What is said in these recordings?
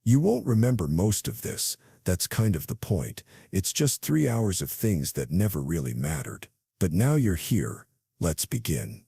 You won't remember most of this. That's kind of the point. It's just 3 hours of things that never really mattered. But now you're here. Let's begin.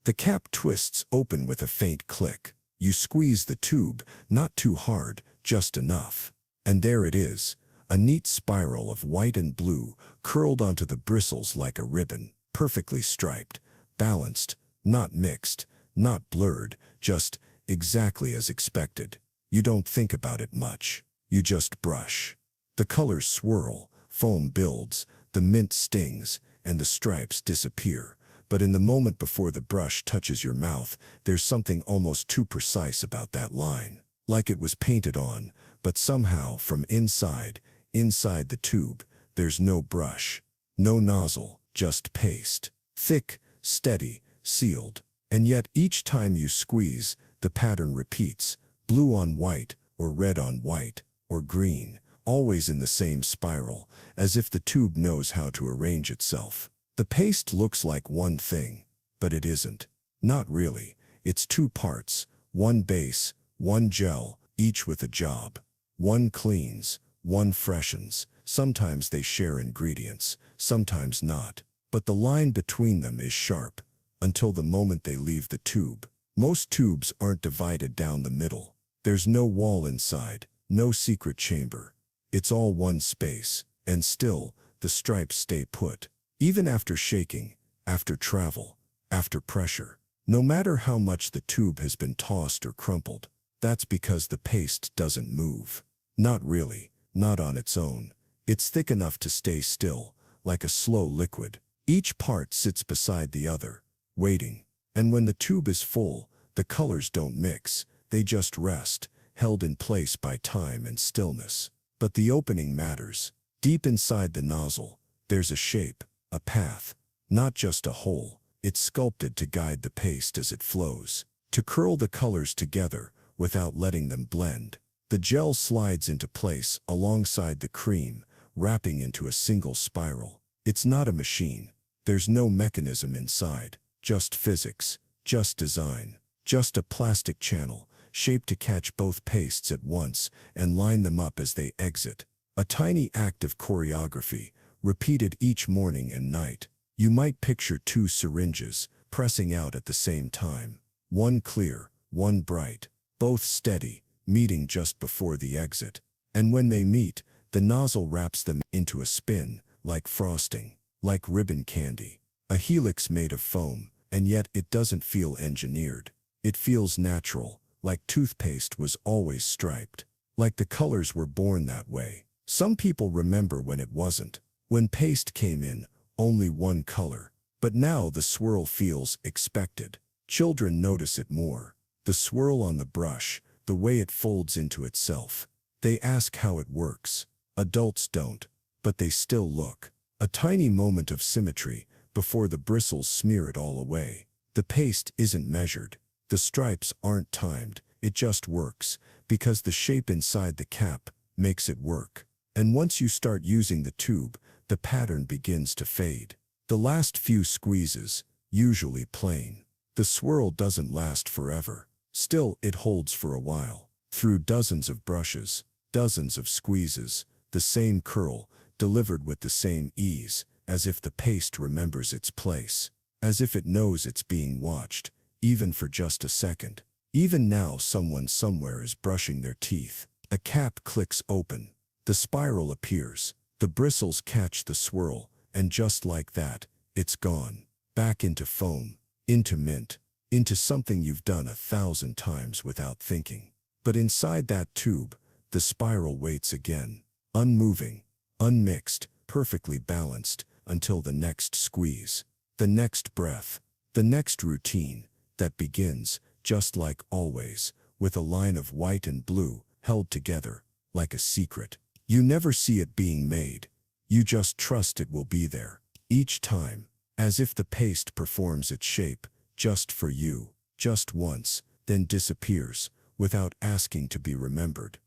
The cap twists open with a faint click. You squeeze the tube, not too hard, just enough. And there it is, a neat spiral of white and blue, curled onto the bristles like a ribbon, perfectly striped, balanced, not mixed, not blurred, just exactly as expected. You don't think about it much. You just brush. The colors swirl, foam builds, the mint stings, and the stripes disappear. But in the moment before the brush touches your mouth, there's something almost too precise about that line. Like it was painted on, but somehow from inside the tube, there's no brush, no nozzle, just paste. Thick, steady, sealed. And yet each time you squeeze, the pattern repeats. Blue on white, or red on white, or green, always in the same spiral, as if the tube knows how to arrange itself. The paste looks like one thing, but it isn't. Not really. It's two parts, one base, one gel, each with a job. One cleans, one freshens. Sometimes they share ingredients, sometimes not. But the line between them is sharp, until the moment they leave the tube. Most tubes aren't divided down the middle. There's no wall inside, no secret chamber. It's all one space, and still, the stripes stay put. Even after shaking, after travel, after pressure. No matter how much the tube has been tossed or crumpled, that's because the paste doesn't move. Not really, not on its own. It's thick enough to stay still, like a slow liquid. Each part sits beside the other, waiting. And when the tube is full, the colors don't mix. They just rest, held in place by time and stillness. But the opening matters. Deep inside the nozzle, there's a shape, a path. Not just a hole. It's sculpted to guide the paste as it flows, to curl the colors together without letting them blend. The gel slides into place alongside the cream, wrapping into a single spiral. It's not a machine. There's no mechanism inside, just physics, just design, just a plastic channel, shaped to catch both pastes at once and line them up as they exit. A tiny act of choreography, repeated each morning and night. You might picture two syringes, pressing out at the same time. One clear, one bright, both steady, meeting just before the exit. And when they meet, the nozzle wraps them into a spin, like frosting, like ribbon candy. A helix made of foam, and yet it doesn't feel engineered. It feels natural, like toothpaste was always striped, like the colors were born that way. Some people remember when it wasn't, when paste came in, only one color. But now the swirl feels expected. Children notice it more. The swirl on the brush, the way it folds into itself. They ask how it works. Adults don't, but they still look. A tiny moment of symmetry before the bristles smear it all away. The paste isn't measured. The stripes aren't timed. It just works, because the shape inside the cap makes it work. And once you start using the tube, the pattern begins to fade. The last few squeezes, usually plain. The swirl doesn't last forever. Still, it holds for a while. Through dozens of brushes, dozens of squeezes, the same curl, delivered with the same ease, as if the paste remembers its place, as if it knows it's being watched, even for just a second. Even now someone somewhere is brushing their teeth. A cap clicks open. The spiral appears. The bristles catch the swirl, and just like that, it's gone. Back into foam, into mint, into something you've done 1,000 times without thinking. But inside that tube, the spiral waits again, unmoving, unmixed, perfectly balanced, until the next squeeze, the next breath, the next routine, that begins, just like always, with a line of white and blue, held together, like a secret. You never see it being made. You just trust it will be there, each time, as if the paste performs its shape, just for you, just once, then disappears, without asking to be remembered.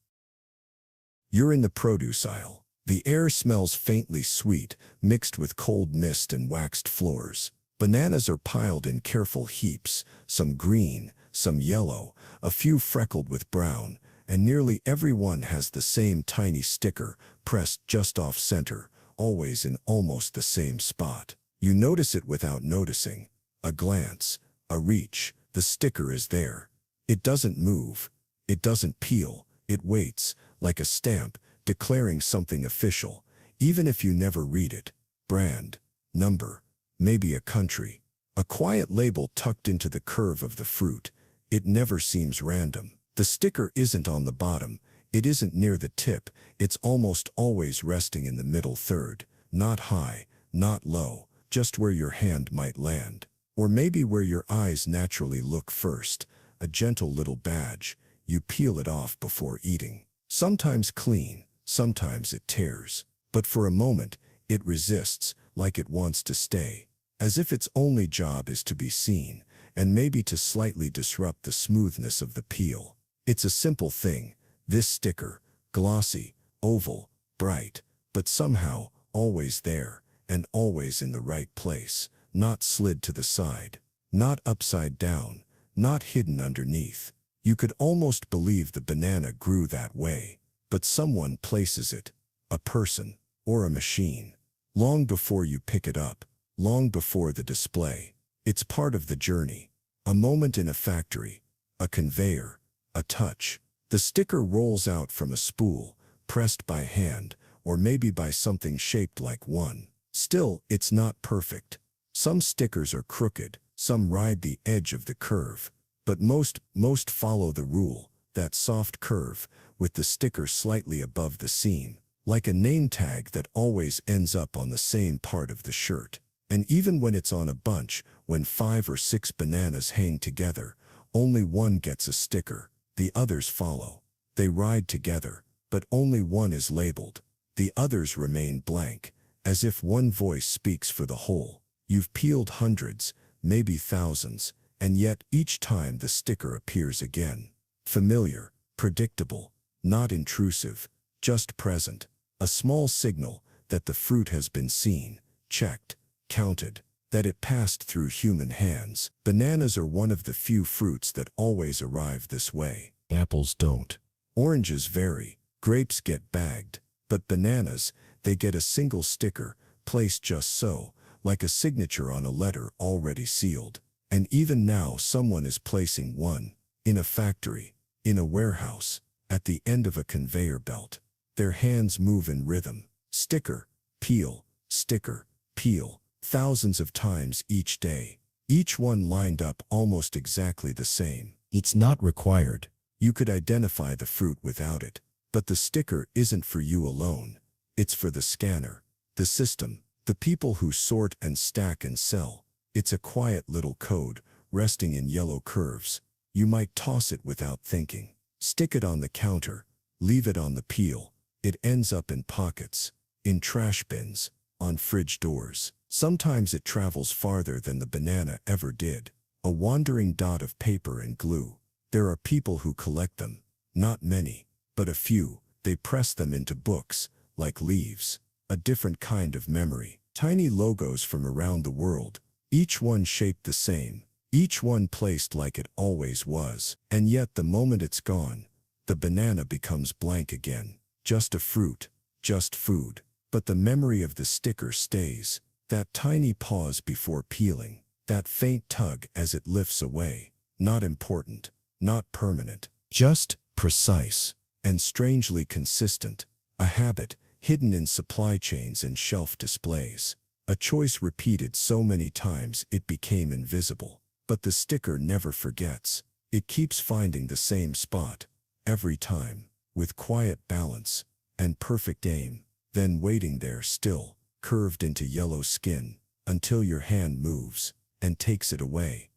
You're in the produce aisle. The air smells faintly sweet, mixed with cold mist and waxed floors. Bananas are piled in careful heaps, some green, some yellow, a few freckled with brown, and nearly everyone has the same tiny sticker pressed just off center, always in almost the same spot. You notice it without noticing. A glance, a reach, the sticker is there. It doesn't move. It doesn't peel. It waits, like a stamp, declaring something official, even if you never read it. Brand, number, maybe a country. A quiet label tucked into the curve of the fruit. It never seems random. The sticker isn't on the bottom. It isn't near the tip. It's almost always resting in the middle third. Not high, not low, just where your hand might land. Or maybe where your eyes naturally look first. A gentle little badge. You peel it off before eating. Sometimes clean, sometimes it tears. But for a moment, it resists, like it wants to stay. As if its only job is to be seen, and maybe to slightly disrupt the smoothness of the peel. It's a simple thing, this sticker, glossy, oval, bright, but somehow always there, and always in the right place, not slid to the side, not upside down, not hidden underneath. You could almost believe the banana grew that way, but someone places it, a person, or a machine, long before you pick it up, long before the display. It's part of the journey, a moment in a factory, a conveyor, a touch. The sticker rolls out from a spool, pressed by hand, or maybe by something shaped like one. Still, it's not perfect. Some stickers are crooked, some ride the edge of the curve, but most follow the rule, that soft curve, with the sticker slightly above the seam, like a name tag that always ends up on the same part of the shirt. And even when it's on a bunch, when 5 or 6 bananas hang together, only one gets a sticker, the others follow. They ride together, but only one is labeled. The others remain blank, as if one voice speaks for the whole. You've peeled hundreds, maybe thousands, and yet each time the sticker appears again. Familiar, predictable, not intrusive, just present. A small signal that the fruit has been seen, checked, counted, that it passed through human hands. Bananas are one of the few fruits that always arrive this way. Apples don't. Oranges vary. Grapes get bagged. But bananas, they get a single sticker, placed just so, like a signature on a letter already sealed. And even now someone is placing one, in a factory, in a warehouse, at the end of a conveyor belt. Their hands move in rhythm. Sticker, peel, sticker, peel. Thousands of times each day, each one lined up almost exactly the same. It's not required. You could identify the fruit without it. But the sticker isn't for you alone. It's for the scanner, the system, the people who sort and stack and sell. It's a quiet little code, resting in yellow curves. You might toss it without thinking. Stick it on the counter, leave it on the peel. It ends up in pockets, in trash bins, on fridge doors. Sometimes it travels farther than the banana ever did, a wandering dot of paper and glue. There are people who collect them, not many, but a few. They press them into books, like leaves, a different kind of memory. Tiny logos from around the world, each one shaped the same, each one placed like it always was. And yet the moment it's gone, the banana becomes blank again. Just a fruit, just food. But the memory of the sticker stays. That tiny pause before peeling, that faint tug as it lifts away. Not important, not permanent, just precise and strangely consistent. A habit hidden in supply chains and shelf displays. A choice repeated so many times it became invisible. But the sticker never forgets. It keeps finding the same spot, every time, with quiet balance and perfect aim, then waiting there still, curved into yellow skin, until your hand moves and takes it away.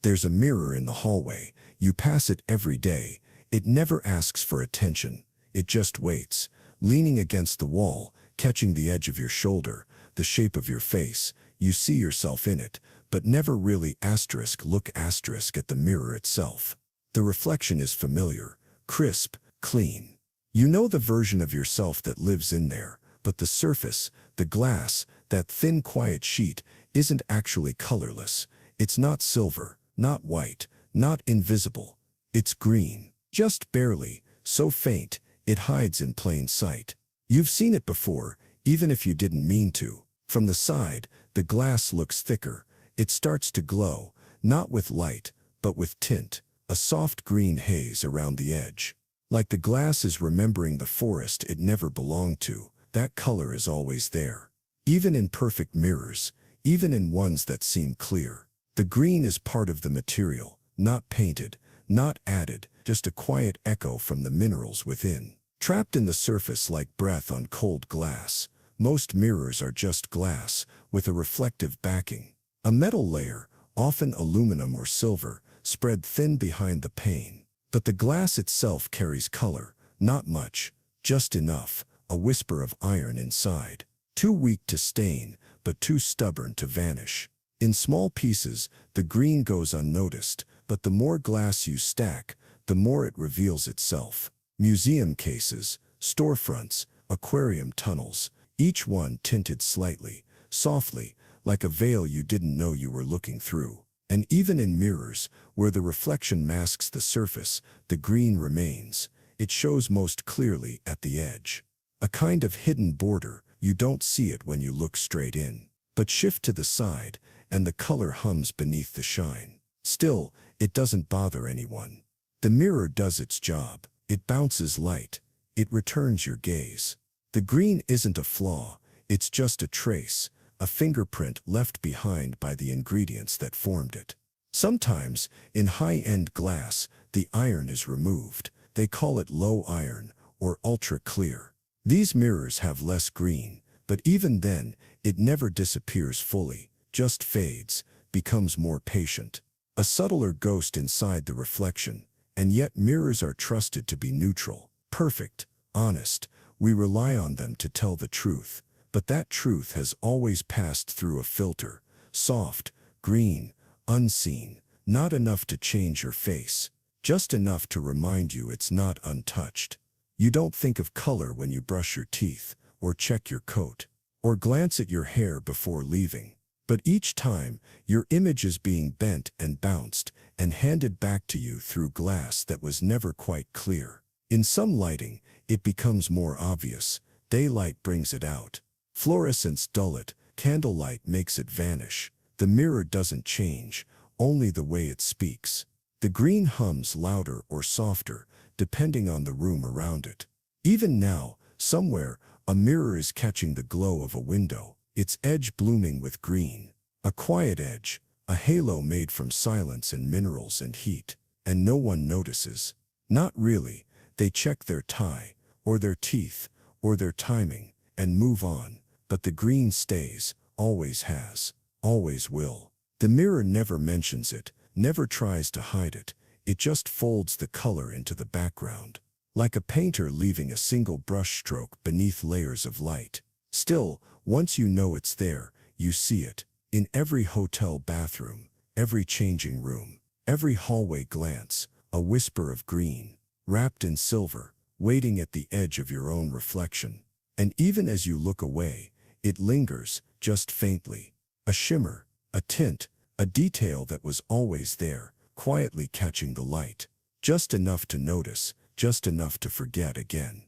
There's a mirror in the hallway. You pass it every day. It never asks for attention. It just waits, leaning against the wall, catching the edge of your shoulder, the shape of your face. You see yourself in it, but never really look at the mirror itself. The reflection is familiar, crisp, clean. You know the version of yourself that lives in there. But the surface, the glass, that thin quiet sheet, isn't actually colorless. It's not silver, not white, not invisible. It's green, Just barely, so faint, it hides in plain sight. You've seen it before, even if you didn't mean to. From the side, the glass looks thicker. It starts to glow, not with light, but with tint, a soft green haze around the edge. Like the glass is remembering the forest it never belonged to, that color is always there. Even in perfect mirrors, even in ones that seem clear. The green is part of the material, not painted, not added, just a quiet echo from the minerals within. Trapped in the surface like breath on cold glass, most mirrors are just glass, with a reflective backing. A metal layer, often aluminum or silver, spread thin behind the pane. But the glass itself carries color, not much, just enough, a whisper of iron inside. Too weak to stain, but too stubborn to vanish. In small pieces, the green goes unnoticed, but the more glass you stack, the more it reveals itself. Museum cases, storefronts, aquarium tunnels, each one tinted slightly, softly, like a veil you didn't know you were looking through. And even in mirrors, where the reflection masks the surface, the green remains. It shows most clearly at the edge. A kind of hidden border, you don't see it when you look straight in. But shift to the side, and the color hums beneath the shine. Still, it doesn't bother anyone. The mirror does its job. It bounces light. It returns your gaze. The green isn't a flaw, it's just a trace, a fingerprint left behind by the ingredients that formed it. Sometimes, in high-end glass, the iron is removed. They call it low iron, or ultra-clear. These mirrors have less green, but even then, it never disappears fully, just fades, becomes more patient. A subtler ghost inside the reflection, and yet mirrors are trusted to be neutral, perfect, honest. We rely on them to tell the truth, but that truth has always passed through a filter, soft, green, unseen, not enough to change your face, just enough to remind you it's not untouched. You don't think of color when you brush your teeth, or check your coat, or glance at your hair before leaving. But each time, your image is being bent and bounced, and handed back to you through glass that was never quite clear. In some lighting, it becomes more obvious. Daylight brings it out. Fluorescence dull it, candlelight makes it vanish. The mirror doesn't change, only the way it speaks. The green hums louder or softer, depending on the room around it. Even now, somewhere, a mirror is catching the glow of a window, its edge blooming with green. A quiet edge, a halo made from silence and minerals and heat. And no one notices. Not really. They check their tie, or their teeth, or their timing, and move on. But the green stays, always has, always will. The mirror never mentions it, never tries to hide it. It just folds the color into the background, like a painter leaving a single brushstroke beneath layers of light. Still, once you know it's there, you see it. In every hotel bathroom, every changing room, every hallway glance, a whisper of green, wrapped in silver, waiting at the edge of your own reflection. And even as you look away, it lingers, just faintly. A shimmer, a tint, a detail that was always there, quietly catching the light. Just enough to notice, just enough to forget again.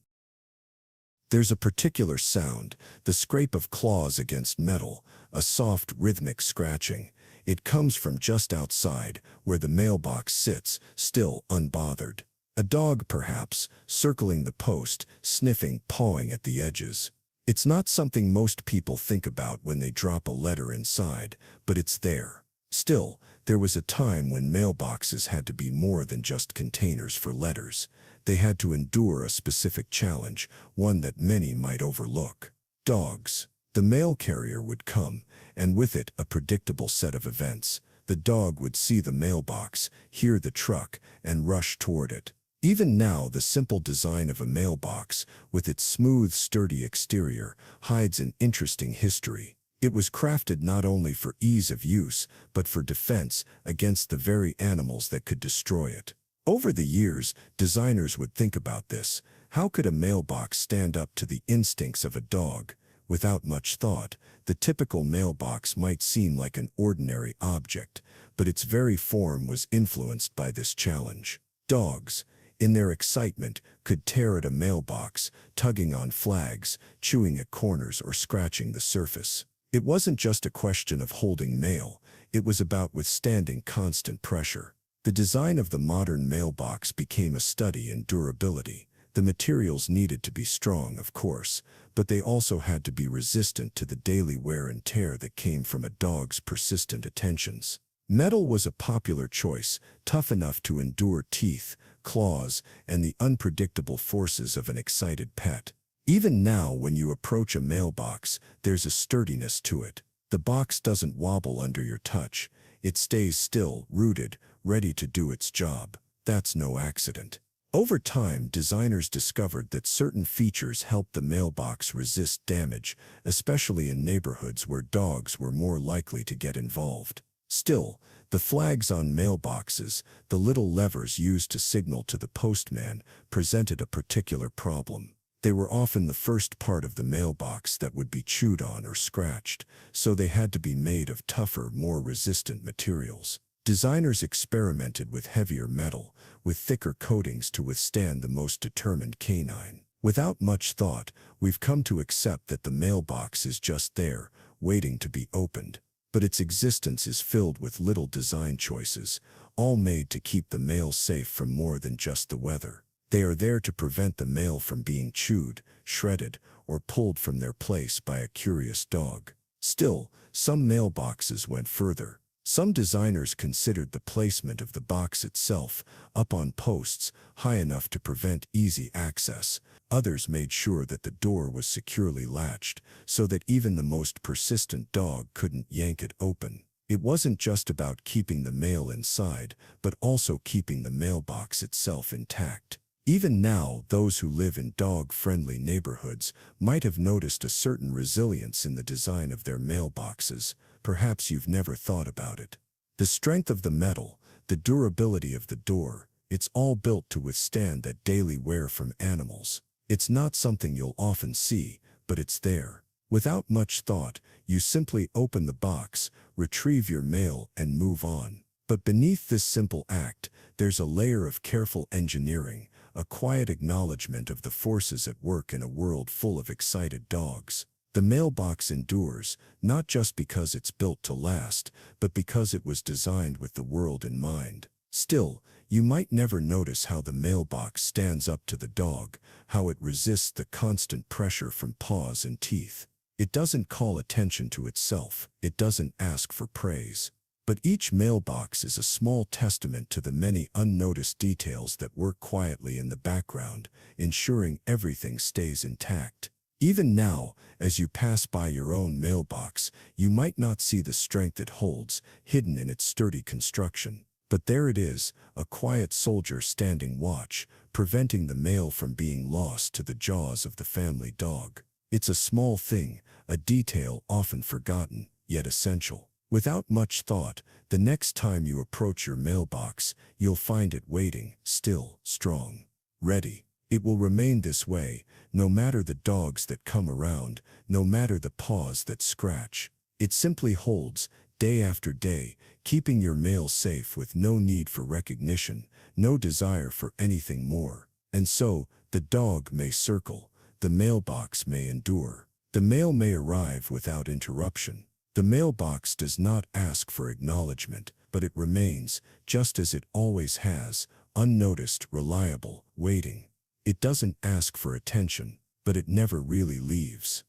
There's a particular sound, the scrape of claws against metal, a soft rhythmic scratching. It comes from just outside, where the mailbox sits, still unbothered. A dog, perhaps, circling the post, sniffing, pawing at the edges. It's not something most people think about when they drop a letter inside, but it's there. Still, there was a time when mailboxes had to be more than just containers for letters. They had to endure a specific challenge, one that many might overlook. Dogs. The mail carrier would come, and with it a predictable set of events. The dog would see the mailbox, hear the truck, and rush toward it. Even now, the simple design of a mailbox, with its smooth, sturdy exterior, hides an interesting history. It was crafted not only for ease of use, but for defense against the very animals that could destroy it. Over the years, designers would think about this. How could a mailbox stand up to the instincts of a dog? Without much thought, the typical mailbox might seem like an ordinary object, but its very form was influenced by this challenge. Dogs. in their excitement, could tear at a mailbox, tugging on flags, chewing at corners, or scratching the surface. It wasn't just a question of holding mail, it was about withstanding constant pressure. The design of the modern mailbox became a study in durability. The materials needed to be strong, of course, but they also had to be resistant to the daily wear and tear that came from a dog's persistent attentions. Metal was a popular choice, tough enough to endure teeth, claws, and the unpredictable forces of an excited pet. Even now, when you approach a mailbox, there's a sturdiness to it. The box doesn't wobble under your touch. It stays still, rooted, ready to do its job. That's no accident. Over time, designers discovered that certain features helped the mailbox resist damage, especially in neighborhoods where dogs were more likely to get involved. Still, the flags on mailboxes, the little levers used to signal to the postman, presented a particular problem. They were often the first part of the mailbox that would be chewed on or scratched, so they had to be made of tougher, more resistant materials. Designers experimented with heavier metal, with thicker coatings to withstand the most determined canine. Without much thought, we've come to accept that the mailbox is just there, waiting to be opened. But its existence is filled with little design choices, all made to keep the mail safe from more than just the weather. They are there to prevent the mail from being chewed, shredded, or pulled from their place by a curious dog. Still, some mailboxes went further. Some designers considered the placement of the box itself, up on posts, high enough to prevent easy access. Others made sure that the door was securely latched, so that even the most persistent dog couldn't yank it open. It wasn't just about keeping the mail inside, but also keeping the mailbox itself intact. Even now, those who live in dog-friendly neighborhoods might have noticed a certain resilience in the design of their mailboxes. Perhaps you've never thought about it. The strength of the metal, the durability of the door, it's all built to withstand that daily wear from animals. It's not something you'll often see, but it's there. Without much thought, you simply open the box, retrieve your mail, and move on. But beneath this simple act, there's a layer of careful engineering, a quiet acknowledgement of the forces at work in a world full of excited dogs. The mailbox endures, not just because it's built to last, but because it was designed with the world in mind. Still, you might never notice how the mailbox stands up to the dog, how it resists the constant pressure from paws and teeth. It doesn't call attention to itself, it doesn't ask for praise. But each mailbox is a small testament to the many unnoticed details that work quietly in the background, ensuring everything stays intact. Even now, as you pass by your own mailbox, you might not see the strength it holds, hidden in its sturdy construction. But there it is, a quiet soldier standing watch, preventing the mail from being lost to the jaws of the family dog. It's a small thing, a detail often forgotten, yet essential. Without much thought, the next time you approach your mailbox, you'll find it waiting, still, strong, ready. It will remain this way, no matter the dogs that come around, no matter the paws that scratch. It simply holds, day after day, keeping your mail safe with no need for recognition, no desire for anything more. And so, the dog may circle, the mailbox may endure. The mail may arrive without interruption. The mailbox does not ask for acknowledgement, but it remains, just as it always has, unnoticed, reliable, waiting. It doesn't ask for attention, but it never really leaves.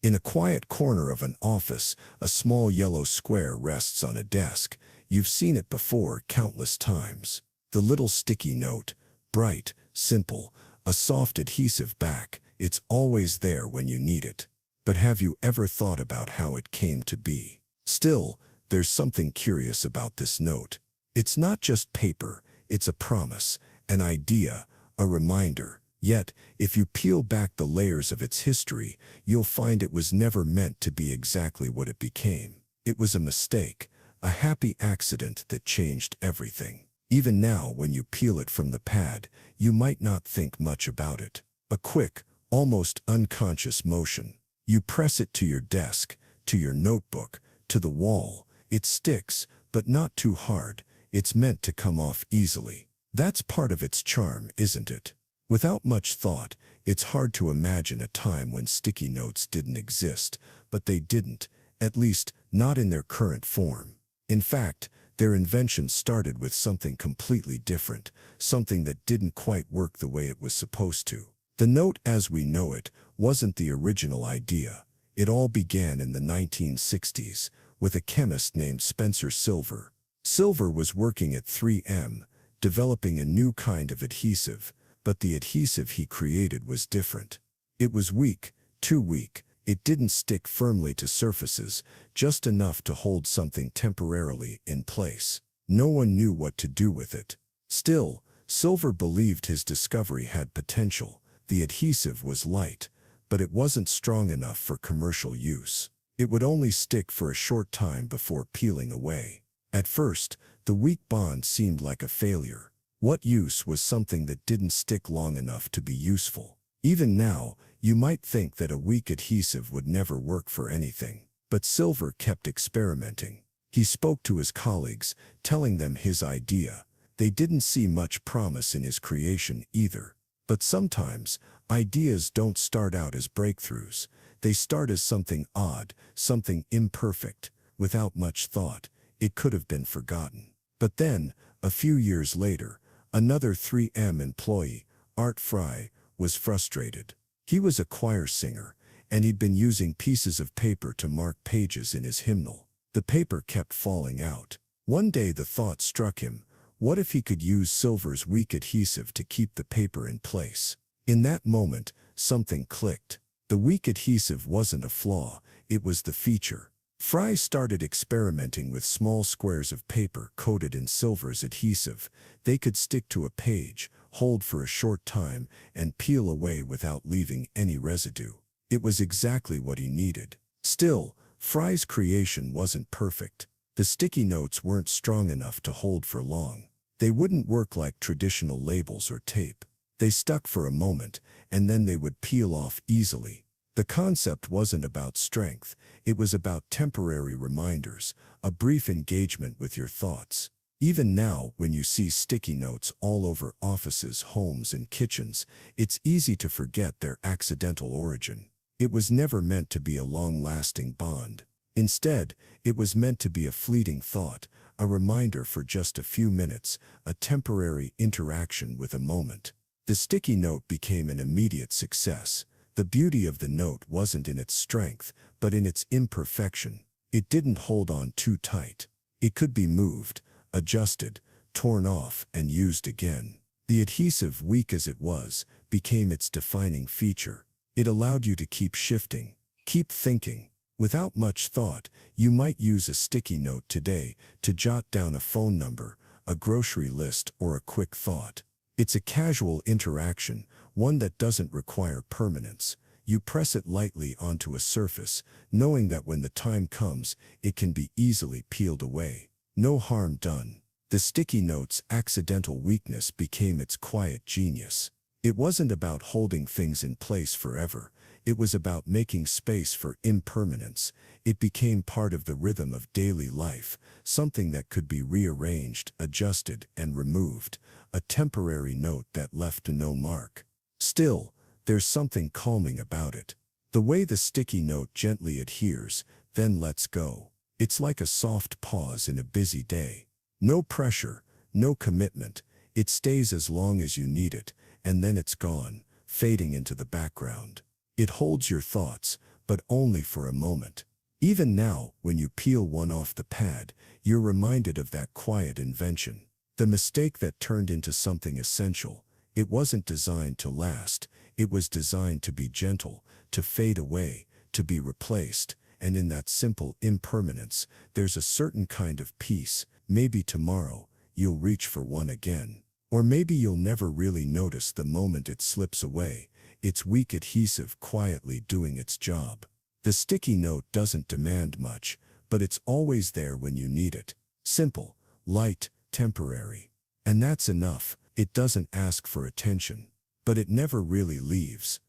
In a quiet corner of an office, a small yellow square rests on a desk. You've seen it before countless times. The little sticky note, bright, simple, a soft adhesive back, it's always there when you need it. But have you ever thought about how it came to be? Still, there's something curious about this note. It's not just paper, it's a promise, an idea, a reminder. Yet, if you peel back the layers of its history, you'll find it was never meant to be exactly what it became. It was a mistake, a happy accident that changed everything. Even now, when you peel it from the pad, you might not think much about it. A quick, almost unconscious motion. You press it to your desk, to your notebook, to the wall. It sticks, but not too hard. It's meant to come off easily. That's part of its charm, isn't it? Without much thought, it's hard to imagine a time when sticky notes didn't exist, but they didn't, at least not in their current form. In fact, their invention started with something completely different, something that didn't quite work the way it was supposed to. The note as we know it wasn't the original idea. It all began in the 1960s with a chemist named Spencer Silver. Silver was working at 3M, developing a new kind of adhesive, but the adhesive he created was different. It was weak, too weak. It didn't stick firmly to surfaces, just enough to hold something temporarily in place. No one knew what to do with it. Still, Silver believed his discovery had potential. The adhesive was light, but it wasn't strong enough for commercial use. It would only stick for a short time before peeling away. At first, the weak bond seemed like a failure. What use was something that didn't stick long enough to be useful? Even now, you might think that a weak adhesive would never work for anything. But Silver kept experimenting. He spoke to his colleagues, telling them his idea. They didn't see much promise in his creation either. But sometimes, ideas don't start out as breakthroughs. They start as something odd, something imperfect. Without much thought, it could have been forgotten. But then, a few years later, another 3M employee, Art Fry, was frustrated. He was a choir singer, and he'd been using pieces of paper to mark pages in his hymnal. The paper kept falling out. One day the thought struck him, what if he could use Silver's weak adhesive to keep the paper in place? In that moment, something clicked. The weak adhesive wasn't a flaw, it was the feature. Fry started experimenting with small squares of paper coated in Silver's adhesive. They could stick to a page, hold for a short time, and peel away without leaving any residue. It was exactly what he needed. Still, Fry's creation wasn't perfect. The sticky notes weren't strong enough to hold for long. They wouldn't work like traditional labels or tape. They stuck for a moment, and then they would peel off easily. The concept wasn't about strength, it was about temporary reminders, a brief engagement with your thoughts. Even now, when you see sticky notes all over offices, homes, and kitchens, it's easy to forget their accidental origin. It was never meant to be a long-lasting bond. Instead, it was meant to be a fleeting thought, a reminder for just a few minutes, a temporary interaction with a moment. The sticky note became an immediate success. The beauty of the note wasn't in its strength, but in its imperfection. It didn't hold on too tight. It could be moved, adjusted, torn off, and used again. The adhesive, weak as it was, became its defining feature. It allowed you to keep shifting, keep thinking. Without much thought, you might use a sticky note today to jot down a phone number, a grocery list, or a quick thought. It's a casual interaction, one that doesn't require permanence. You press it lightly onto a surface, knowing that when the time comes, it can be easily peeled away. No harm done. The sticky note's accidental weakness became its quiet genius. It wasn't about holding things in place forever. It was about making space for impermanence. It became part of the rhythm of daily life, something that could be rearranged, adjusted, and removed. A temporary note that left no mark. Still, there's something calming about it. The way the sticky note gently adheres, then lets go. It's like a soft pause in a busy day. No pressure, no commitment. It stays as long as you need it, and then it's gone, fading into the background. It holds your thoughts, but only for a moment. Even now, when you peel one off the pad, you're reminded of that quiet invention. The mistake that turned into something essential. It wasn't designed to last. It was designed to be gentle, to fade away, to be replaced. And in that simple impermanence, there's a certain kind of peace. Maybe tomorrow, you'll reach for one again. Or maybe you'll never really notice the moment it slips away. Its weak adhesive quietly doing its job. The sticky note doesn't demand much, but it's always there when you need it. Simple, light, temporary. And that's enough. It doesn't ask for attention, but it never really leaves.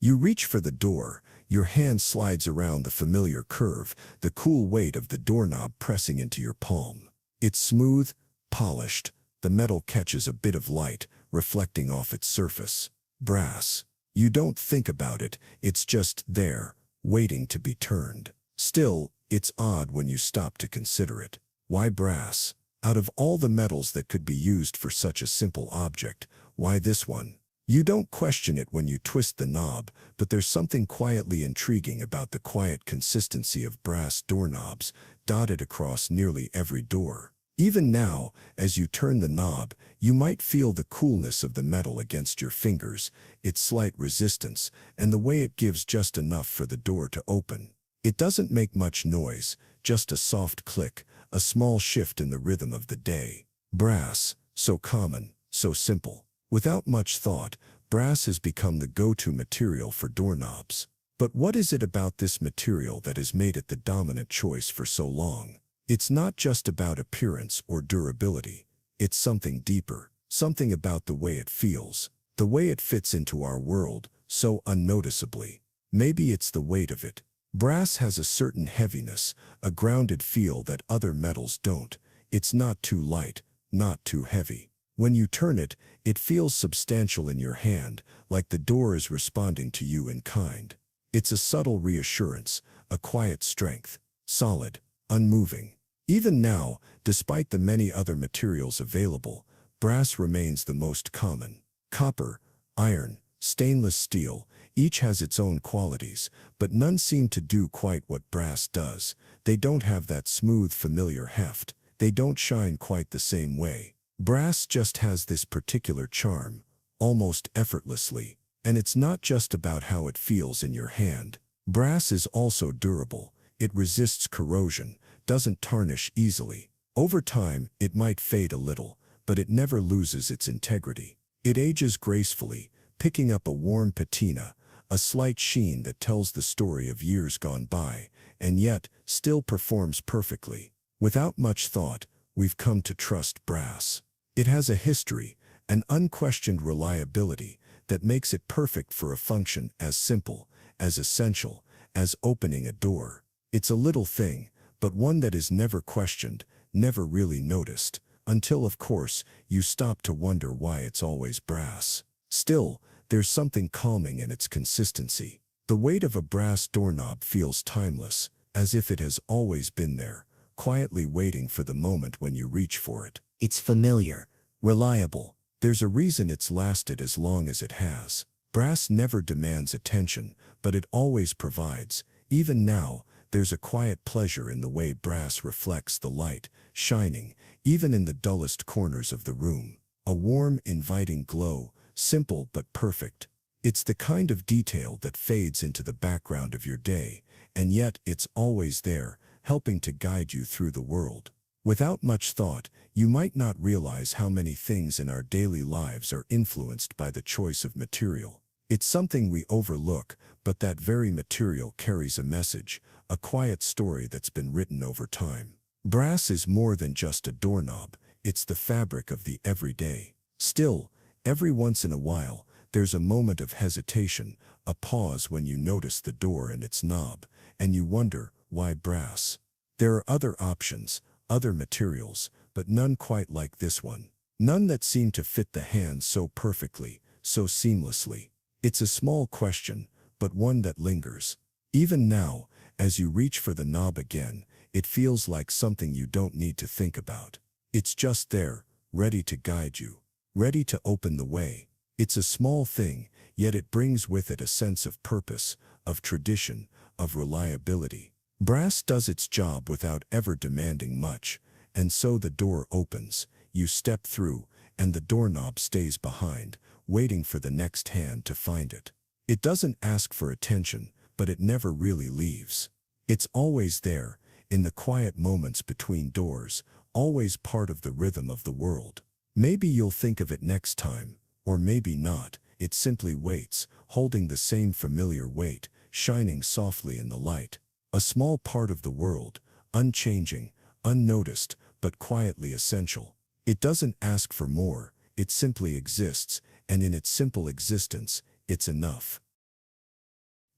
You reach for the door, your hand slides around the familiar curve, the cool weight of the doorknob pressing into your palm. It's smooth, polished, The metal catches a bit of light, reflecting off its surface. Brass. You don't think about it, it's just there, waiting to be turned. Still, it's odd when you stop to consider it. Why brass? Out of all the metals that could be used for such a simple object, why this one? You don't question it when you twist the knob, but there's something quietly intriguing about the quiet consistency of brass doorknobs, dotted across nearly every door. Even now, as you turn the knob, you might feel the coolness of the metal against your fingers, its slight resistance, and the way it gives just enough for the door to open. It doesn't make much noise, just a soft click, a small shift in the rhythm of the day. Brass, so common, so simple. Without much thought, brass has become the go-to material for doorknobs. But what is it about this material that has made it the dominant choice for so long? It's not just about appearance or durability. It's something deeper, something about the way it feels, the way it fits into our world, so unnoticeably. Maybe it's the weight of it. Brass has a certain heaviness, a grounded feel that other metals don't. It's not too light, not too heavy. When you turn it, it feels substantial in your hand, like the door is responding to you in kind. It's a subtle reassurance, a quiet strength, solid, unmoving. Even now, despite the many other materials available, brass remains the most common. Copper, iron, stainless steel, each has its own qualities, but none seem to do quite what brass does. They don't have that smooth, familiar heft. They don't shine quite the same way. Brass just has this particular charm, almost effortlessly. And it's not just about how it feels in your hand. Brass is also durable. It resists corrosion, doesn't tarnish easily. Over time, it might fade a little, but it never loses its integrity. It ages gracefully, picking up a warm patina, a slight sheen that tells the story of years gone by, and yet still performs perfectly. Without much thought, we've come to trust brass. It has a history, an unquestioned reliability that makes it perfect for a function as simple, as essential, as opening a door. It's a little thing, but one that is never questioned, never really noticed, until, of course, you stop to wonder why it's always brass. Still, there's something calming in its consistency. The weight of a brass doorknob feels timeless, as if it has always been there, quietly waiting for the moment when you reach for it. It's familiar, reliable. There's a reason it's lasted as long as it has. Brass never demands attention, but it always provides. Even now, there's a quiet pleasure in the way brass reflects the light, shining, even in the dullest corners of the room. A warm, inviting glow, simple but perfect. It's the kind of detail that fades into the background of your day, and yet it's always there, helping to guide you through the world. Without much thought, you might not realize how many things in our daily lives are influenced by the choice of material. It's something we overlook, but that very material carries a message, a quiet story that's been written over time. Brass is more than just a doorknob, it's the fabric of the everyday. Still, every once in a while, there's a moment of hesitation, a pause when you notice the door and its knob, and you wonder, why brass? There are other options, other materials, but none quite like this one. None that seem to fit the hand so perfectly, so seamlessly. It's a small question, but one that lingers. Even now, as you reach for the knob again, it feels like something you don't need to think about. It's just there, ready to guide you, ready to open the way. It's a small thing, yet it brings with it a sense of purpose, of tradition, of reliability. Brass does its job without ever demanding much, and so the door opens, you step through, and the doorknob stays behind, waiting for the next hand to find it. It doesn't ask for attention, but it never really leaves. It's always there, in the quiet moments between doors, always part of the rhythm of the world. Maybe you'll think of it next time, or maybe not. It simply waits, holding the same familiar weight, shining softly in the light. A small part of the world, unchanging, unnoticed, but quietly essential. It doesn't ask for more, it simply exists, and in its simple existence, it's enough.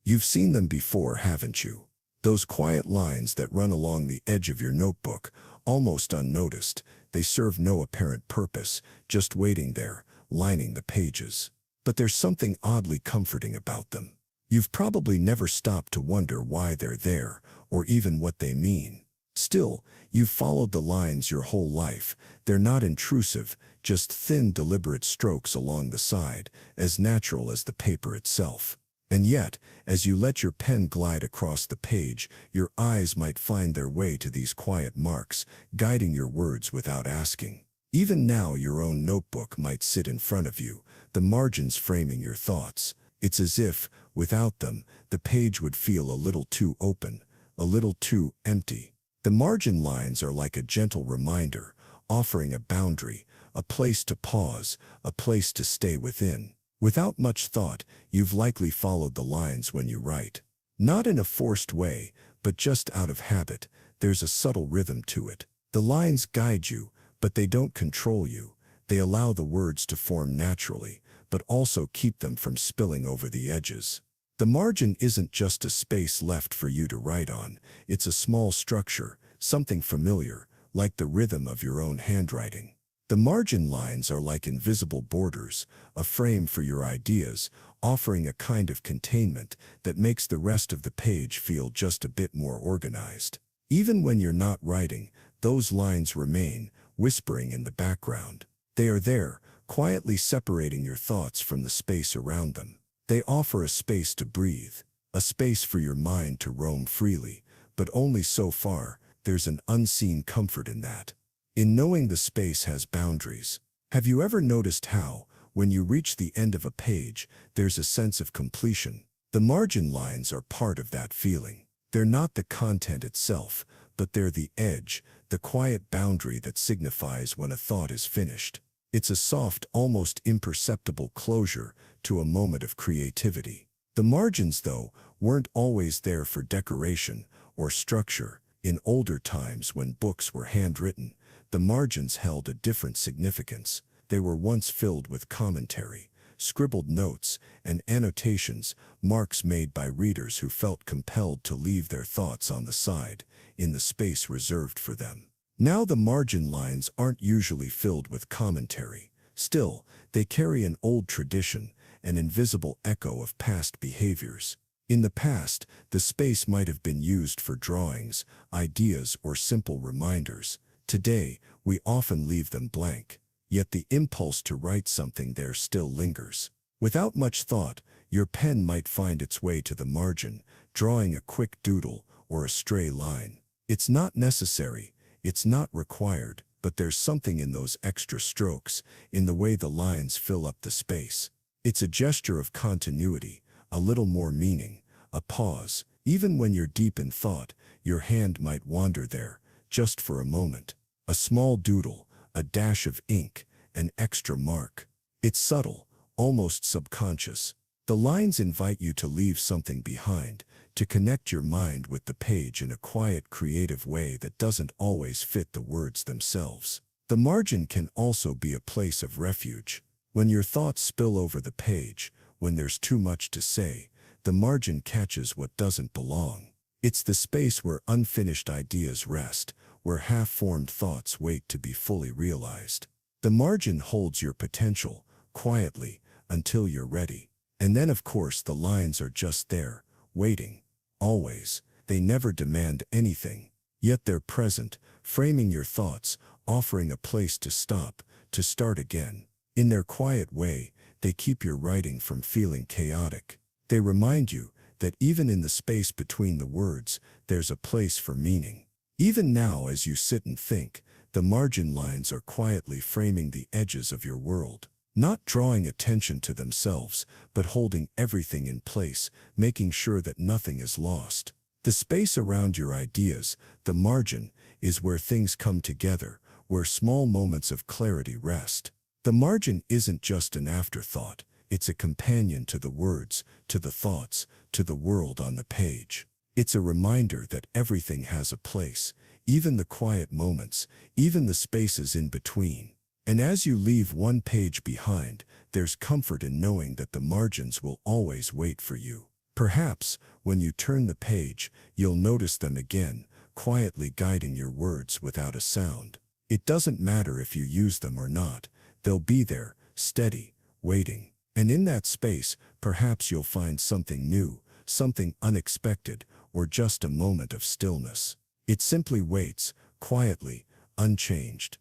You've seen them before, haven't you? Those quiet lines that run along the edge of your notebook, almost unnoticed, They serve no apparent purpose, just waiting there, lining the pages. But there's something oddly comforting about them. You've probably never stopped to wonder why they're there, or even what they mean. Still, you've followed the lines your whole life. They're not intrusive, just thin, deliberate strokes along the side, as natural as the paper itself. And yet, as you let your pen glide across the page, your eyes might find their way to these quiet marks, guiding your words without asking. Even now, your own notebook might sit in front of you, the margins framing your thoughts. It's as if, without them, the page would feel a little too open, a little too empty. The margin lines are like a gentle reminder, offering a boundary, a place to pause, a place to stay within. Without much thought, you've likely followed the lines when you write. Not in a forced way, but just out of habit. There's a subtle rhythm to it. The lines guide you, but they don't control you. They allow the words to form naturally, but also keep them from spilling over the edges. The margin isn't just a space left for you to write on. It's a small structure, something familiar, like the rhythm of your own handwriting. The margin lines are like invisible borders, a frame for your ideas, offering a kind of containment that makes the rest of the page feel just a bit more organized. Even when you're not writing, those lines remain, whispering in the background. They are there, quietly separating your thoughts from the space around them. They offer a space to breathe, a space for your mind to roam freely, but only so far. There's an unseen comfort in that. In knowing the space has boundaries. Have you ever noticed how, when you reach the end of a page, there's a sense of completion? The margin lines are part of that feeling. They're not the content itself, but they're the edge, the quiet boundary that signifies when a thought is finished. It's a soft, almost imperceptible closure to a moment of creativity. The margins, though, weren't always there for decoration or structure. In older times when books were handwritten, the margins held a different significance. They were once filled with commentary, scribbled notes, and annotations, marks made by readers who felt compelled to leave their thoughts on the side, in the space reserved for them. Now the margin lines aren't usually filled with commentary. Still, they carry an old tradition, an invisible echo of past behaviors. In the past, the space might have been used for drawings, ideas, or simple reminders. Today, we often leave them blank, yet the impulse to write something there still lingers. Without much thought, your pen might find its way to the margin, drawing a quick doodle or a stray line. It's not necessary, it's not required, but there's something in those extra strokes, in the way the lines fill up the space. It's a gesture of continuity, a little more meaning, a pause. Even when you're deep in thought, your hand might wander there, just for a moment. A small doodle, a dash of ink, an extra mark. It's subtle, almost subconscious. The lines invite you to leave something behind, to connect your mind with the page in a quiet, creative way that doesn't always fit the words themselves. The margin can also be a place of refuge. When your thoughts spill over the page, when there's too much to say, the margin catches what doesn't belong. It's the space where unfinished ideas rest, where half-formed thoughts wait to be fully realized. The margin holds your potential, quietly, until you're ready. And then, of course, the lines are just there, waiting. Always. They never demand anything. Yet they're present, framing your thoughts, offering a place to stop, to start again. In their quiet way, they keep your writing from feeling chaotic. They remind you that even in the space between the words, there's a place for meaning. Even now, as you sit and think, the margin lines are quietly framing the edges of your world, not drawing attention to themselves, but holding everything in place, making sure that nothing is lost. The space around your ideas, the margin, is where things come together, where small moments of clarity rest. The margin isn't just an afterthought, it's a companion to the words, to the thoughts, to the world on the page. It's a reminder that everything has a place, even the quiet moments, even the spaces in between. And as you leave one page behind, there's comfort in knowing that the margins will always wait for you. Perhaps, when you turn the page, you'll notice them again, quietly guiding your words without a sound. It doesn't matter if you use them or not. They'll be there, steady, waiting. And in that space, perhaps you'll find something new, something unexpected, or just a moment of stillness. It simply waits, quietly, unchanged.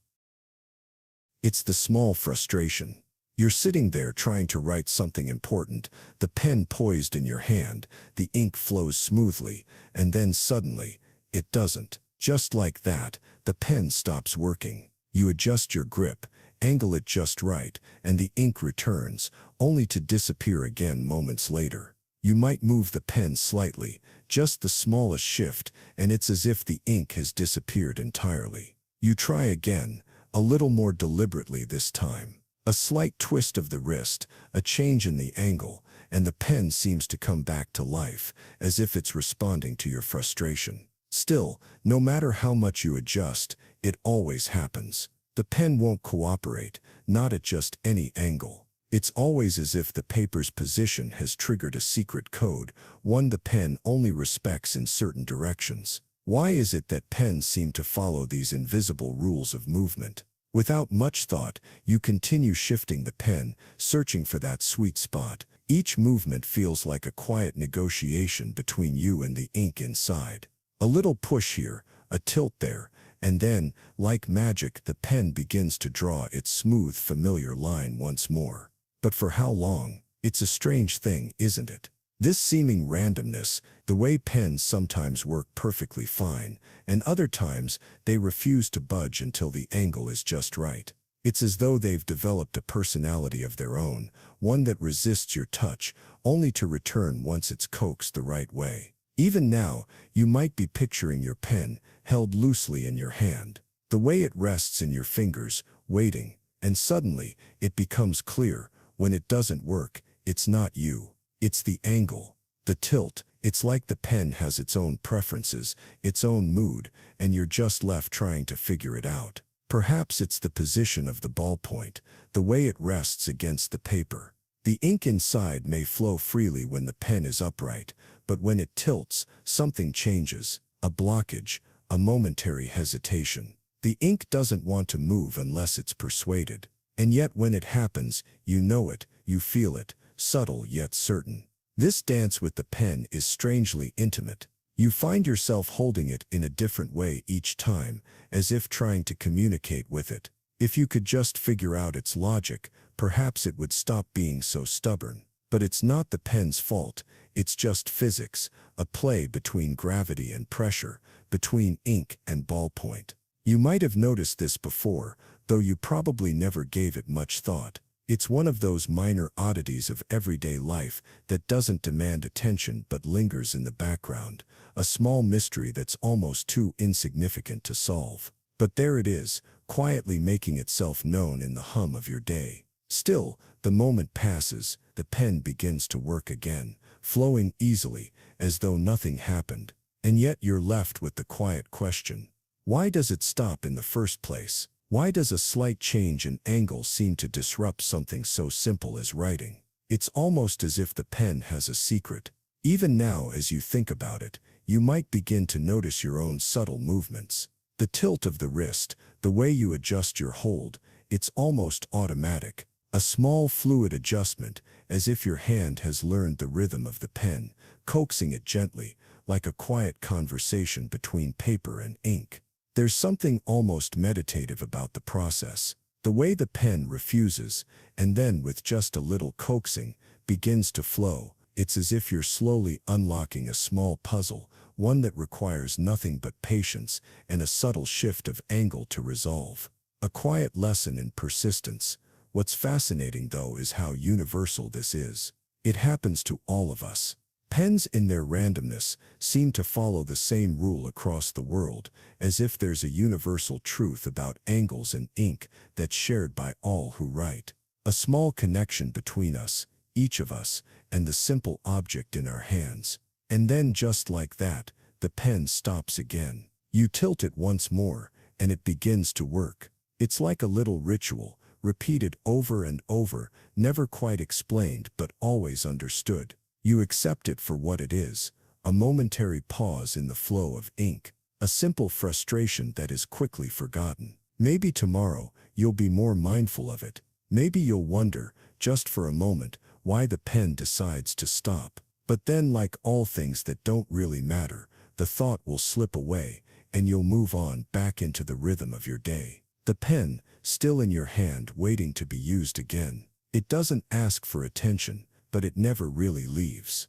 It's the small frustration. You're sitting there trying to write something important, the pen poised in your hand, the ink flows smoothly, and then suddenly, it doesn't. Just like that, the pen stops working. You adjust your grip, angle it just right, and the ink returns, only to disappear again moments later. You might move the pen slightly, just the smallest shift, and it's as if the ink has disappeared entirely. You try again, a little more deliberately this time. A slight twist of the wrist, a change in the angle, and the pen seems to come back to life, as if it's responding to your frustration. Still, no matter how much you adjust, it always happens. The pen won't cooperate, not at just any angle. It's always as if the paper's position has triggered a secret code, one the pen only respects in certain directions. Why is it that pens seem to follow these invisible rules of movement? Without much thought, you continue shifting the pen, searching for that sweet spot. Each movement feels like a quiet negotiation between you and the ink inside. A little push here, a tilt there, and then, like magic, the pen begins to draw its smooth, familiar line once more. But for how long? It's a strange thing, isn't it? This seeming randomness, the way pens sometimes work perfectly fine, and other times they refuse to budge until the angle is just right. It's as though they've developed a personality of their own, one that resists your touch, only to return once it's coaxed the right way. Even now, you might be picturing your pen, held loosely in your hand, the way it rests in your fingers, waiting, and suddenly, it becomes clear, when it doesn't work, it's not you. It's the angle, the tilt. It's like the pen has its own preferences, its own mood, and you're just left trying to figure it out. Perhaps it's the position of the ballpoint, the way it rests against the paper. The ink inside may flow freely when the pen is upright, but when it tilts, something changes, a blockage, a momentary hesitation. The ink doesn't want to move unless it's persuaded. And yet when it happens, you know it, you feel it, subtle yet certain. This dance with the pen is strangely intimate. You find yourself holding it in a different way each time, as if trying to communicate with it. If you could just figure out its logic, perhaps it would stop being so stubborn. But it's not the pen's fault, it's just physics, a play between gravity and pressure, between ink and ballpoint. You might have noticed this before, though you probably never gave it much thought. It's one of those minor oddities of everyday life that doesn't demand attention but lingers in the background, a small mystery that's almost too insignificant to solve. But there it is, quietly making itself known in the hum of your day. Still, the moment passes, the pen begins to work again, flowing easily, as though nothing happened. And yet you're left with the quiet question. Why does it stop in the first place? Why does a slight change in angle seem to disrupt something so simple as writing? It's almost as if the pen has a secret. Even now, as you think about it, you might begin to notice your own subtle movements. The tilt of the wrist, the way you adjust your hold, it's almost automatic. A small fluid adjustment, as if your hand has learned the rhythm of the pen, coaxing it gently, like a quiet conversation between paper and ink. There's something almost meditative about the process, the way the pen refuses, and then with just a little coaxing, begins to flow. It's as if you're slowly unlocking a small puzzle, one that requires nothing but patience and a subtle shift of angle to resolve. A quiet lesson in persistence. What's fascinating, though, is how universal this is. It happens to all of us. Pens in their randomness seem to follow the same rule across the world, as if there's a universal truth about angles and ink that's shared by all who write. A small connection between us, each of us, and the simple object in our hands. And then just like that, the pen stops again. You tilt it once more, and it begins to work. It's like a little ritual, repeated over and over, never quite explained but always understood. You accept it for what it is, a momentary pause in the flow of ink, a simple frustration that is quickly forgotten. Maybe tomorrow you'll be more mindful of it. Maybe you'll wonder, just for a moment, why the pen decides to stop. But then, like all things that don't really matter, the thought will slip away, and you'll move on back into the rhythm of your day. The pen, still in your hand, waiting to be used again. It doesn't ask for attention, but it never really leaves.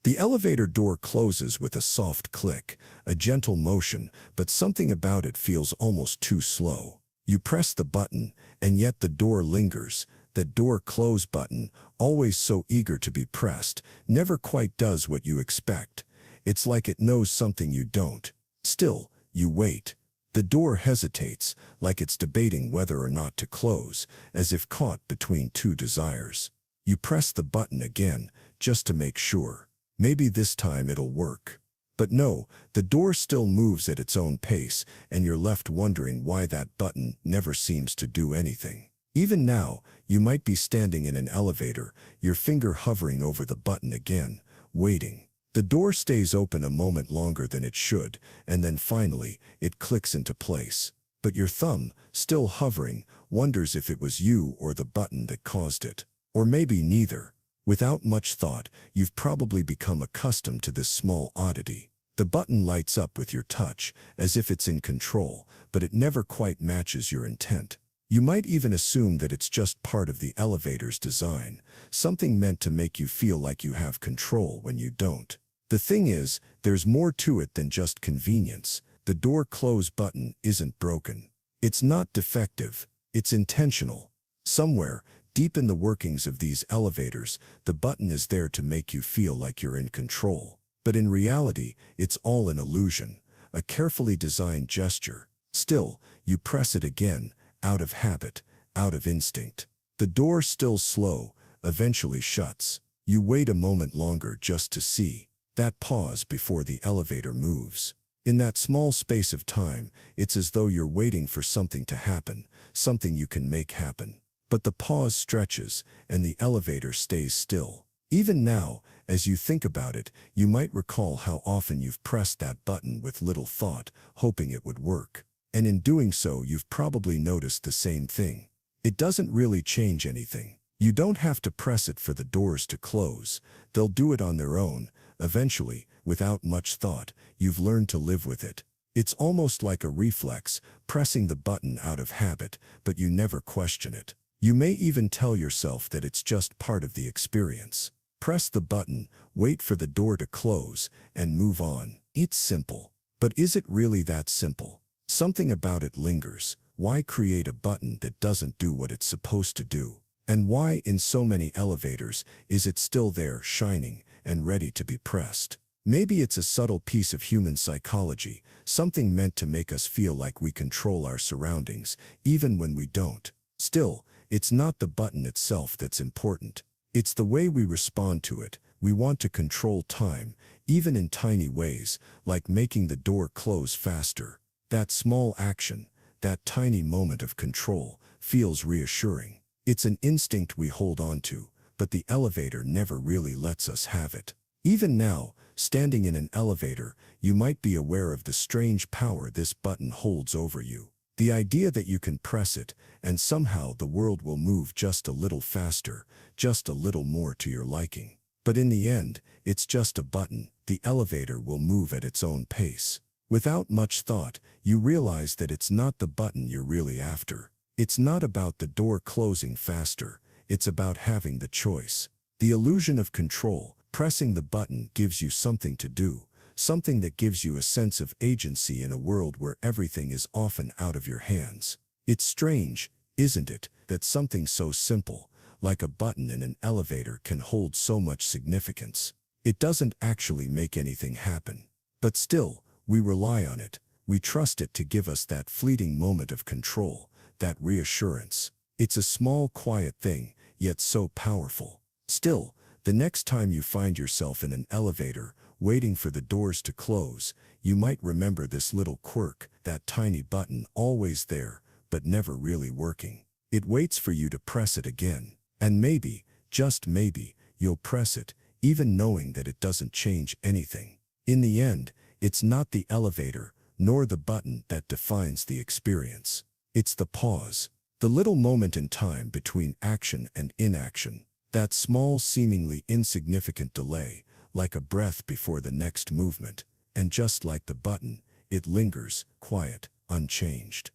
The elevator door closes with a soft click, a gentle motion, but something about it feels almost too slow. You press the button, and yet the door lingers. That door close button, always so eager to be pressed, never quite does what you expect. It's like it knows something you don't. Still, you wait. The door hesitates, like it's debating whether or not to close, as if caught between two desires. You press the button again, just to make sure. Maybe this time it'll work. But no, the door still moves at its own pace, and you're left wondering why that button never seems to do anything. Even now, you might be standing in an elevator, your finger hovering over the button again, waiting. The door stays open a moment longer than it should, and then finally, it clicks into place. But your thumb, still hovering, wonders if it was you or the button that caused it. Or maybe neither. Without much thought, you've probably become accustomed to this small oddity. The button lights up with your touch, as if it's in control, but it never quite matches your intent. You might even assume that it's just part of the elevator's design, something meant to make you feel like you have control when you don't. The thing is, there's more to it than just convenience. The door close button isn't broken. It's not defective. It's intentional. Somewhere, deep in the workings of these elevators, the button is there to make you feel like you're in control. But in reality, it's all an illusion, a carefully designed gesture. Still, you press it again, out of habit, out of instinct. The door, still slow, eventually shuts. You wait a moment longer just to see. That pause before the elevator moves. In that small space of time, it's as though you're waiting for something to happen, something you can make happen. But the pause stretches, and the elevator stays still. Even now, as you think about it, you might recall how often you've pressed that button with little thought, hoping it would work. And in doing so, you've probably noticed the same thing. It doesn't really change anything. You don't have to press it for the doors to close. They'll do it on their own. Eventually, without much thought, you've learned to live with it. It's almost like a reflex, pressing the button out of habit, but you never question it. You may even tell yourself that it's just part of the experience. Press the button, wait for the door to close, and move on. It's simple. But is it really that simple? Something about it lingers. Why create a button that doesn't do what it's supposed to do? And why, in so many elevators, is it still there, shining and ready to be pressed? Maybe it's a subtle piece of human psychology, something meant to make us feel like we control our surroundings, even when we don't. Still, it's not the button itself that's important. It's the way we respond to it. We want to control time, even in tiny ways, like making the door close faster. That small action, that tiny moment of control, feels reassuring. It's an instinct we hold on to, but the elevator never really lets us have it. Even now, standing in an elevator, you might be aware of the strange power this button holds over you. The idea that you can press it, and somehow the world will move just a little faster, just a little more to your liking. But in the end, it's just a button. The elevator will move at its own pace. Without much thought, you realize that it's not the button you're really after. It's not about the door closing faster. It's about having the choice. The illusion of control. Pressing the button gives you something to do, something that gives you a sense of agency in a world where everything is often out of your hands. It's strange, isn't it, that something so simple, like a button in an elevator, can hold so much significance. It doesn't actually make anything happen. But still, we rely on it. We trust it to give us that fleeting moment of control, that reassurance. It's a small, quiet thing, yet so powerful. Still, the next time you find yourself in an elevator, waiting for the doors to close, you might remember this little quirk, that tiny button always there, but never really working. It waits for you to press it again. And maybe, just maybe, you'll press it, even knowing that it doesn't change anything. In the end, it's not the elevator, nor the button that defines the experience. It's the pause, the little moment in time between action and inaction, that small, seemingly insignificant delay, like a breath before the next movement, and just like the button, it lingers, quiet, unchanged.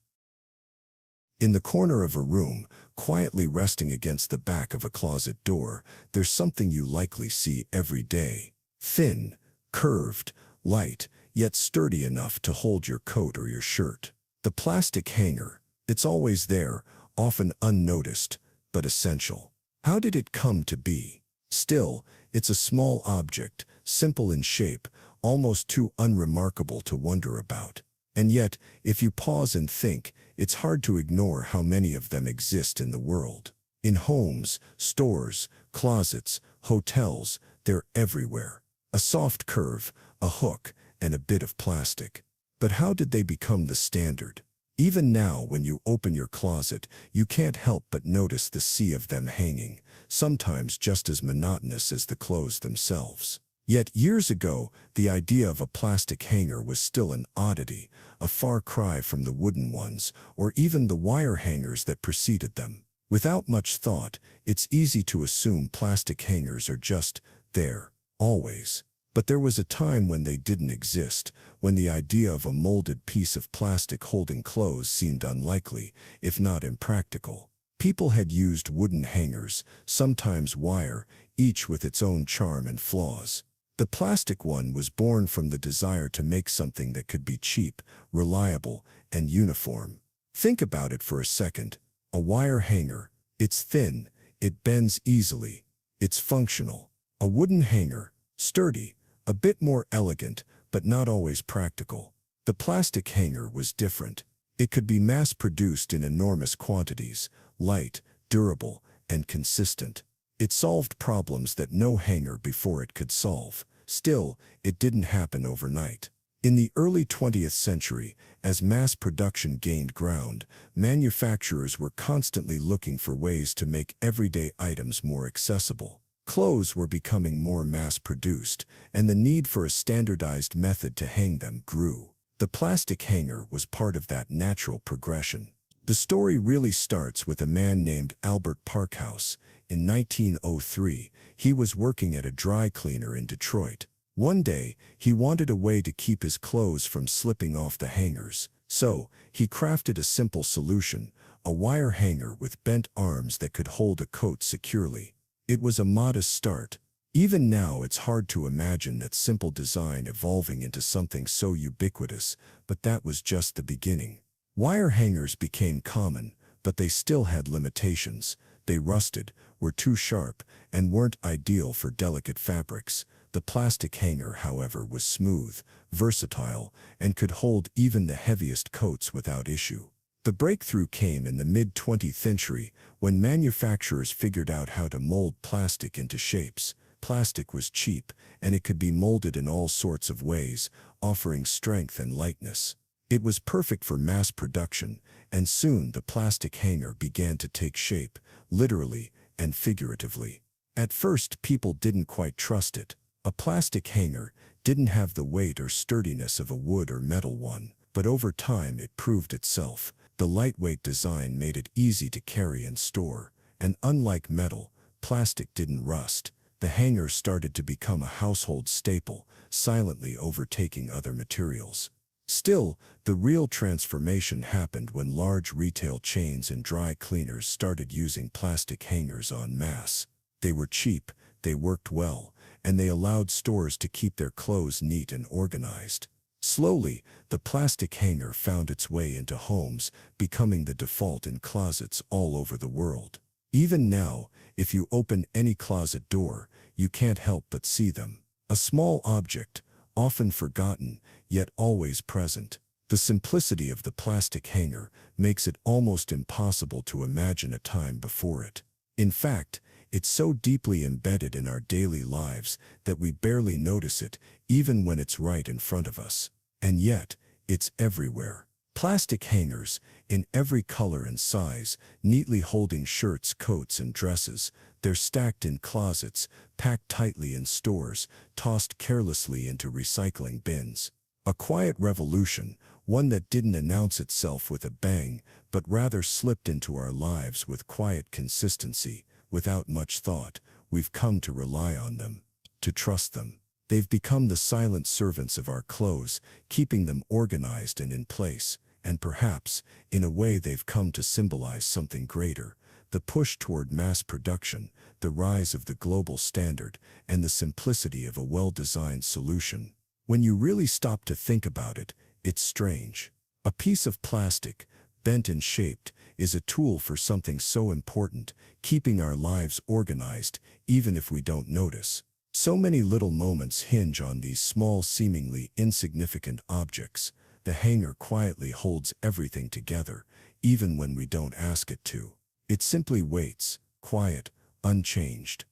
In the corner of a room, quietly resting against the back of a closet door, there's something you likely see every day. Thin, curved, light, yet sturdy enough to hold your coat or your shirt. The plastic hanger. It's always there, often unnoticed, but essential. How did it come to be? Still, it's a small object, simple in shape, almost too unremarkable to wonder about. And yet, if you pause and think, it's hard to ignore how many of them exist in the world. In homes, stores, closets, hotels, they're everywhere. A soft curve, a hook, and a bit of plastic. But how did they become the standard? Even now, when you open your closet, you can't help but notice the sea of them hanging, sometimes just as monotonous as the clothes themselves. Yet years ago, the idea of a plastic hanger was still an oddity, a far cry from the wooden ones, or even the wire hangers that preceded them. Without much thought, it's easy to assume plastic hangers are just there, always. But there was a time when they didn't exist, when the idea of a molded piece of plastic holding clothes seemed unlikely, if not impractical. People had used wooden hangers, sometimes wire, each with its own charm and flaws. The plastic one was born from the desire to make something that could be cheap, reliable, and uniform. Think about it for a second. A wire hanger. It's thin, it bends easily, it's functional. A wooden hanger. Sturdy, a bit more elegant, but not always practical. The plastic hanger was different. It could be mass-produced in enormous quantities, light, durable, and consistent. It solved problems that no hanger before it could solve. Still, it didn't happen overnight. In the early 20th century, as mass production gained ground, manufacturers were constantly looking for ways to make everyday items more accessible. Clothes were becoming more mass-produced, and the need for a standardized method to hang them grew. The plastic hanger was part of that natural progression. The story really starts with a man named Albert Parkhouse. In 1903, he was working at a dry cleaner in Detroit. One day, he wanted a way to keep his clothes from slipping off the hangers. So, he crafted a simple solution, a wire hanger with bent arms that could hold a coat securely. It was a modest start. Even now, it's hard to imagine that simple design evolving into something so ubiquitous, but that was just the beginning. Wire hangers became common, but they still had limitations. They rusted, were too sharp, and weren't ideal for delicate fabrics. The plastic hanger, however, was smooth, versatile, and could hold even the heaviest coats without issue. The breakthrough came in the mid-20th century when manufacturers figured out how to mold plastic into shapes. Plastic was cheap, and it could be molded in all sorts of ways, offering strength and lightness. It was perfect for mass production, and soon the plastic hanger began to take shape, literally and figuratively. At first, people didn't quite trust it. A plastic hanger didn't have the weight or sturdiness of a wood or metal one, but over time it proved itself. The lightweight design made it easy to carry and store, and unlike metal, plastic didn't rust. The hanger started to become a household staple, silently overtaking other materials. Still, the real transformation happened when large retail chains and dry cleaners started using plastic hangers en masse. They were cheap, they worked well, and they allowed stores to keep their clothes neat and organized. Slowly, the plastic hanger found its way into homes, becoming the default in closets all over the world. Even now, if you open any closet door, you can't help but see them. A small object, often forgotten, yet always present. The simplicity of the plastic hanger makes it almost impossible to imagine a time before it. In fact, it's so deeply embedded in our daily lives that we barely notice it, even when it's right in front of us. And yet, it's everywhere. Plastic hangers, in every color and size, neatly holding shirts, coats, and dresses. They're stacked in closets, packed tightly in stores, tossed carelessly into recycling bins. A quiet revolution, one that didn't announce itself with a bang, but rather slipped into our lives with quiet consistency, without much thought. We've come to rely on them, to trust them. They've become the silent servants of our clothes, keeping them organized and in place, and perhaps, in a way, they've come to symbolize something greater: the push toward mass production, the rise of the global standard, and the simplicity of a well-designed solution. When you really stop to think about it, it's strange. A piece of plastic, bent and shaped, is a tool for something so important, keeping our lives organized, even if we don't notice. So many little moments hinge on these small, seemingly insignificant objects. The hanger quietly holds everything together, even when we don't ask it to. It simply waits, quiet, unchanged.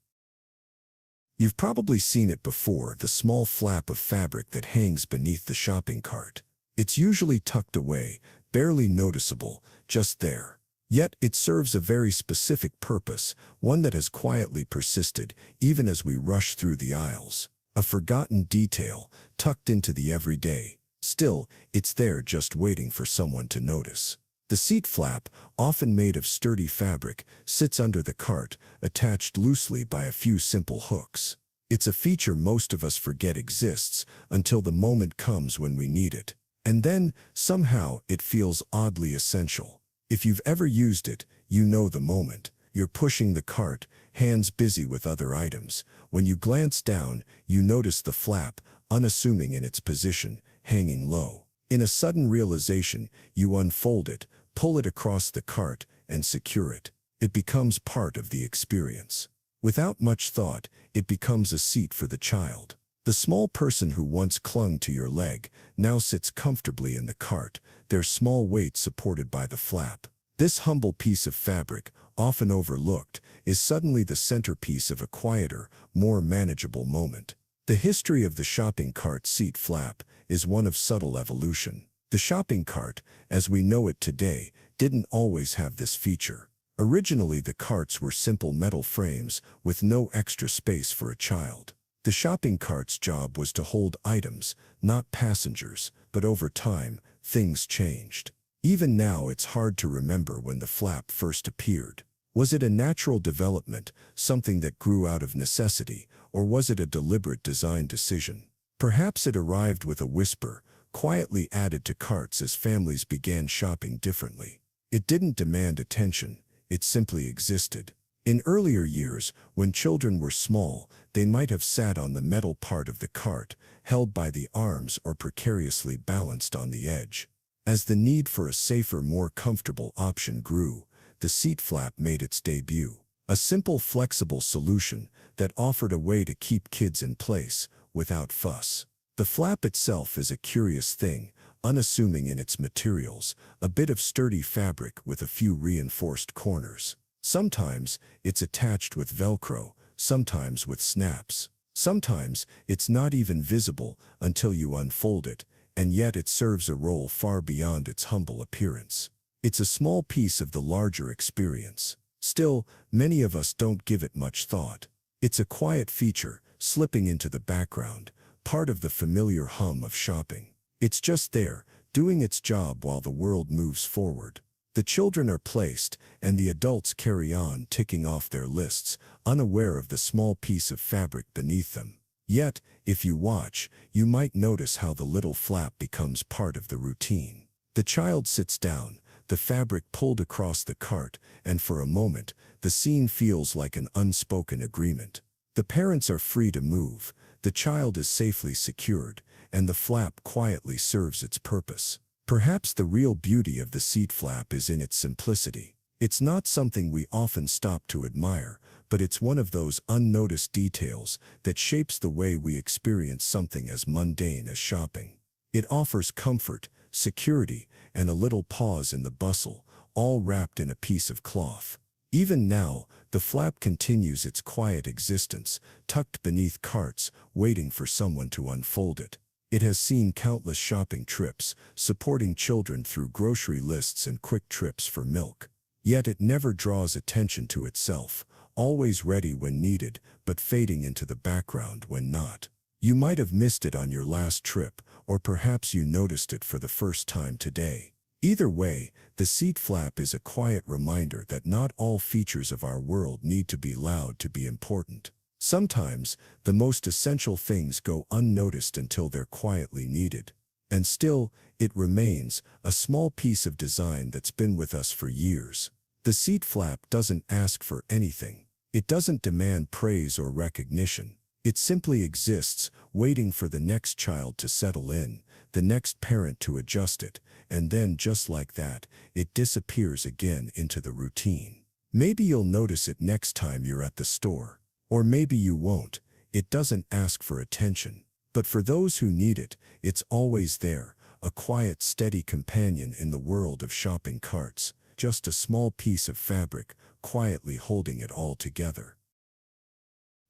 You've probably seen it before, the small flap of fabric that hangs beneath the shopping cart. It's usually tucked away, barely noticeable, just there. Yet it serves a very specific purpose, one that has quietly persisted, even as we rush through the aisles. A forgotten detail, tucked into the everyday. Still, it's there, just waiting for someone to notice. The seat flap, often made of sturdy fabric, sits under the cart, attached loosely by a few simple hooks. It's a feature most of us forget exists until the moment comes when we need it. And then, somehow, it feels oddly essential. If you've ever used it, you know the moment. You're pushing the cart, hands busy with other items. When you glance down, you notice the flap, unassuming in its position, hanging low. In a sudden realization, you unfold it, pull it across the cart, and secure it. It becomes part of the experience. Without much thought, it becomes a seat for the child. The small person who once clung to your leg now sits comfortably in the cart, their small weight supported by the flap. This humble piece of fabric, often overlooked, is suddenly the centerpiece of a quieter, more manageable moment. The history of the shopping cart seat flap is one of subtle evolution. The shopping cart, as we know it today, didn't always have this feature. Originally, the carts were simple metal frames with no extra space for a child. The shopping cart's job was to hold items, not passengers, but over time, things changed. Even now, it's hard to remember when the flap first appeared. Was it a natural development, something that grew out of necessity, or was it a deliberate design decision? Perhaps it arrived with a whisper, quietly added to carts as families began shopping differently. It didn't demand attention, it simply existed. In earlier years, when children were small, they might have sat on the metal part of the cart, held by the arms or precariously balanced on the edge. As the need for a safer, more comfortable option grew, the seat flap made its debut. A simple, flexible solution that offered a way to keep kids in place, without fuss. The flap itself is a curious thing, unassuming in its materials, a bit of sturdy fabric with a few reinforced corners. Sometimes it's attached with Velcro, sometimes with snaps. Sometimes it's not even visible until you unfold it, and yet it serves a role far beyond its humble appearance. It's a small piece of the larger experience. Still, many of us don't give it much thought. It's a quiet feature, slipping into the background, part of the familiar hum of shopping. It's just there, doing its job while the world moves forward. The children are placed, and the adults carry on ticking off their lists, unaware of the small piece of fabric beneath them. Yet, if you watch, you might notice how the little flap becomes part of the routine. The child sits down, the fabric pulled across the cart, and for a moment, the scene feels like an unspoken agreement. The parents are free to move, the child is safely secured, and the flap quietly serves its purpose. Perhaps the real beauty of the seat flap is in its simplicity. It's not something we often stop to admire, but it's one of those unnoticed details that shapes the way we experience something as mundane as shopping. It offers comfort, security, and a little pause in the bustle, all wrapped in a piece of cloth. Even now, the flap continues its quiet existence, tucked beneath carts, waiting for someone to unfold it. It has seen countless shopping trips, supporting children through grocery lists and quick trips for milk. Yet it never draws attention to itself, always ready when needed, but fading into the background when not. You might have missed it on your last trip, or perhaps you noticed it for the first time today. Either way, the seat flap is a quiet reminder that not all features of our world need to be loud to be important. Sometimes, the most essential things go unnoticed until they're quietly needed. And still, it remains a small piece of design that's been with us for years. The seat flap doesn't ask for anything. It doesn't demand praise or recognition. It simply exists, waiting for the next child to settle in, the next parent to adjust it, and then just like that, it disappears again into the routine. Maybe you'll notice it next time you're at the store. Or maybe you won't. It doesn't ask for attention. But for those who need it, it's always there, a quiet, steady companion in the world of shopping carts, just a small piece of fabric, quietly holding it all together.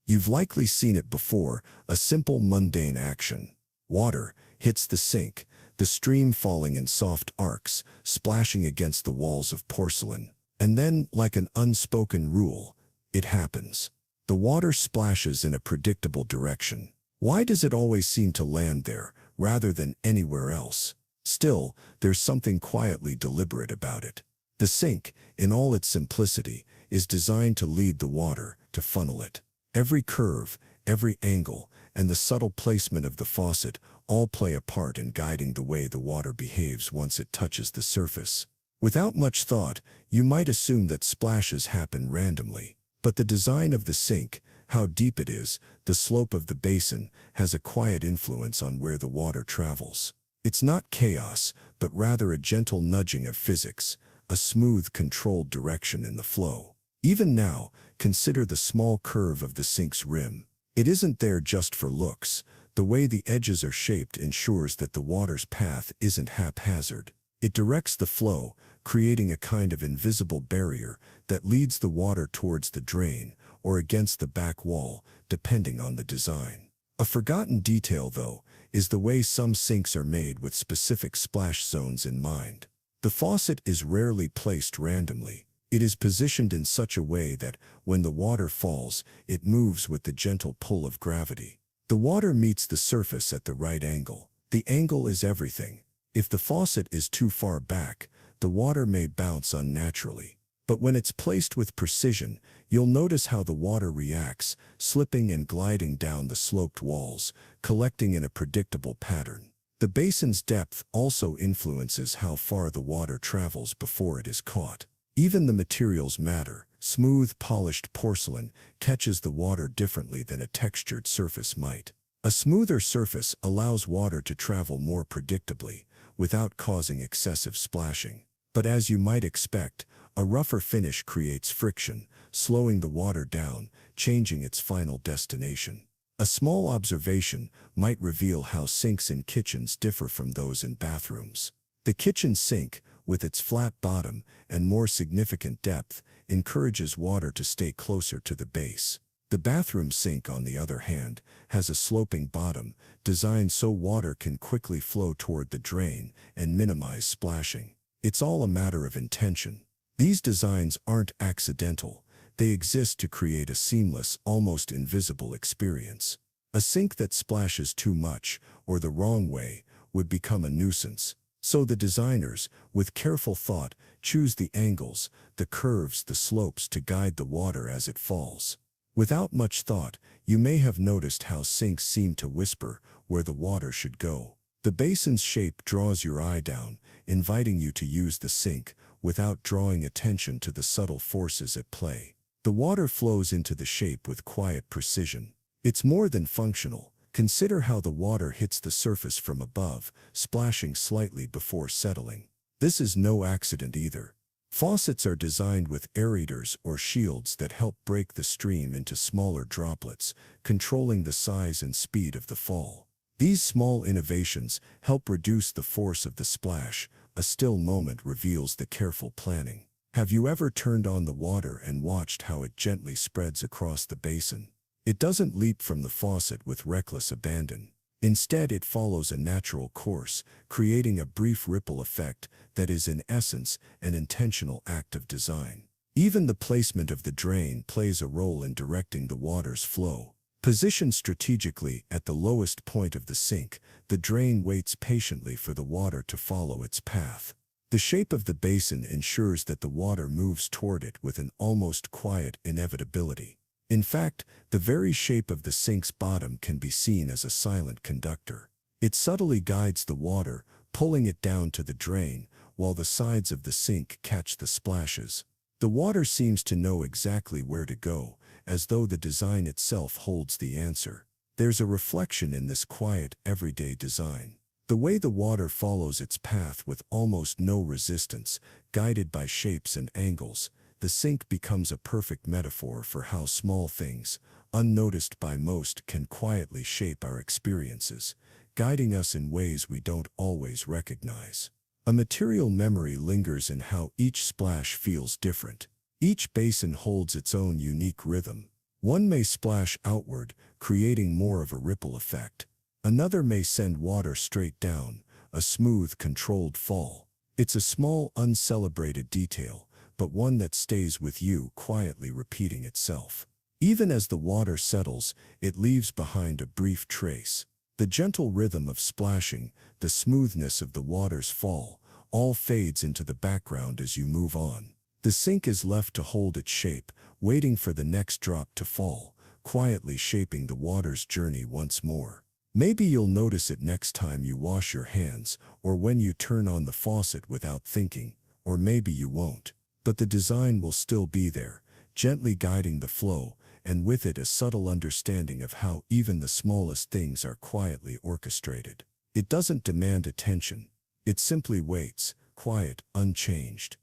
You've likely seen it before, a simple, mundane action. Water hits the sink, the stream falling in soft arcs, splashing against the walls of porcelain. And then, like an unspoken rule, it happens. The water splashes in a predictable direction. Why does it always seem to land there, rather than anywhere else? Still, there's something quietly deliberate about it. The sink, in all its simplicity, is designed to lead the water, to funnel it. Every curve, every angle, and the subtle placement of the faucet all play a part in guiding the way the water behaves once it touches the surface. Without much thought, you might assume that splashes happen randomly. But the design of the sink, how deep it is, the slope of the basin, has a quiet influence on where the water travels. It's not chaos, but rather a gentle nudging of physics, a smooth, controlled direction in the flow. Even now, consider the small curve of the sink's rim. It isn't there just for looks. The way the edges are shaped ensures that the water's path isn't haphazard. It directs the flow, creating a kind of invisible barrier that leads the water towards the drain or against the back wall, depending on the design. A forgotten detail, though, is the way some sinks are made with specific splash zones in mind. The faucet is rarely placed randomly. It is positioned in such a way that, when the water falls, it moves with the gentle pull of gravity. The water meets the surface at the right angle. The angle is everything. If the faucet is too far back, the water may bounce unnaturally. But when it's placed with precision, you'll notice how the water reacts, slipping and gliding down the sloped walls, collecting in a predictable pattern. The basin's depth also influences how far the water travels before it is caught. Even the materials matter. Smooth, polished porcelain catches the water differently than a textured surface might. A smoother surface allows water to travel more predictably, without causing excessive splashing. But as you might expect, a rougher finish creates friction, slowing the water down, changing its final destination. A small observation might reveal how sinks in kitchens differ from those in bathrooms. The kitchen sink, with its flat bottom and more significant depth, encourages water to stay closer to the base. The bathroom sink, on the other hand, has a sloping bottom, designed so water can quickly flow toward the drain and minimize splashing. It's all a matter of intention. These designs aren't accidental. They exist to create a seamless, almost invisible experience. A sink that splashes too much, or the wrong way, would become a nuisance. So the designers, with careful thought, choose the angles, the curves, the slopes to guide the water as it falls. Without much thought, you may have noticed how sinks seem to whisper where the water should go. The basin's shape draws your eye down, inviting you to use the sink, without drawing attention to the subtle forces at play. The water flows into the shape with quiet precision. It's more than functional. Consider how the water hits the surface from above, splashing slightly before settling. This is no accident either. Faucets are designed with aerators or shields that help break the stream into smaller droplets, controlling the size and speed of the fall. These small innovations help reduce the force of the splash. A still moment reveals the careful planning. Have you ever turned on the water and watched how it gently spreads across the basin? It doesn't leap from the faucet with reckless abandon. Instead, it follows a natural course, creating a brief ripple effect that is in essence an intentional act of design. Even the placement of the drain plays a role in directing the water's flow. Positioned strategically at the lowest point of the sink, the drain waits patiently for the water to follow its path. The shape of the basin ensures that the water moves toward it with an almost quiet inevitability. In fact, the very shape of the sink's bottom can be seen as a silent conductor. It subtly guides the water, pulling it down to the drain, while the sides of the sink catch the splashes. The water seems to know exactly where to go, as though the design itself holds the answer. There's a reflection in this quiet, everyday design. The way the water follows its path with almost no resistance, guided by shapes and angles, the sink becomes a perfect metaphor for how small things, unnoticed by most, can quietly shape our experiences, guiding us in ways we don't always recognize. A material memory lingers in how each splash feels different. Each basin holds its own unique rhythm. One may splash outward, creating more of a ripple effect. Another may send water straight down, a smooth, controlled fall. It's a small, uncelebrated detail, but one that stays with you, quietly repeating itself. Even as the water settles, it leaves behind a brief trace. The gentle rhythm of splashing, the smoothness of the water's fall, all fades into the background as you move on. The sink is left to hold its shape, waiting for the next drop to fall, quietly shaping the water's journey once more. Maybe you'll notice it next time you wash your hands, or when you turn on the faucet without thinking, or maybe you won't. But the design will still be there, gently guiding the flow, and with it a subtle understanding of how even the smallest things are quietly orchestrated. It doesn't demand attention. It simply waits, quiet, unchanged.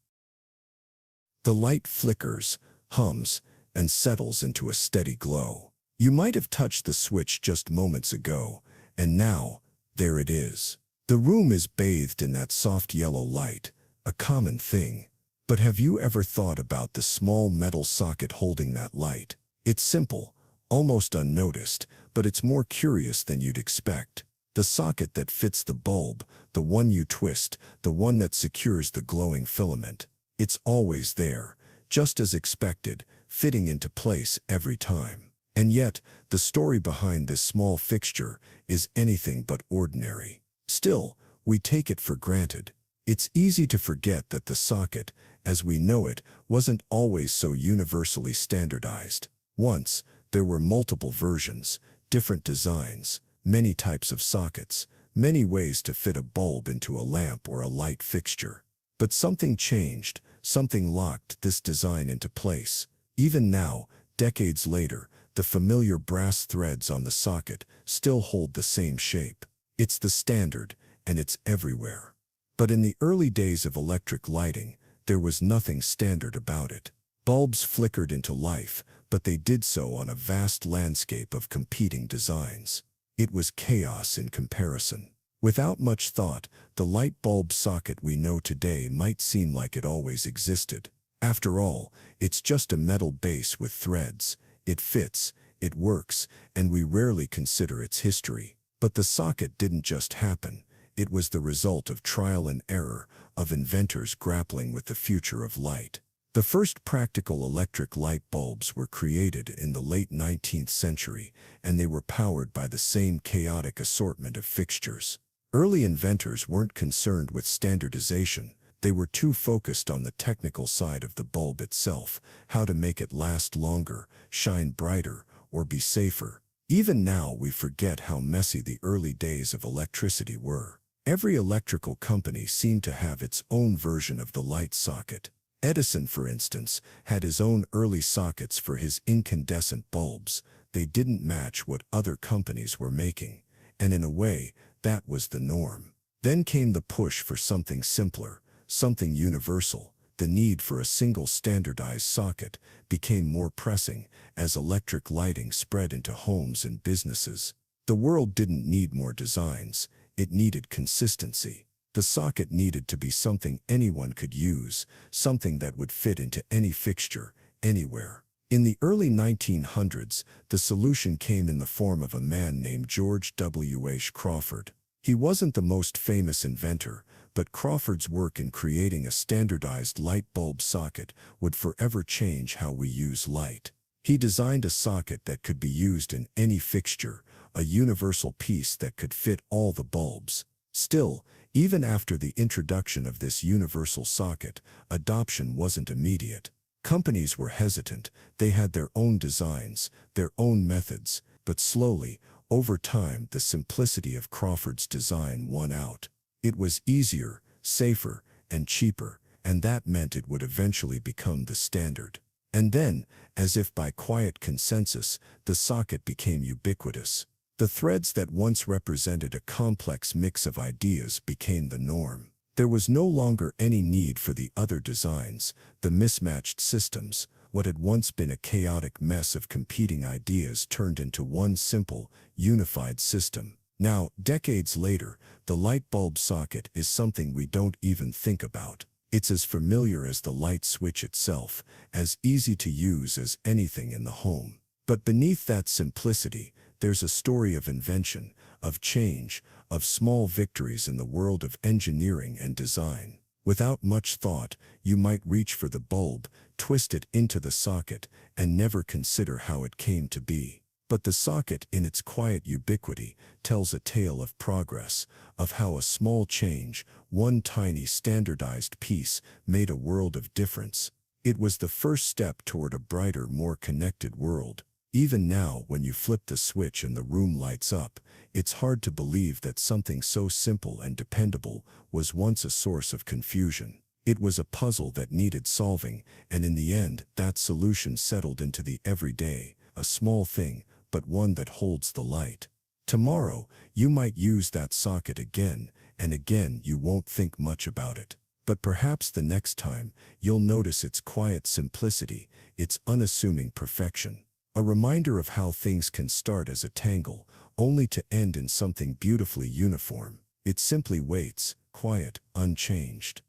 The light flickers, hums, and settles into a steady glow. You might have touched the switch just moments ago, and now, there it is. The room is bathed in that soft yellow light, a common thing. But have you ever thought about the small metal socket holding that light? It's simple, almost unnoticed, but it's more curious than you'd expect. The socket that fits the bulb, the one you twist, the one that secures the glowing filament. It's always there, just as expected, fitting into place every time. And yet, the story behind this small fixture is anything but ordinary. Still, we take it for granted. It's easy to forget that the socket, as we know it, wasn't always so universally standardized. Once, there were multiple versions, different designs, many types of sockets, many ways to fit a bulb into a lamp or a light fixture. But something changed, something locked this design into place. Even now, decades later, the familiar brass threads on the socket still hold the same shape. It's the standard, and it's everywhere. But in the early days of electric lighting, there was nothing standard about it. Bulbs flickered into life, but they did so on a vast landscape of competing designs. It was chaos in comparison. Without much thought, the light bulb socket we know today might seem like it always existed. After all, it's just a metal base with threads. It fits, it works, and we rarely consider its history. But the socket didn't just happen. It was the result of trial and error, of inventors grappling with the future of light. The first practical electric light bulbs were created in the late 19th century, and they were powered by the same chaotic assortment of fixtures. Early inventors weren't concerned with standardization. They were too focused on the technical side of the bulb itself, how to make it last longer, shine brighter, or be safer. Even now we forget how messy the early days of electricity were. Every electrical company seemed to have its own version of the light socket. Edison, for instance, had his own early sockets for his incandescent bulbs. They didn't match what other companies were making, and in a way, that was the norm. Then came the push for something simpler, something universal. The need for a single standardized socket became more pressing as electric lighting spread into homes and businesses. The world didn't need more designs, it needed consistency. The socket needed to be something anyone could use, something that would fit into any fixture, anywhere. In the early 1900s, the solution came in the form of a man named George W. H. Crawford. He wasn't the most famous inventor, but Crawford's work in creating a standardized light bulb socket would forever change how we use light. He designed a socket that could be used in any fixture, a universal piece that could fit all the bulbs. Still, even after the introduction of this universal socket, adoption wasn't immediate. Companies were hesitant. They had their own designs, their own methods, but slowly, over time, the simplicity of Crawford's design won out. It was easier, safer, and cheaper, and that meant it would eventually become the standard. And then, as if by quiet consensus, the socket became ubiquitous. The threads that once represented a complex mix of ideas became the norm. There was no longer any need for the other designs, the mismatched systems. What had once been a chaotic mess of competing ideas turned into one simple, unified system. Now, decades later, the light bulb socket is something we don't even think about. It's as familiar as the light switch itself, as easy to use as anything in the home. But beneath that simplicity, there's a story of invention, of change, of small victories in the world of engineering and design. Without much thought, you might reach for the bulb, twist it into the socket, and never consider how it came to be. But the socket, in its quiet ubiquity, tells a tale of progress, of how a small change, one tiny standardized piece, made a world of difference. It was the first step toward a brighter, more connected world. Even now, when you flip the switch and the room lights up, it's hard to believe that something so simple and dependable was once a source of confusion. It was a puzzle that needed solving, and in the end, that solution settled into the everyday, a small thing, but one that holds the light. Tomorrow, you might use that socket again, and again you won't think much about it. But perhaps the next time, you'll notice its quiet simplicity, its unassuming perfection. A reminder of how things can start as a tangle, only to end in something beautifully uniform. It simply waits, quiet, unchanged.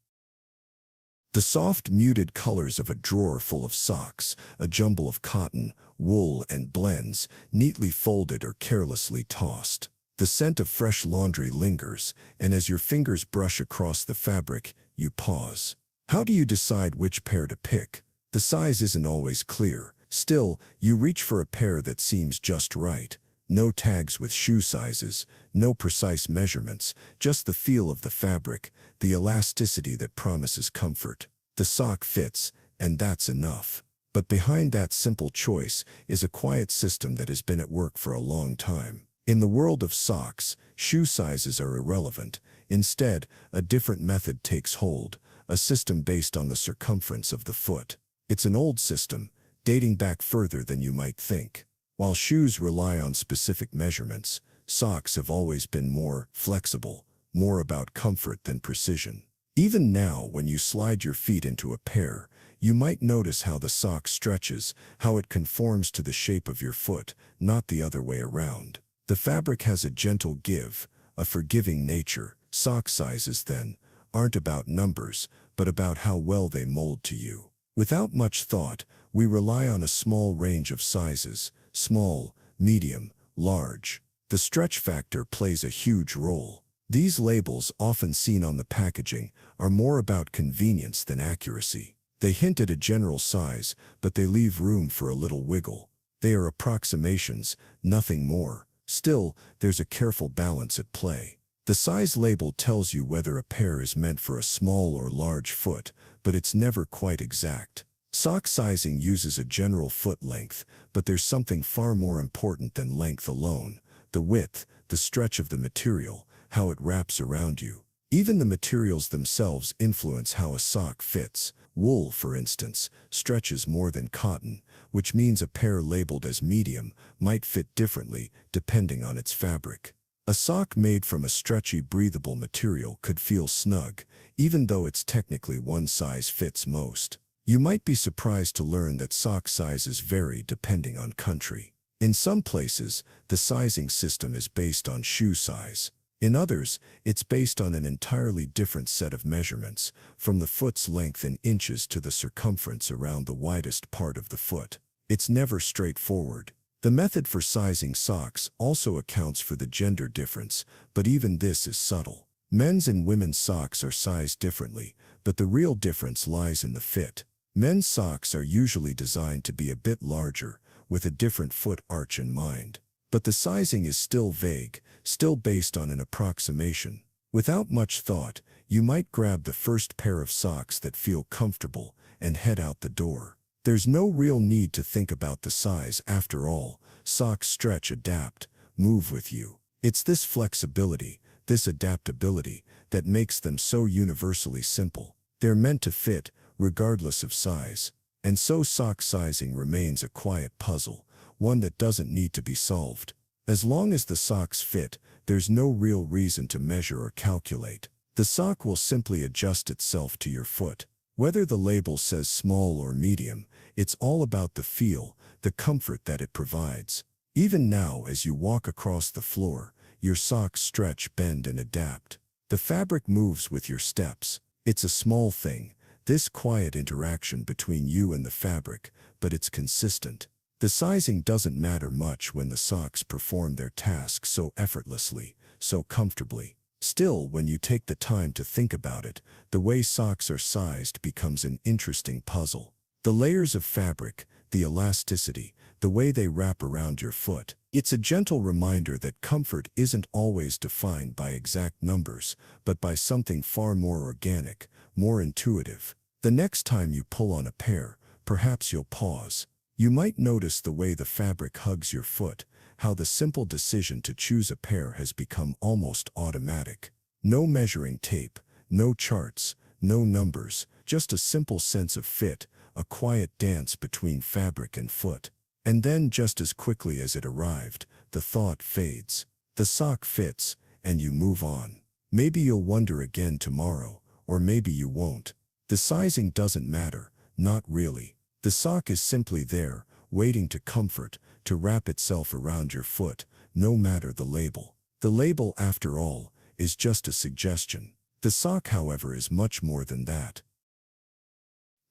The soft, muted colors of a drawer full of socks, a jumble of cotton, wool, and blends, neatly folded or carelessly tossed. The scent of fresh laundry lingers, and as your fingers brush across the fabric, you pause. How do you decide which pair to pick? The size isn't always clear. Still, you reach for a pair that seems just right. No tags with shoe sizes, no precise measurements, just the feel of the fabric, the elasticity that promises comfort. The sock fits, and that's enough. But behind that simple choice is a quiet system that has been at work for a long time. In the world of socks, shoe sizes are irrelevant. Instead, a different method takes hold, a system based on the circumference of the foot. It's an old system, dating back further than you might think. While shoes rely on specific measurements, socks have always been more flexible, more about comfort than precision. Even now, when you slide your feet into a pair, you might notice how the sock stretches, how it conforms to the shape of your foot, not the other way around. The fabric has a gentle give, a forgiving nature. Sock sizes, then, aren't about numbers, but about how well they mold to you. Without much thought, we rely on a small range of sizes: small, medium, large. The stretch factor plays a huge role. These labels, often seen on the packaging, are more about convenience than accuracy. They hint at a general size, but they leave room for a little wiggle. They are approximations, nothing more. Still, there's a careful balance at play. The size label tells you whether a pair is meant for a small or large foot, but it's never quite exact. Sock sizing uses a general foot length, but there's something far more important than length alone: the width, the stretch of the material, how it wraps around you. Even the materials themselves influence how a sock fits. Wool, for instance, stretches more than cotton, which means a pair labeled as medium might fit differently depending on its fabric. A sock made from a stretchy, breathable material could feel snug, even though it's technically one size fits most. You might be surprised to learn that sock sizes vary depending on country. In some places, the sizing system is based on shoe size. In others, it's based on an entirely different set of measurements, from the foot's length in inches to the circumference around the widest part of the foot. It's never straightforward. The method for sizing socks also accounts for the gender difference, but even this is subtle. Men's and women's socks are sized differently, but the real difference lies in the fit. Men's socks are usually designed to be a bit larger, with a different foot arch in mind. But the sizing is still vague, still based on an approximation. Without much thought, you might grab the first pair of socks that feel comfortable and head out the door. There's no real need to think about the size after all. Socks stretch, adapt, move with you. It's this flexibility, this adaptability, that makes them so universally simple. They're meant to fit, regardless of size. And so sock sizing remains a quiet puzzle, one that doesn't need to be solved. As long as the socks fit, there's no real reason to measure or calculate. The sock will simply adjust itself to your foot. Whether the label says small or medium, it's all about the feel, the comfort that it provides. Even now, as you walk across the floor, your socks stretch, bend, and adapt. The fabric moves with your steps. It's a small thing, this quiet interaction between you and the fabric, but it's consistent. The sizing doesn't matter much when the socks perform their task so effortlessly, so comfortably. Still, when you take the time to think about it, the way socks are sized becomes an interesting puzzle. The layers of fabric, the elasticity, the way they wrap around your foot. It's a gentle reminder that comfort isn't always defined by exact numbers, but by something far more organic, more intuitive. The next time you pull on a pair, perhaps you'll pause. You might notice the way the fabric hugs your foot, how the simple decision to choose a pair has become almost automatic. No measuring tape, no charts, no numbers, just a simple sense of fit, a quiet dance between fabric and foot. And then, just as quickly as it arrived, the thought fades. The sock fits, and you move on. Maybe you'll wonder again tomorrow, or maybe you won't. The sizing doesn't matter, not really. The sock is simply there, waiting to comfort, to wrap itself around your foot, no matter the label. The label, after all, is just a suggestion. The sock, however, is much more than that.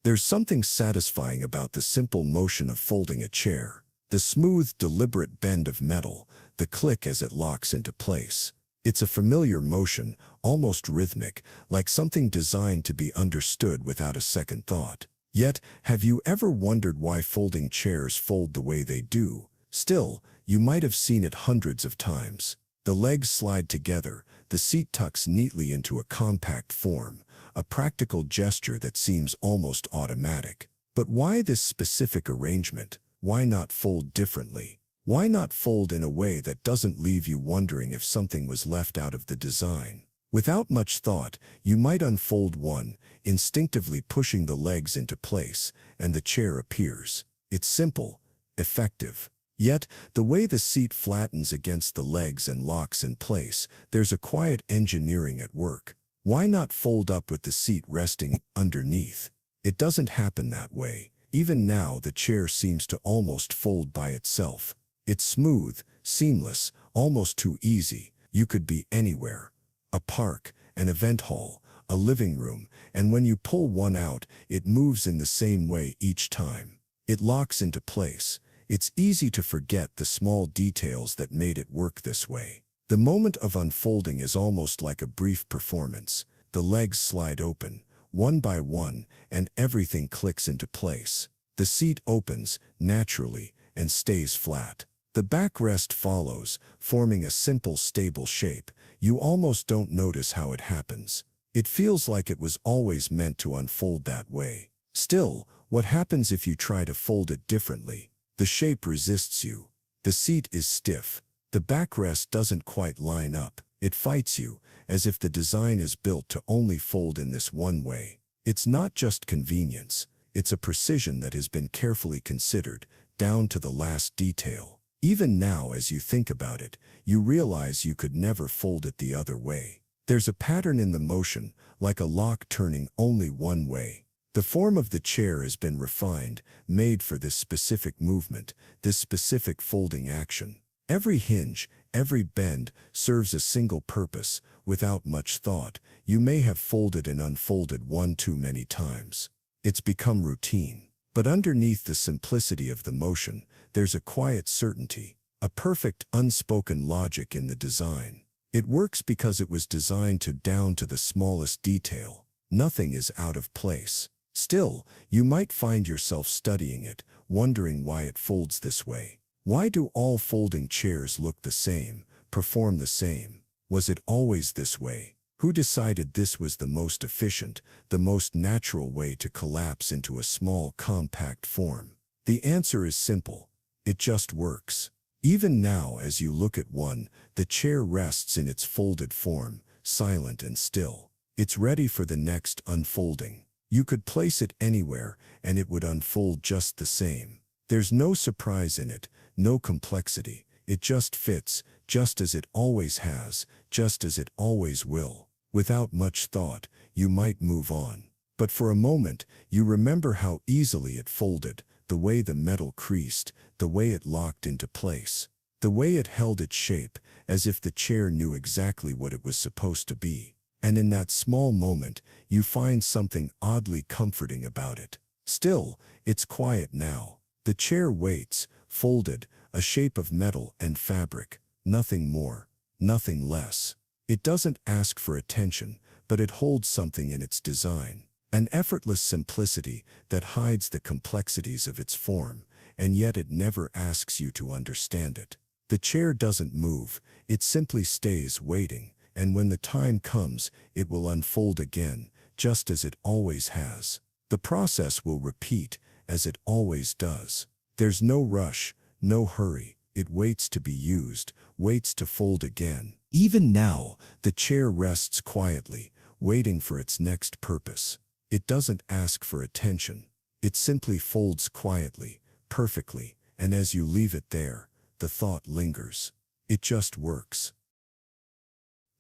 There's something satisfying about the simple motion of folding a chair. The smooth, deliberate bend of metal, the click as it locks into place. It's a familiar motion, almost rhythmic, like something designed to be understood without a second thought. Yet, have you ever wondered why folding chairs fold the way they do? Still, you might have seen it hundreds of times. The legs slide together, the seat tucks neatly into a compact form, a practical gesture that seems almost automatic. But why this specific arrangement? Why not fold differently? Why not fold in a way that doesn't leave you wondering if something was left out of the design? Without much thought, you might unfold one, instinctively pushing the legs into place, and the chair appears. It's simple, effective. Yet, the way the seat flattens against the legs and locks in place, there's a quiet engineering at work. Why not fold up with the seat resting underneath? It doesn't happen that way. Even now, the chair seems to almost fold by itself. It's smooth, seamless, almost too easy. You could be anywhere. A park, an event hall, a living room, and when you pull one out, it moves in the same way each time. It locks into place. It's easy to forget the small details that made it work this way. The moment of unfolding is almost like a brief performance. The legs slide open, one by one, and everything clicks into place. The seat opens, naturally, and stays flat. The backrest follows, forming a simple, stable shape. You almost don't notice how it happens. It feels like it was always meant to unfold that way. Still, what happens if you try to fold it differently? The shape resists you. The seat is stiff. The backrest doesn't quite line up. It fights you, as if the design is built to only fold in this one way. It's not just convenience. It's a precision that has been carefully considered, down to the last detail. Even now, as you think about it, you realize you could never fold it the other way. There's a pattern in the motion, like a lock turning only one way. The form of the chair has been refined, made for this specific movement, this specific folding action. Every hinge, every bend, serves a single purpose. Without much thought, you may have folded and unfolded one too many times. It's become routine. But underneath the simplicity of the motion, there's a quiet certainty, a perfect, unspoken logic in the design. It works because it was designed down to the smallest detail. Nothing is out of place. Still, you might find yourself studying it, wondering why it folds this way. Why do all folding chairs look the same, perform the same? Was it always this way? Who decided this was the most efficient, the most natural way to collapse into a small, compact form? The answer is simple. It just works. Even now, as you look at one, the chair rests in its folded form, silent and still. It's ready for the next unfolding. You could place it anywhere, and it would unfold just the same. There's no surprise in it, no complexity. It just fits, just as it always has, just as it always will. Without much thought, you might move on. But for a moment, you remember how easily it folded, the way the metal creased, the way it locked into place, the way it held its shape, as if the chair knew exactly what it was supposed to be. And in that small moment, you find something oddly comforting about it. Still, it's quiet now. The chair waits, folded, a shape of metal and fabric, nothing more, nothing less. It doesn't ask for attention, but it holds something in its design. An effortless simplicity that hides the complexities of its form, and yet it never asks you to understand it. The chair doesn't move, it simply stays waiting, and when the time comes, it will unfold again, just as it always has. The process will repeat, as it always does. There's no rush, no hurry. It waits to be used, waits to fold again. Even now, the chair rests quietly, waiting for its next purpose. It doesn't ask for attention. It simply folds quietly, perfectly, and as you leave it there, the thought lingers. It just works.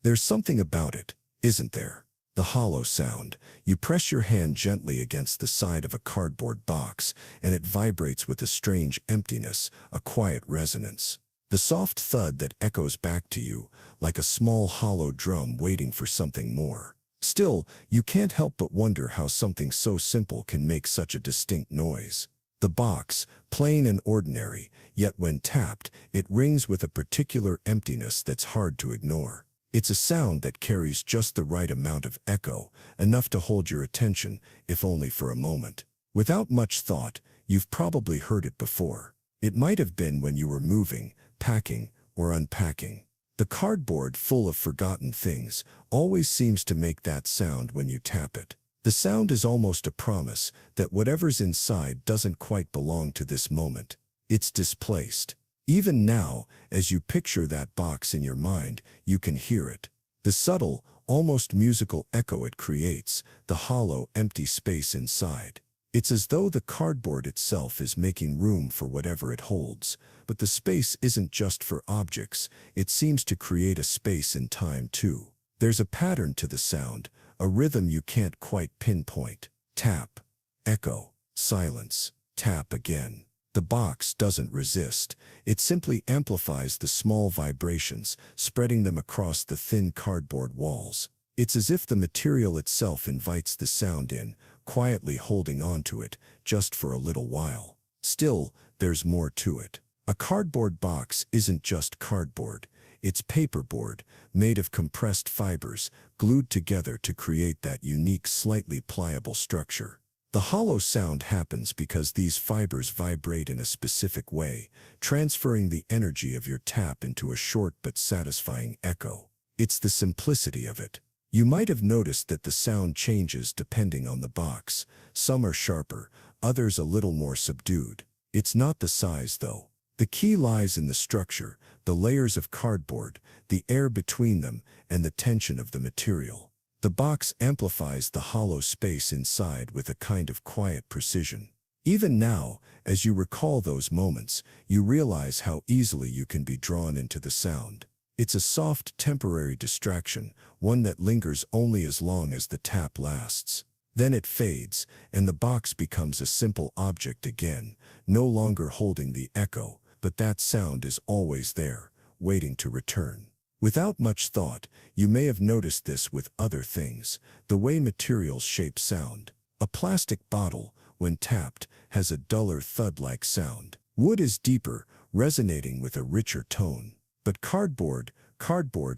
There's something about it, isn't there? The hollow sound. You press your hand gently against the side of a cardboard box, and it vibrates with a strange emptiness, a quiet resonance. The soft thud that echoes back to you, like a small hollow drum waiting for something more. Still, you can't help but wonder how something so simple can make such a distinct noise. The box, plain and ordinary, yet when tapped, it rings with a particular emptiness that's hard to ignore. It's a sound that carries just the right amount of echo, enough to hold your attention, if only for a moment. Without much thought, you've probably heard it before. It might have been when you were moving, packing, or unpacking. The cardboard full of forgotten things always seems to make that sound when you tap it. The sound is almost a promise that whatever's inside doesn't quite belong to this moment. It's displaced. Even now, as you picture that box in your mind, you can hear it. The subtle, almost musical echo it creates, the hollow, empty space inside. It's as though the cardboard itself is making room for whatever it holds. But the space isn't just for objects, it seems to create a space in time too. There's a pattern to the sound, a rhythm you can't quite pinpoint. Tap, echo, silence, tap again. The box doesn't resist. It simply amplifies the small vibrations, spreading them across the thin cardboard walls. It's as if the material itself invites the sound in, quietly holding on to it, just for a little while. Still, there's more to it. A cardboard box isn't just cardboard. It's paperboard, made of compressed fibers, glued together to create that unique, slightly pliable structure. The hollow sound happens because these fibers vibrate in a specific way, transferring the energy of your tap into a short but satisfying echo. It's the simplicity of it. You might have noticed that the sound changes depending on the box. Some are sharper, others a little more subdued. It's not the size, though. The key lies in the structure, the layers of cardboard, the air between them, and the tension of the material. The box amplifies the hollow space inside with a kind of quiet precision. Even now, as you recall those moments, you realize how easily you can be drawn into the sound. It's a soft, temporary distraction, one that lingers only as long as the tap lasts. Then it fades, and the box becomes a simple object again, no longer holding the echo, but that sound is always there, waiting to return. Without much thought, you may have noticed this with other things, the way materials shape sound. A plastic bottle, when tapped, has a duller thud-like sound. Wood is deeper, resonating with a richer tone. But cardboard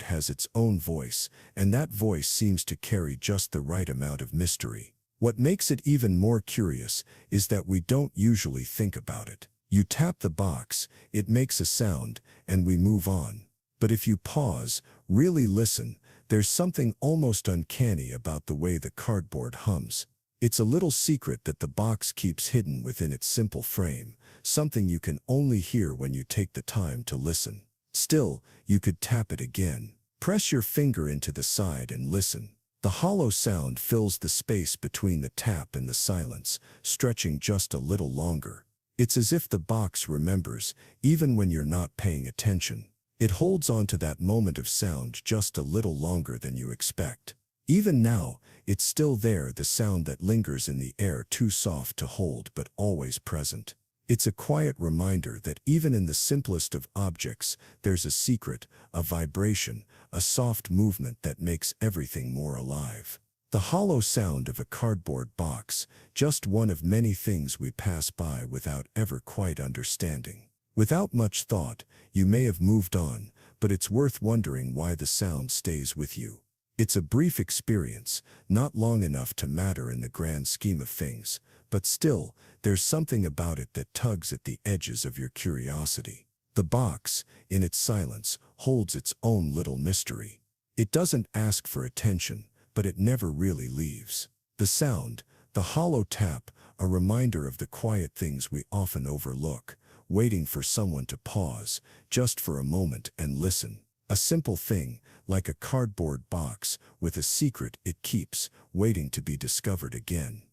has its own voice, and that voice seems to carry just the right amount of mystery. What makes it even more curious is that we don't usually think about it. You tap the box, it makes a sound, and we move on. But if you pause, really listen, there's something almost uncanny about the way the cardboard hums. It's a little secret that the box keeps hidden within its simple frame, something you can only hear when you take the time to listen. Still, you could tap it again. Press your finger into the side and listen. The hollow sound fills the space between the tap and the silence, stretching just a little longer. It's as if the box remembers, even when you're not paying attention. It holds on to that moment of sound just a little longer than you expect. Even now, it's still there, the sound that lingers in the air, too soft to hold but always present. It's a quiet reminder that even in the simplest of objects, there's a secret, a vibration, a soft movement that makes everything more alive. The hollow sound of a cardboard box, just one of many things we pass by without ever quite understanding. Without much thought, you may have moved on, but it's worth wondering why the sound stays with you. It's a brief experience, not long enough to matter in the grand scheme of things, but still, there's something about it that tugs at the edges of your curiosity. The box, in its silence, holds its own little mystery. It doesn't ask for attention, but it never really leaves. The sound, the hollow tap, a reminder of the quiet things we often overlook, waiting for someone to pause, just for a moment, and listen. A simple thing, like a cardboard box, with a secret it keeps, waiting to be discovered again.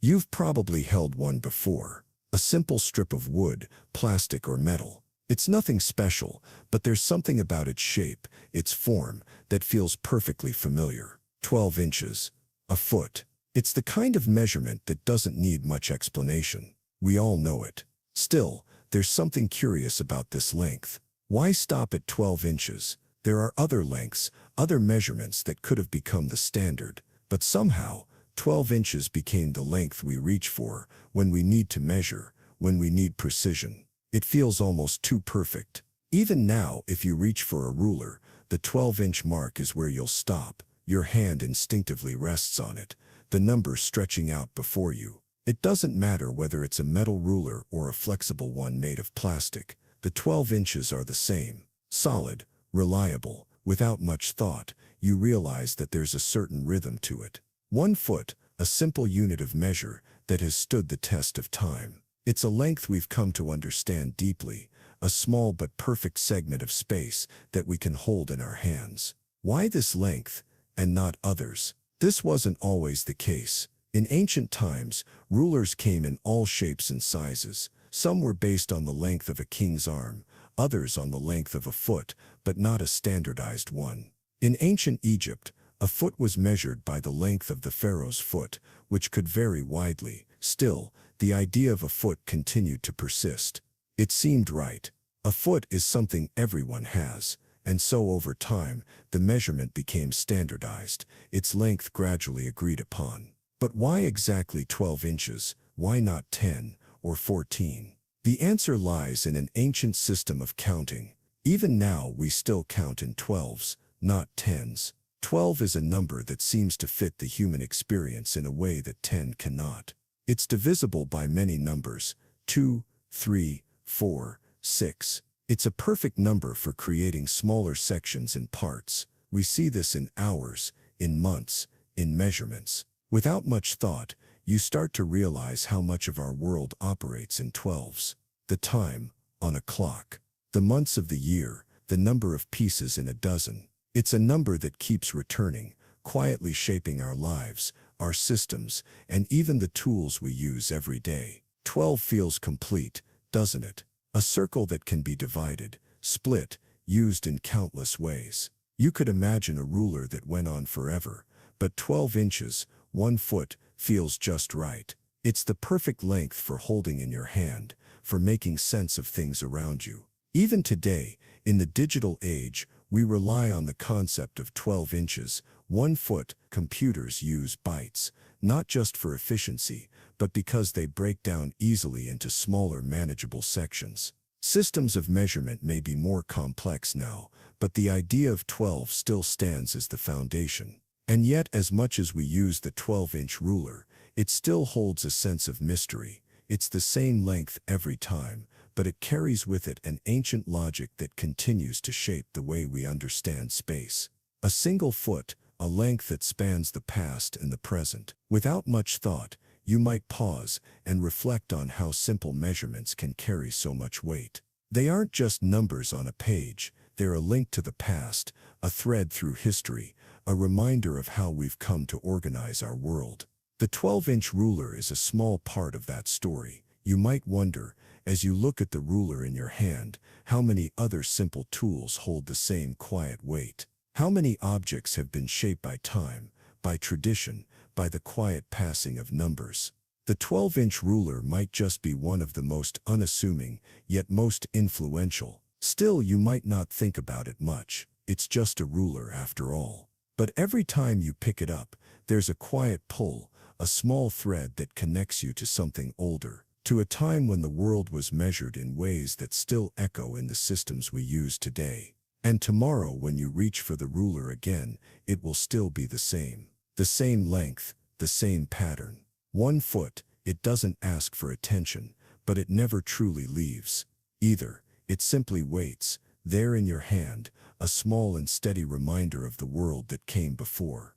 You've probably held one before. A simple strip of wood, plastic or metal. It's nothing special, but there's something about its shape, its form, that feels perfectly familiar. 12 inches. A foot. It's the kind of measurement that doesn't need much explanation. We all know it. Still, there's something curious about this length. Why stop at 12 inches? There are other lengths, other measurements that could have become the standard, but somehow, 12 inches became the length we reach for when we need to measure, when we need precision. It feels almost too perfect. Even now, if you reach for a ruler, the 12-inch mark is where you'll stop. Your hand instinctively rests on it, the number stretching out before you. It doesn't matter whether it's a metal ruler or a flexible one made of plastic. The 12 inches are the same. Solid, reliable, without much thought, you realize that there's a certain rhythm to it. 1 foot, a simple unit of measure that has stood the test of time. It's a length we've come to understand deeply, a small but perfect segment of space that we can hold in our hands. Why this length, and not others? This wasn't always the case. In ancient times, rulers came in all shapes and sizes. Some were based on the length of a king's arm, others on the length of a foot, but not a standardized one. In ancient Egypt, a foot was measured by the length of the pharaoh's foot, which could vary widely. Still, the idea of a foot continued to persist. It seemed right. A foot is something everyone has, and so over time, the measurement became standardized, its length gradually agreed upon. But why exactly 12 inches? Why not 10 or 14? The answer lies in an ancient system of counting. Even now, we still count in 12s, not 10s. 12 is a number that seems to fit the human experience in a way that 10 cannot. It's divisible by many numbers, 2, 3, 4, 6. It's a perfect number for creating smaller sections and parts. We see this in hours, in months, in measurements. Without much thought, you start to realize how much of our world operates in 12s. The time, on a clock. The months of the year, the number of pieces in a dozen. It's a number that keeps returning, quietly shaping our lives, our systems, and even the tools we use every day. 12 feels complete, doesn't it? A circle that can be divided, split, used in countless ways. You could imagine a ruler that went on forever, but 12 inches, 1 foot, feels just right. It's the perfect length for holding in your hand, for making sense of things around you. Even today, in the digital age, we rely on the concept of 12 inches, 1 foot. Computers use bytes, not just for efficiency, but because they break down easily into smaller, manageable sections. Systems of measurement may be more complex now, but the idea of 12 still stands as the foundation. And yet, as much as we use the 12-inch ruler, it still holds a sense of mystery. It's the same length every time, but it carries with it an ancient logic that continues to shape the way we understand space. A single foot, a length that spans the past and the present. Without much thought, you might pause and reflect on how simple measurements can carry so much weight. They aren't just numbers on a page, they're a link to the past, a thread through history, a reminder of how we've come to organize our world. The 12-inch ruler is a small part of that story. You might wonder, as you look at the ruler in your hand, how many other simple tools hold the same quiet weight. How many objects have been shaped by time, by tradition, by the quiet passing of numbers. The 12-inch ruler might just be one of the most unassuming, yet most influential. Still, you might not think about it much. It's just a ruler after all. But every time you pick it up, there's a quiet pull, a small thread that connects you to something older, to a time when the world was measured in ways that still echo in the systems we use today. And tomorrow, when you reach for the ruler again, it will still be the same. The same length, the same pattern. 1 foot, it doesn't ask for attention, but it never truly leaves. Either, it simply waits, there in your hand, a small and steady reminder of the world that came before.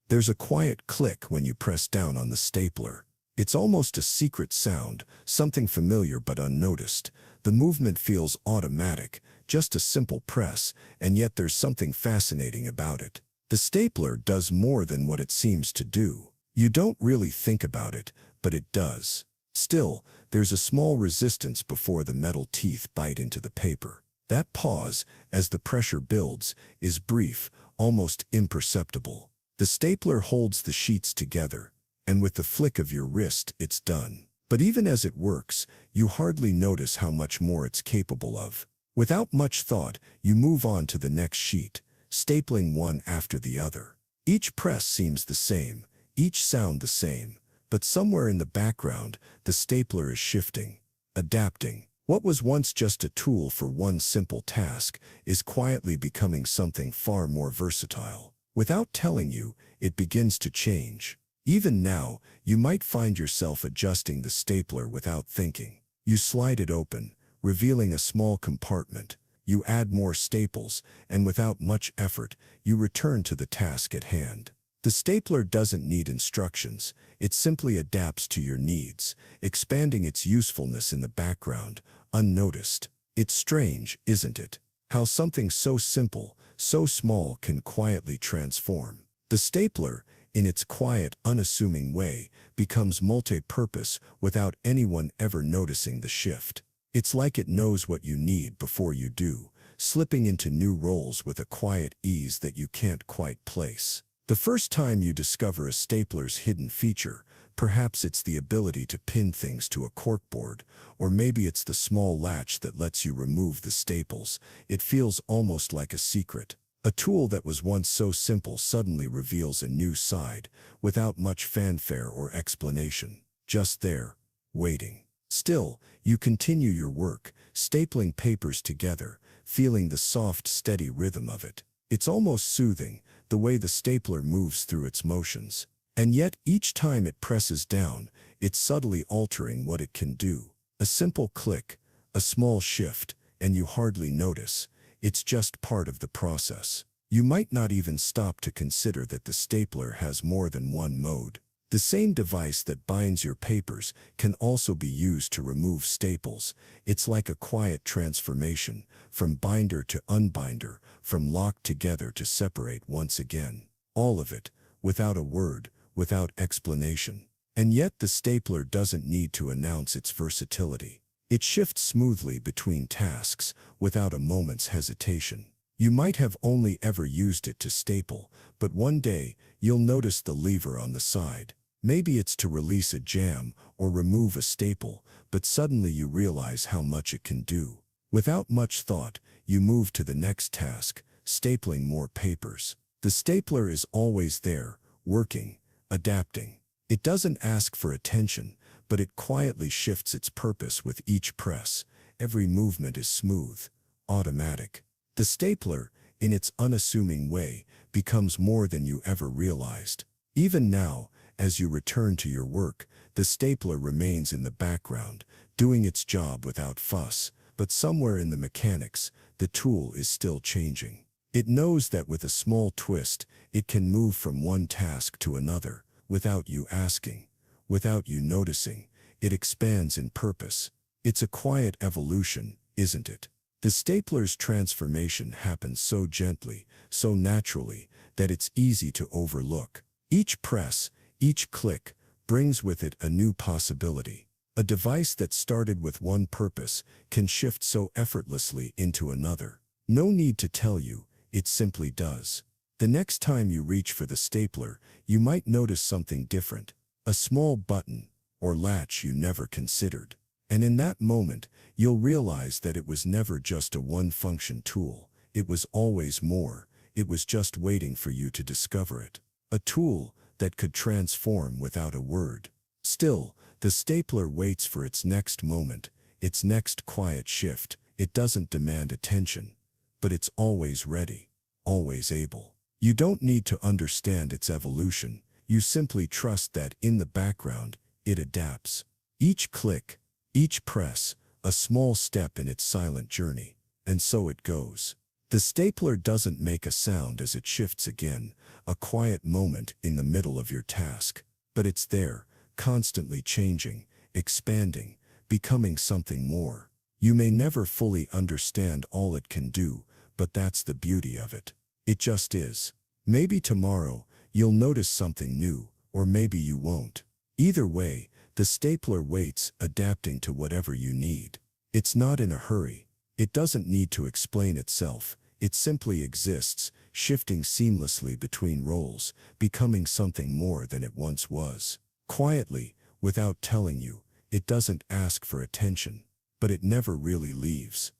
There's a quiet click when you press down on the stapler. It's almost a secret sound, something familiar but unnoticed. The movement feels automatic, just a simple press, and yet there's something fascinating about it. The stapler does more than what it seems to do. You don't really think about it, but it does. Still, there's a small resistance before the metal teeth bite into the paper. That pause, as the pressure builds, is brief, almost imperceptible. The stapler holds the sheets together, and with the flick of your wrist, it's done. But even as it works, you hardly notice how much more it's capable of. Without much thought, you move on to the next sheet, stapling one after the other. Each press seems the same, each sound the same, but somewhere in the background, the stapler is shifting, adapting. What was once just a tool for one simple task is quietly becoming something far more versatile. Without telling you, it begins to change. Even now, you might find yourself adjusting the stapler without thinking. You slide it open, revealing a small compartment. You add more staples, and without much effort, you return to the task at hand. The stapler doesn't need instructions. It simply adapts to your needs, expanding its usefulness in the background, unnoticed. It's strange, isn't it? How something so simple, so small can quietly transform. The stapler, in its quiet, unassuming way, becomes multi-purpose without anyone ever noticing the shift. It's like it knows what you need before you do, slipping into new roles with a quiet ease that you can't quite place. The first time you discover a stapler's hidden feature, perhaps it's the ability to pin things to a corkboard, or maybe it's the small latch that lets you remove the staples. It feels almost like a secret. A tool that was once so simple suddenly reveals a new side, without much fanfare or explanation. Just there, waiting. Still, you continue your work, stapling papers together, feeling the soft, steady rhythm of it. It's almost soothing, the way the stapler moves through its motions. And yet, each time it presses down, it's subtly altering what it can do. A simple click, a small shift, and you hardly notice. It's just part of the process. You might not even stop to consider that the stapler has more than one mode. The same device that binds your papers can also be used to remove staples. It's like a quiet transformation, from binder to unbinder, from locked together to separate once again. All of it, without a word, without explanation. And yet the stapler doesn't need to announce its versatility. It shifts smoothly between tasks, without a moment's hesitation. You might have only ever used it to staple, but one day, you'll notice the lever on the side. Maybe it's to release a jam or remove a staple, but suddenly you realize how much it can do. Without much thought, you move to the next task, stapling more papers. The stapler is always there, working, adapting. It doesn't ask for attention, but it quietly shifts its purpose with each press. Every movement is smooth, automatic. The stapler, in its unassuming way, becomes more than you ever realized. Even now, as you return to your work, the stapler remains in the background, doing its job without fuss, but somewhere in the mechanics, the tool is still changing. It knows that with a small twist, it can move from one task to another, without you asking, without you noticing. It expands in purpose. It's a quiet evolution, isn't it? The stapler's transformation happens so gently, so naturally, that it's easy to overlook. Each press, each click, brings with it a new possibility. A device that started with one purpose can shift so effortlessly into another. No need to tell you, it simply does. The next time you reach for the stapler, you might notice something different, a small button or latch you never considered. And in that moment, you'll realize that it was never just a one-function tool. It was always more. It was just waiting for you to discover it. A tool that could transform without a word. Still, the stapler waits for its next moment, its next quiet shift. It doesn't demand attention, but it's always ready, always able. You don't need to understand its evolution. You simply trust that in the background, it adapts. Each click, each press, a small step in its silent journey. And so it goes. The stapler doesn't make a sound as it shifts again, a quiet moment in the middle of your task. But it's there, constantly changing, expanding, becoming something more. You may never fully understand all it can do, but that's the beauty of it. It just is. Maybe tomorrow, you'll notice something new, or maybe you won't. Either way, the stapler waits, adapting to whatever you need. It's not in a hurry. It doesn't need to explain itself. It simply exists, shifting seamlessly between roles, becoming something more than it once was. Quietly, without telling you, it doesn't ask for attention, but it never really leaves.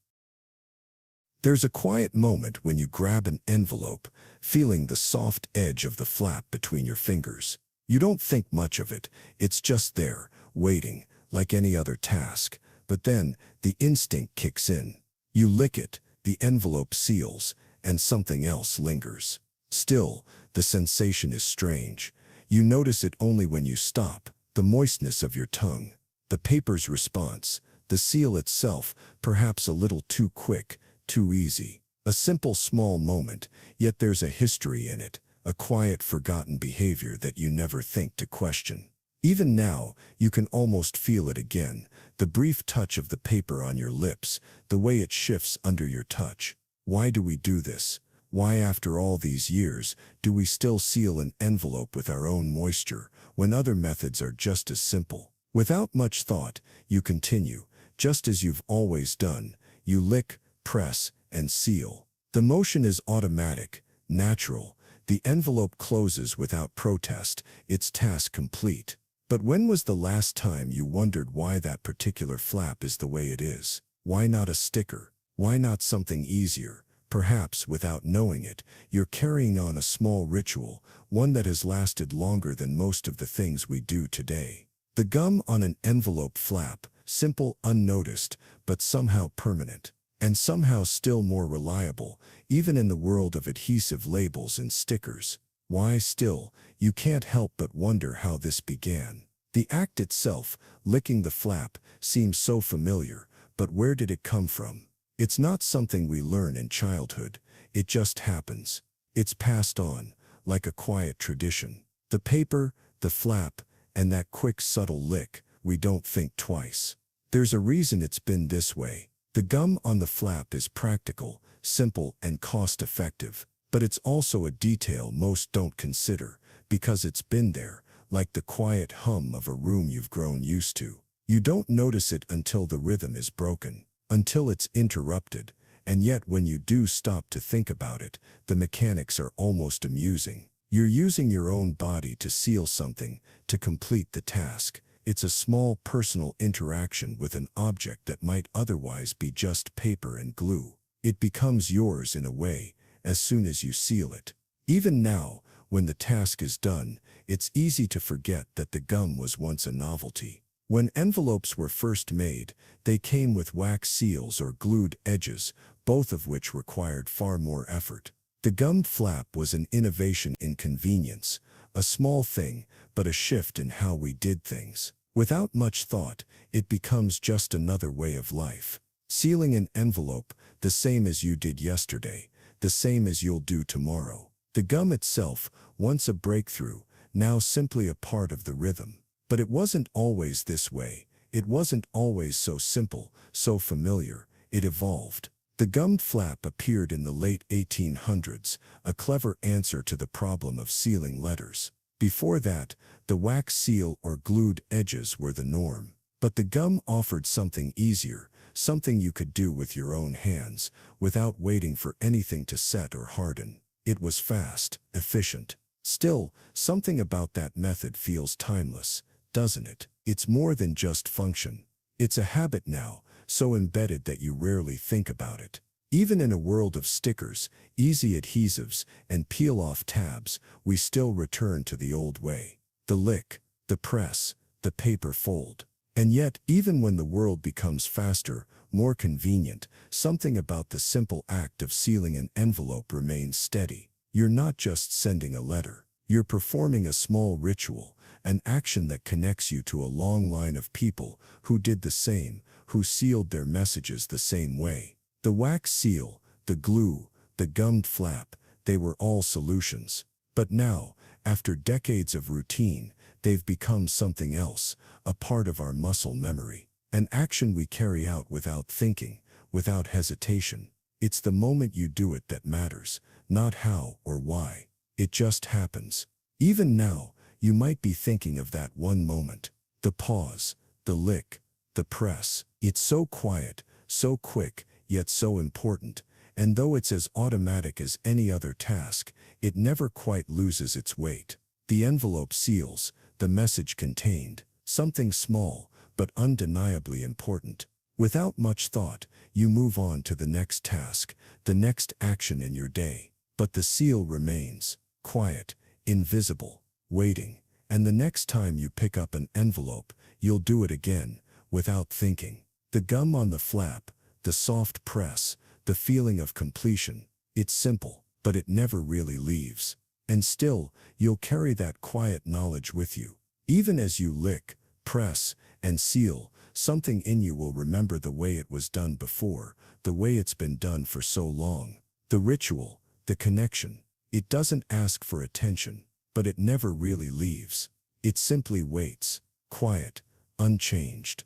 There's a quiet moment when you grab an envelope, feeling the soft edge of the flap between your fingers. You don't think much of it. It's just there, waiting, like any other task. But then, the instinct kicks in. You lick it, the envelope seals, and something else lingers. Still, the sensation is strange. You notice it only when you stop, the moistness of your tongue, the paper's response, the seal itself, perhaps a little too quick, too easy. A simple small moment, yet there's a history in it, a quiet forgotten behavior that you never think to question. Even now, you can almost feel it again, the brief touch of the paper on your lips, the way it shifts under your touch. Why do we do this? Why, after all these years, do we still seal an envelope with our own moisture, when other methods are just as simple? Without much thought, you continue, just as you've always done. You lick, press, and seal. The motion is automatic, natural. The envelope closes without protest, its task complete. But when was the last time you wondered why that particular flap is the way it is? Why not a sticker? Why not something easier? Perhaps, without knowing it, you're carrying on a small ritual, one that has lasted longer than most of the things we do today. The gum on an envelope flap, simple, unnoticed, but somehow permanent. And somehow still more reliable, even in the world of adhesive labels and stickers. Why still? You can't help but wonder how this began. The act itself, licking the flap, seems so familiar, but where did it come from? It's not something we learn in childhood. It just happens. It's passed on, like a quiet tradition. The paper, the flap, and that quick subtle lick, we don't think twice. There's a reason it's been this way. The gum on the flap is practical, simple, and cost-effective, but it's also a detail most don't consider, because it's been there, like the quiet hum of a room you've grown used to. You don't notice it until the rhythm is broken, until it's interrupted, and yet when you do stop to think about it, the mechanics are almost amusing. You're using your own body to seal something, to complete the task. It's a small personal interaction with an object that might otherwise be just paper and glue. It becomes yours in a way, as soon as you seal it. Even now, when the task is done, it's easy to forget that the gum was once a novelty. When envelopes were first made, they came with wax seals or glued edges, both of which required far more effort. The gummed flap was an innovation in convenience, a small thing, but a shift in how we did things. Without much thought, it becomes just another way of life. Sealing an envelope, the same as you did yesterday, the same as you'll do tomorrow. The gum itself, once a breakthrough, now simply a part of the rhythm. But it wasn't always this way. It wasn't always so simple, so familiar. It evolved. The gummed flap appeared in the late 1800s, a clever answer to the problem of sealing letters. Before that, the wax seal or glued edges were the norm. But the gum offered something easier, something you could do with your own hands, without waiting for anything to set or harden. It was fast, efficient. Still, something about that method feels timeless, doesn't it? It's more than just function. It's a habit now, so embedded that you rarely think about it. Even in a world of stickers, easy adhesives, and peel-off tabs, we still return to the old way. The lick, the press, the paper fold. And yet, even when the world becomes faster, more convenient, something about the simple act of sealing an envelope remains steady. You're not just sending a letter. You're performing a small ritual, an action that connects you to a long line of people who did the same, who sealed their messages the same way. The wax seal, the glue, the gummed flap, they were all solutions. But now, after decades of routine, they've become something else, a part of our muscle memory. An action we carry out without thinking, without hesitation. It's the moment you do it that matters, not how or why. It just happens. Even now, you might be thinking of that one moment. The pause, the lick, the press. It's so quiet, so quick, yet so important. And though it's as automatic as any other task, it never quite loses its weight. The envelope seals, the message contained, something small, but undeniably important. Without much thought, you move on to the next task, the next action in your day. But the seal remains, quiet, invisible, waiting. And the next time you pick up an envelope, you'll do it again, without thinking. The gum on the flap, the soft press, the feeling of completion. It's simple, but it never really leaves. And still, you'll carry that quiet knowledge with you. Even as you lick, press, and seal, something in you will remember the way it was done before, the way it's been done for so long. The ritual, the connection. It doesn't ask for attention, but it never really leaves. It simply waits, quiet, unchanged.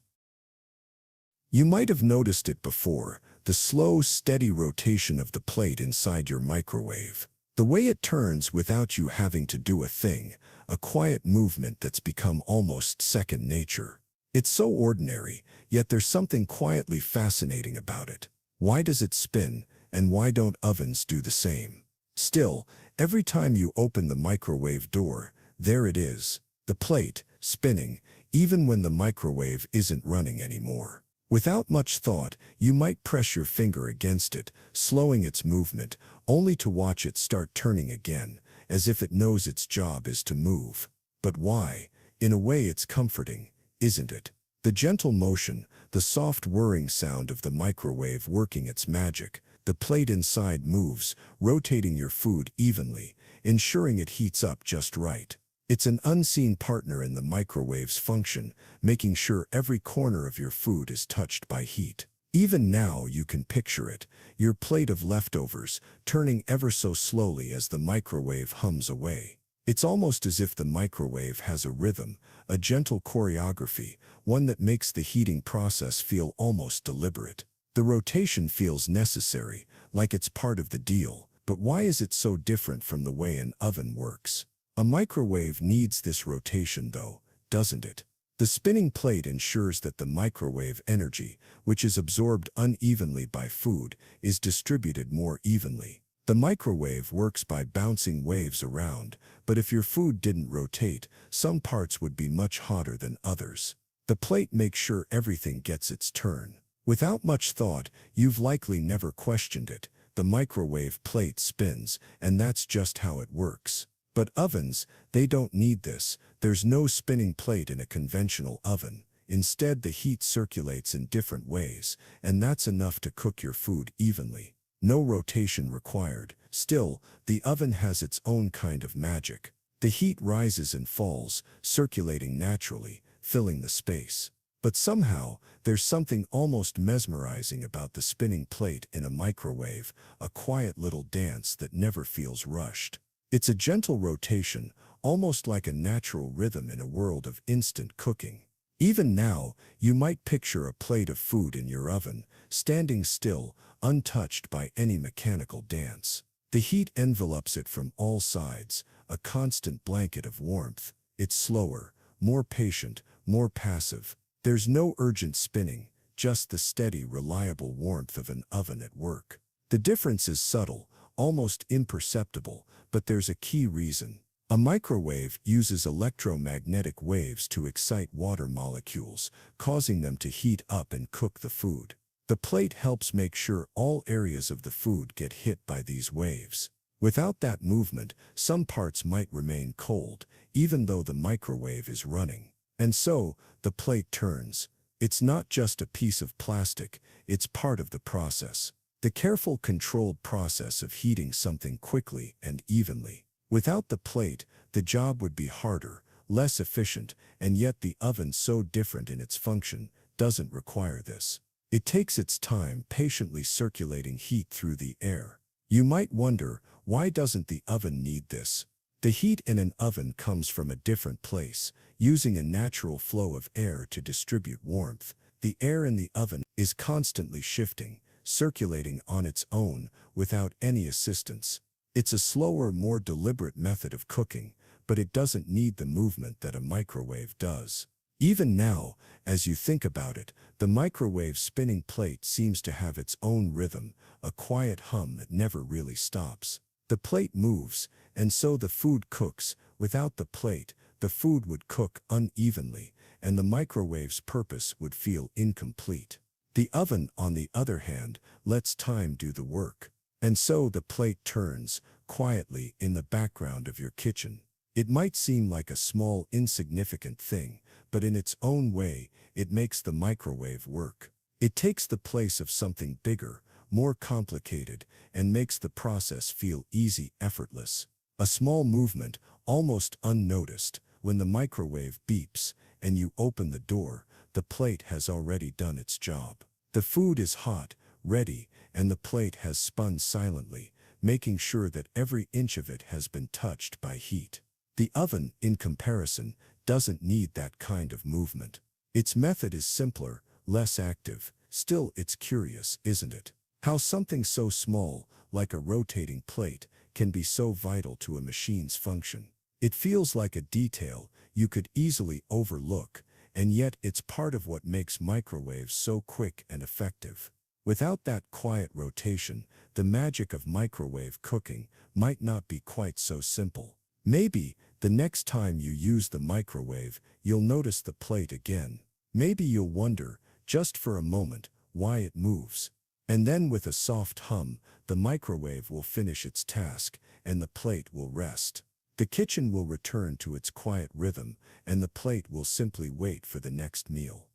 You might have noticed it before, the slow, steady rotation of the plate inside your microwave. The way it turns without you having to do a thing, a quiet movement that's become almost second nature. It's so ordinary, yet there's something quietly fascinating about it. Why does it spin, and why don't ovens do the same? Still, every time you open the microwave door, there it is, the plate, spinning, even when the microwave isn't running anymore. Without much thought, you might press your finger against it, slowing its movement, only to watch it start turning again, as if it knows its job is to move. But why? In a way it's comforting, isn't it? The gentle motion, the soft whirring sound of the microwave working its magic. The plate inside moves, rotating your food evenly, ensuring it heats up just right. It's an unseen partner in the microwave's function, making sure every corner of your food is touched by heat. Even now you can picture it, your plate of leftovers, turning ever so slowly as the microwave hums away. It's almost as if the microwave has a rhythm, a gentle choreography, one that makes the heating process feel almost deliberate. The rotation feels necessary, like it's part of the deal, but why is it so different from the way an oven works? A microwave needs this rotation though, doesn't it? The spinning plate ensures that the microwave energy, which is absorbed unevenly by food, is distributed more evenly. The microwave works by bouncing waves around, but if your food didn't rotate, some parts would be much hotter than others. The plate makes sure everything gets its turn. Without much thought, you've likely never questioned it. The microwave plate spins, and that's just how it works. But ovens, they don't need this. There's no spinning plate in a conventional oven. Instead, the heat circulates in different ways, and that's enough to cook your food evenly. No rotation required. Still, the oven has its own kind of magic. The heat rises and falls, circulating naturally, filling the space. But somehow, there's something almost mesmerizing about the spinning plate in a microwave, a quiet little dance that never feels rushed. It's a gentle rotation, almost like a natural rhythm in a world of instant cooking. Even now, you might picture a plate of food in your oven, standing still, untouched by any mechanical dance. The heat envelops it from all sides, a constant blanket of warmth. It's slower, more patient, more passive. There's no urgent spinning, just the steady, reliable warmth of an oven at work. The difference is subtle, almost imperceptible, but there's a key reason. A microwave uses electromagnetic waves to excite water molecules, causing them to heat up and cook the food. The plate helps make sure all areas of the food get hit by these waves. Without that movement, some parts might remain cold, even though the microwave is running. And so, the plate turns. It's not just a piece of plastic, it's part of the process. The careful, controlled process of heating something quickly and evenly. Without the plate, the job would be harder, less efficient, and yet the oven, so different in its function, doesn't require this. It takes its time patiently circulating heat through the air. You might wonder, why doesn't the oven need this? The heat in an oven comes from a different place, using a natural flow of air to distribute warmth. The air in the oven is constantly shifting, circulating on its own, without any assistance. It's a slower, more deliberate method of cooking, but it doesn't need the movement that a microwave does. Even now, as you think about it, the microwave spinning plate seems to have its own rhythm, a quiet hum that never really stops. The plate moves, and so the food cooks. Without the plate, the food would cook unevenly, and the microwave's purpose would feel incomplete. The oven, on the other hand, lets time do the work. And so the plate turns, quietly, in the background of your kitchen. It might seem like a small, insignificant thing, but in its own way, it makes the microwave work. It takes the place of something bigger, more complicated, and makes the process feel easy, effortless. A small movement, almost unnoticed. When the microwave beeps and you open the door, the plate has already done its job. The food is hot, ready, and the plate has spun silently, making sure that every inch of it has been touched by heat. The oven, in comparison, doesn't need that kind of movement. Its method is simpler, less active. Still, it's curious, isn't it? How something so small, like a rotating plate, can be so vital to a machine's function. It feels like a detail you could easily overlook, and yet it's part of what makes microwaves so quick and effective. Without that quiet rotation, the magic of microwave cooking might not be quite so simple. Maybe, the next time you use the microwave, you'll notice the plate again. Maybe you'll wonder, just for a moment, why it moves. And then with a soft hum, the microwave will finish its task, and the plate will rest. The kitchen will return to its quiet rhythm, and the plate will simply wait for the next meal.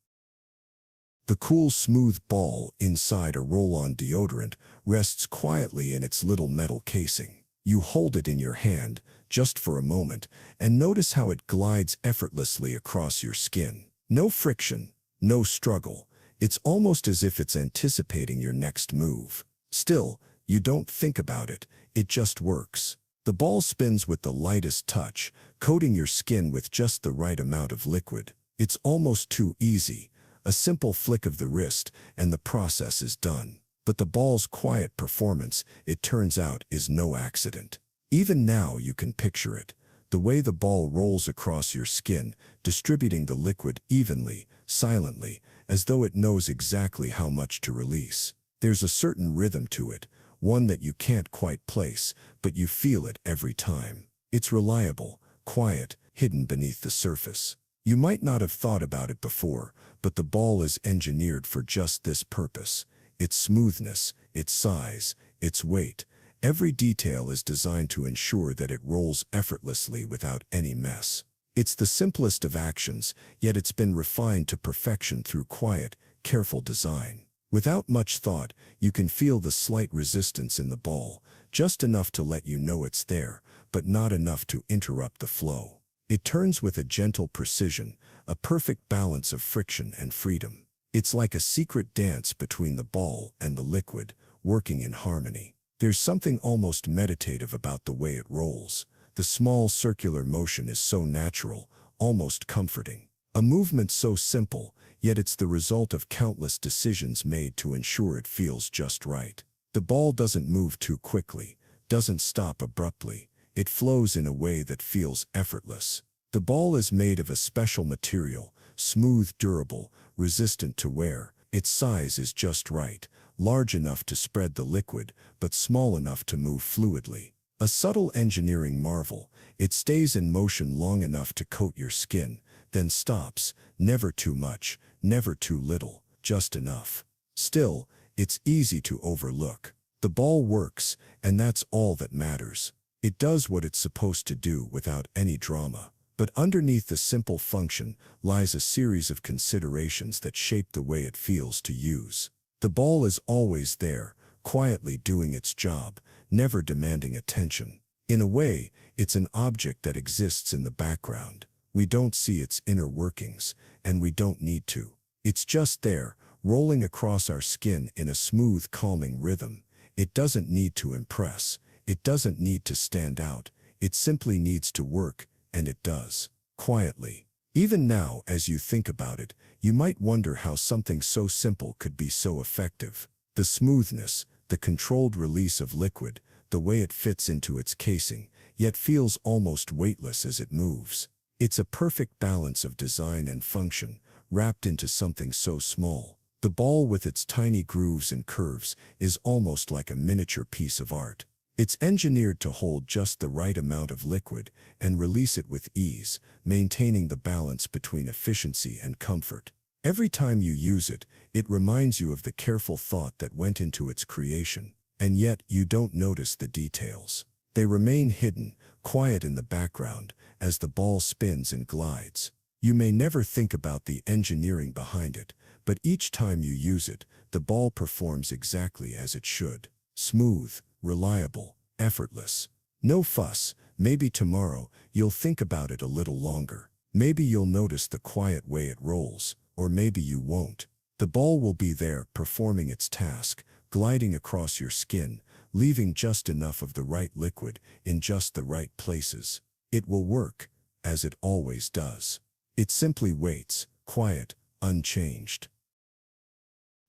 The cool, smooth ball inside a roll-on deodorant rests quietly in its little metal casing. You hold it in your hand, just for a moment, and notice how it glides effortlessly across your skin. No friction, no struggle. It's almost as if it's anticipating your next move. Still, you don't think about it, it just works. The ball spins with the lightest touch, coating your skin with just the right amount of liquid. It's almost too easy. A simple flick of the wrist, and the process is done. But the ball's quiet performance, it turns out, is no accident. Even now you can picture it. The way the ball rolls across your skin, distributing the liquid evenly, silently, as though it knows exactly how much to release. There's a certain rhythm to it, one that you can't quite place, but you feel it every time. It's reliable, quiet, hidden beneath the surface. You might not have thought about it before, but the ball is engineered for just this purpose. Its smoothness, its size, its weight, every detail is designed to ensure that it rolls effortlessly without any mess. It's the simplest of actions, yet it's been refined to perfection through quiet, careful design. Without much thought, you can feel the slight resistance in the ball, just enough to let you know it's there, but not enough to interrupt the flow. It turns with a gentle precision, a perfect balance of friction and freedom. It's like a secret dance between the ball and the liquid, working in harmony. There's something almost meditative about the way it rolls. The small circular motion is so natural, almost comforting. A movement so simple, yet it's the result of countless decisions made to ensure it feels just right. The ball doesn't move too quickly, doesn't stop abruptly. It flows in a way that feels effortless. The ball is made of a special material, smooth, durable, resistant to wear. Its size is just right, large enough to spread the liquid, but small enough to move fluidly. A subtle engineering marvel, it stays in motion long enough to coat your skin, then stops, never too much, never too little, just enough. Still, it's easy to overlook. The ball works, and that's all that matters. It does what it's supposed to do without any drama. But underneath the simple function lies a series of considerations that shape the way it feels to use. The ball is always there, quietly doing its job, never demanding attention. In a way, it's an object that exists in the background. We don't see its inner workings, and we don't need to. It's just there, rolling across our skin in a smooth, calming rhythm. It doesn't need to impress. It doesn't need to stand out. It simply needs to work, and it does, quietly. Even now, as you think about it, you might wonder how something so simple could be so effective. The smoothness, the controlled release of liquid, the way it fits into its casing, yet feels almost weightless as it moves. It's a perfect balance of design and function, wrapped into something so small. The ball with its tiny grooves and curves is almost like a miniature piece of art. It's engineered to hold just the right amount of liquid and release it with ease, maintaining the balance between efficiency and comfort. Every time you use it, it reminds you of the careful thought that went into its creation, and yet you don't notice the details. They remain hidden, quiet in the background, as the ball spins and glides. You may never think about the engineering behind it, but each time you use it, the ball performs exactly as it should. Smooth, reliable, effortless. No fuss. Maybe tomorrow you'll think about it a little longer. Maybe you'll notice the quiet way it rolls, or maybe you won't. The ball will be there, performing its task, gliding across your skin, leaving just enough of the right liquid in just the right places. It will work, as it always does. It simply waits, quiet, unchanged.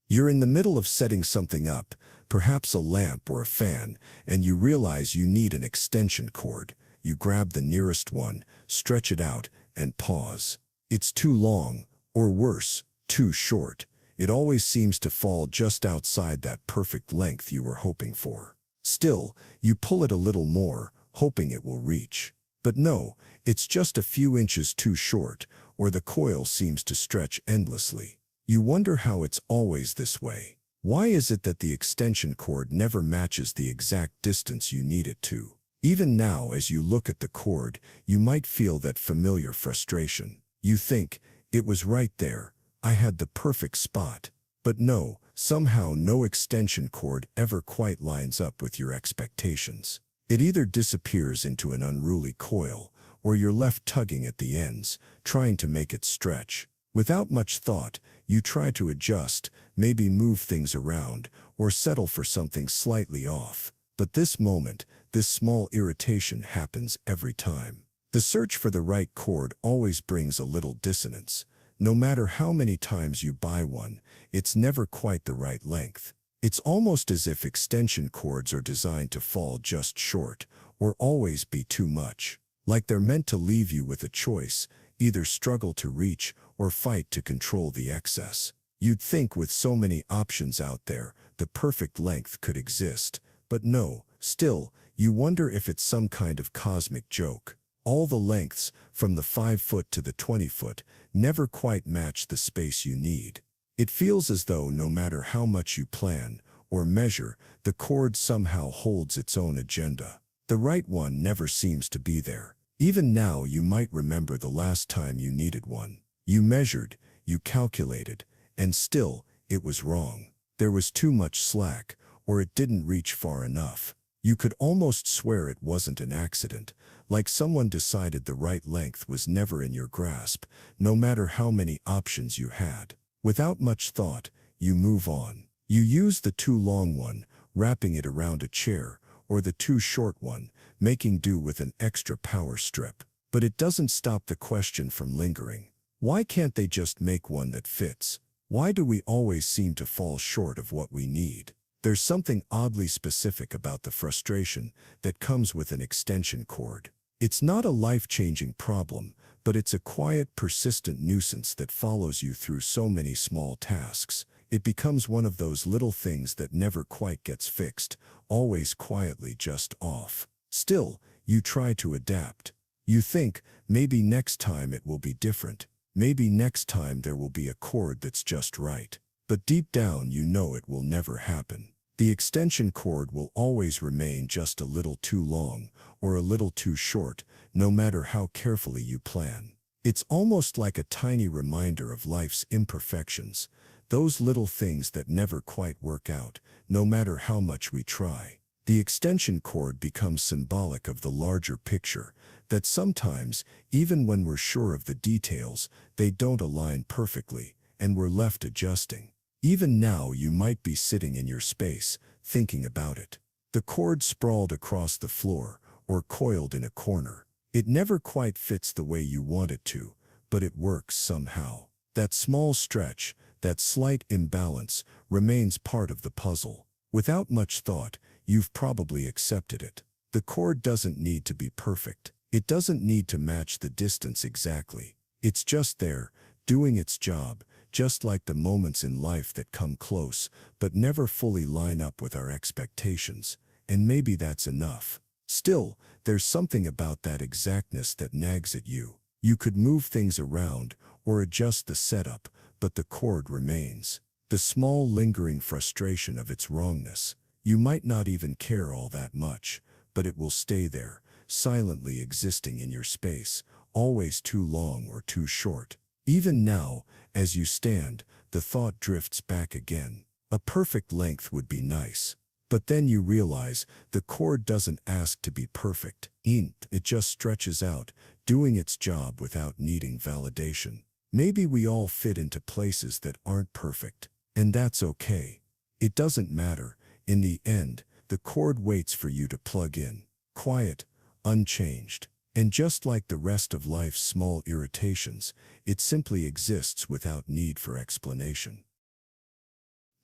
You're in the middle of setting something up, perhaps a lamp or a fan, and you realize you need an extension cord. You grab the nearest one, stretch it out, and pause. It's too long, or worse, too short. It always seems to fall just outside that perfect length you were hoping for. Still, you pull it a little more, hoping it will reach. But no, it's just a few inches too short, or the coil seems to stretch endlessly. You wonder how it's always this way. Why is it that the extension cord never matches the exact distance you need it to? Even now, as you look at the cord, you might feel that familiar frustration. You think, it was right there, I had the perfect spot. But no, somehow no extension cord ever quite lines up with your expectations. It either disappears into an unruly coil, or you're left tugging at the ends, trying to make it stretch. Without much thought, you try to adjust, maybe move things around, or settle for something slightly off. But this moment, this small irritation happens every time. The search for the right cord always brings a little dissonance. No matter how many times you buy one, it's never quite the right length. It's almost as if extension cords are designed to fall just short, or always be too much. Like they're meant to leave you with a choice, either struggle to reach or fight to control the excess. You'd think with so many options out there, the perfect length could exist. But no, still, you wonder if it's some kind of cosmic joke. All the lengths, from the 5-foot to the 20-foot, never quite match the space you need. It feels as though no matter how much you plan or measure, the cord somehow holds its own agenda. The right one never seems to be there. Even now you might remember the last time you needed one. You measured, you calculated, and still, it was wrong. There was too much slack, or it didn't reach far enough. You could almost swear it wasn't an accident, like someone decided the right length was never in your grasp, no matter how many options you had. Without much thought, you move on. You use the too long one, wrapping it around a chair, or the too short one, making do with an extra power strip. But it doesn't stop the question from lingering. Why can't they just make one that fits? Why do we always seem to fall short of what we need? There's something oddly specific about the frustration that comes with an extension cord. It's not a life-changing problem, but it's a quiet, persistent nuisance that follows you through so many small tasks. It becomes one of those little things that never quite gets fixed, always quietly just off. Still, you try to adapt. You think, maybe next time it will be different. Maybe next time there will be a cord that's just right. But deep down you know it will never happen. The extension cord will always remain just a little too long or a little too short, no matter how carefully you plan. It's almost like a tiny reminder of life's imperfections, those little things that never quite work out, no matter how much we try. The extension cord becomes symbolic of the larger picture, that sometimes, even when we're sure of the details, they don't align perfectly, and we're left adjusting. Even now you might be sitting in your space, thinking about it. The cord sprawled across the floor, or coiled in a corner. It never quite fits the way you want it to, but it works somehow. That small stretch, that slight imbalance, remains part of the puzzle. Without much thought, you've probably accepted it. The cord doesn't need to be perfect. It doesn't need to match the distance exactly. It's just there, doing its job, just like the moments in life that come close, but never fully line up with our expectations. And maybe that's enough. Still, there's something about that exactness that nags at you. You could move things around or adjust the setup, but the cord remains. The small lingering frustration of its wrongness. You might not even care all that much, but it will stay there, silently existing in your space, always too long or too short. Even now, as you stand, the thought drifts back again. A perfect length would be nice. But then you realize the cord doesn't ask to be perfect. It just stretches out, doing its job without needing validation. Maybe we all fit into places that aren't perfect, and that's okay. It doesn't matter. In the end, the cord waits for you to plug in, quiet, unchanged. And just like the rest of life's small irritations, it simply exists without need for explanation.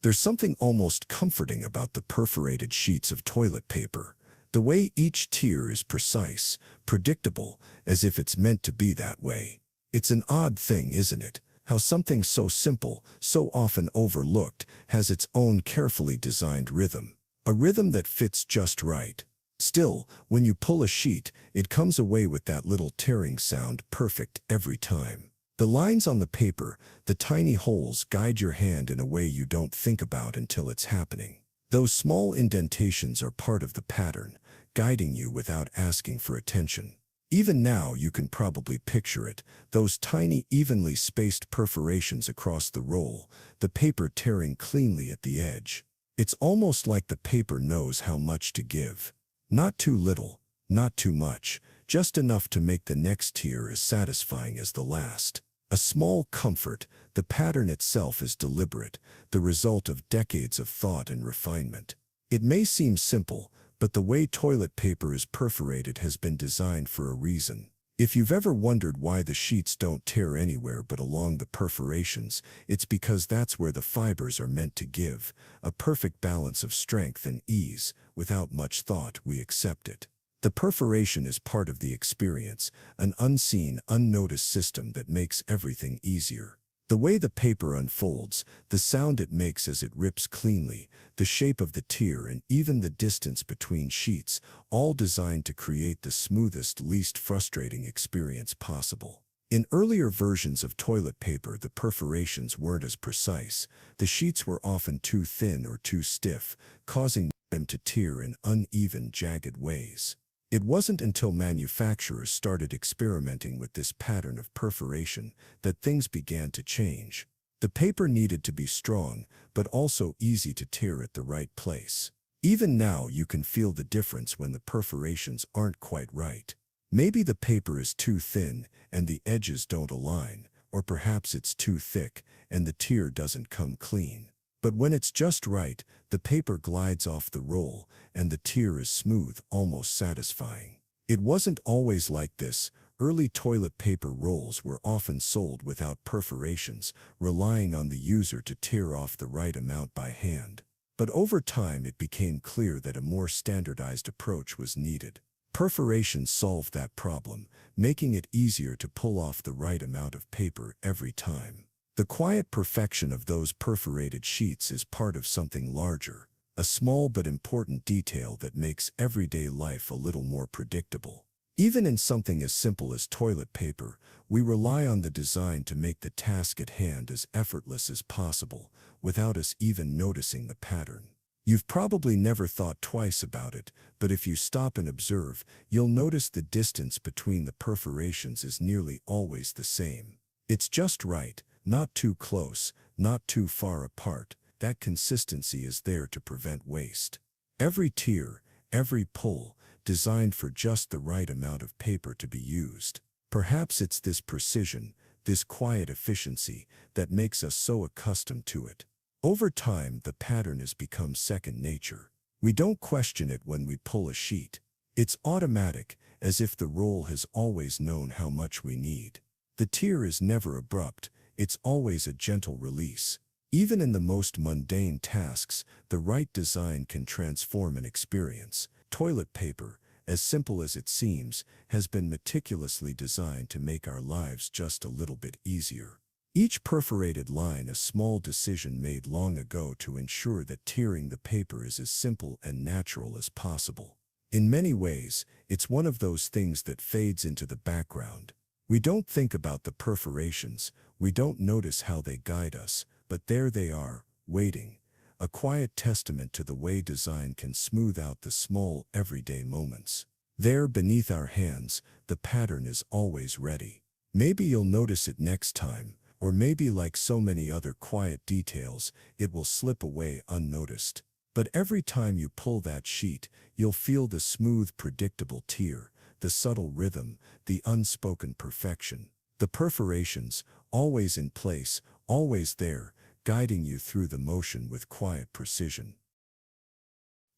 There's something almost comforting about the perforated sheets of toilet paper. The way each tier is precise, predictable, as if it's meant to be that way. It's an odd thing, isn't it? How something so simple, so often overlooked, has its own carefully designed rhythm. A rhythm that fits just right. Still, when you pull a sheet, it comes away with that little tearing sound, perfect every time. The lines on the paper, the tiny holes, guide your hand in a way you don't think about until it's happening. Those small indentations are part of the pattern, guiding you without asking for attention. Even now you can probably picture it, those tiny, evenly spaced perforations across the roll, the paper tearing cleanly at the edge. It's almost like the paper knows how much to give. Not too little, not too much, just enough to make the next tier as satisfying as the last. A small comfort, the pattern itself is deliberate, the result of decades of thought and refinement. It may seem simple, but the way toilet paper is perforated has been designed for a reason. If you've ever wondered why the sheets don't tear anywhere but along the perforations, it's because that's where the fibers are meant to give, a perfect balance of strength and ease. Without much thought, we accept it. The perforation is part of the experience, an unseen, unnoticed system that makes everything easier. The way the paper unfolds, the sound it makes as it rips cleanly, the shape of the tier and even the distance between sheets, all designed to create the smoothest, least frustrating experience possible. In earlier versions of toilet paper, the perforations weren't as precise. The sheets were often too thin or too stiff, causing them to tear in uneven, jagged ways. It wasn't until manufacturers started experimenting with this pattern of perforation that things began to change. The paper needed to be strong, but also easy to tear at the right place. Even now you can feel the difference when the perforations aren't quite right. Maybe the paper is too thin and the edges don't align, or perhaps it's too thick and the tear doesn't come clean. But when it's just right, the paper glides off the roll and the tear is smooth, almost satisfying. It wasn't always like this. Early toilet paper rolls were often sold without perforations, relying on the user to tear off the right amount by hand. But over time it became clear that a more standardized approach was needed. Perforations solved that problem, making it easier to pull off the right amount of paper every time. The quiet perfection of those perforated sheets is part of something larger, a small but important detail that makes everyday life a little more predictable. Even in something as simple as toilet paper, we rely on the design to make the task at hand as effortless as possible, without us even noticing the pattern. You've probably never thought twice about it, but if you stop and observe, you'll notice the distance between the perforations is nearly always the same. It's just right, not too close, not too far apart. That consistency is there to prevent waste. Every tear, every pull, designed for just the right amount of paper to be used. Perhaps it's this precision, this quiet efficiency, that makes us so accustomed to it. Over time, the pattern has become second nature. We don't question it when we pull a sheet. It's automatic, as if the roll has always known how much we need. The tear is never abrupt, it's always a gentle release. Even in the most mundane tasks, the right design can transform an experience. Toilet paper, as simple as it seems, has been meticulously designed to make our lives just a little bit easier. Each perforated line a small decision made long ago to ensure that tearing the paper is as simple and natural as possible. In many ways, it's one of those things that fades into the background. We don't think about the perforations, we don't notice how they guide us, but there they are, waiting. A quiet testament to the way design can smooth out the small, everyday moments. There, beneath our hands, the pattern is always ready. Maybe you'll notice it next time, or maybe like so many other quiet details, it will slip away unnoticed. But every time you pull that sheet, you'll feel the smooth, predictable tear, the subtle rhythm, the unspoken perfection. The perforations, always in place, always there, guiding you through the motion with quiet precision.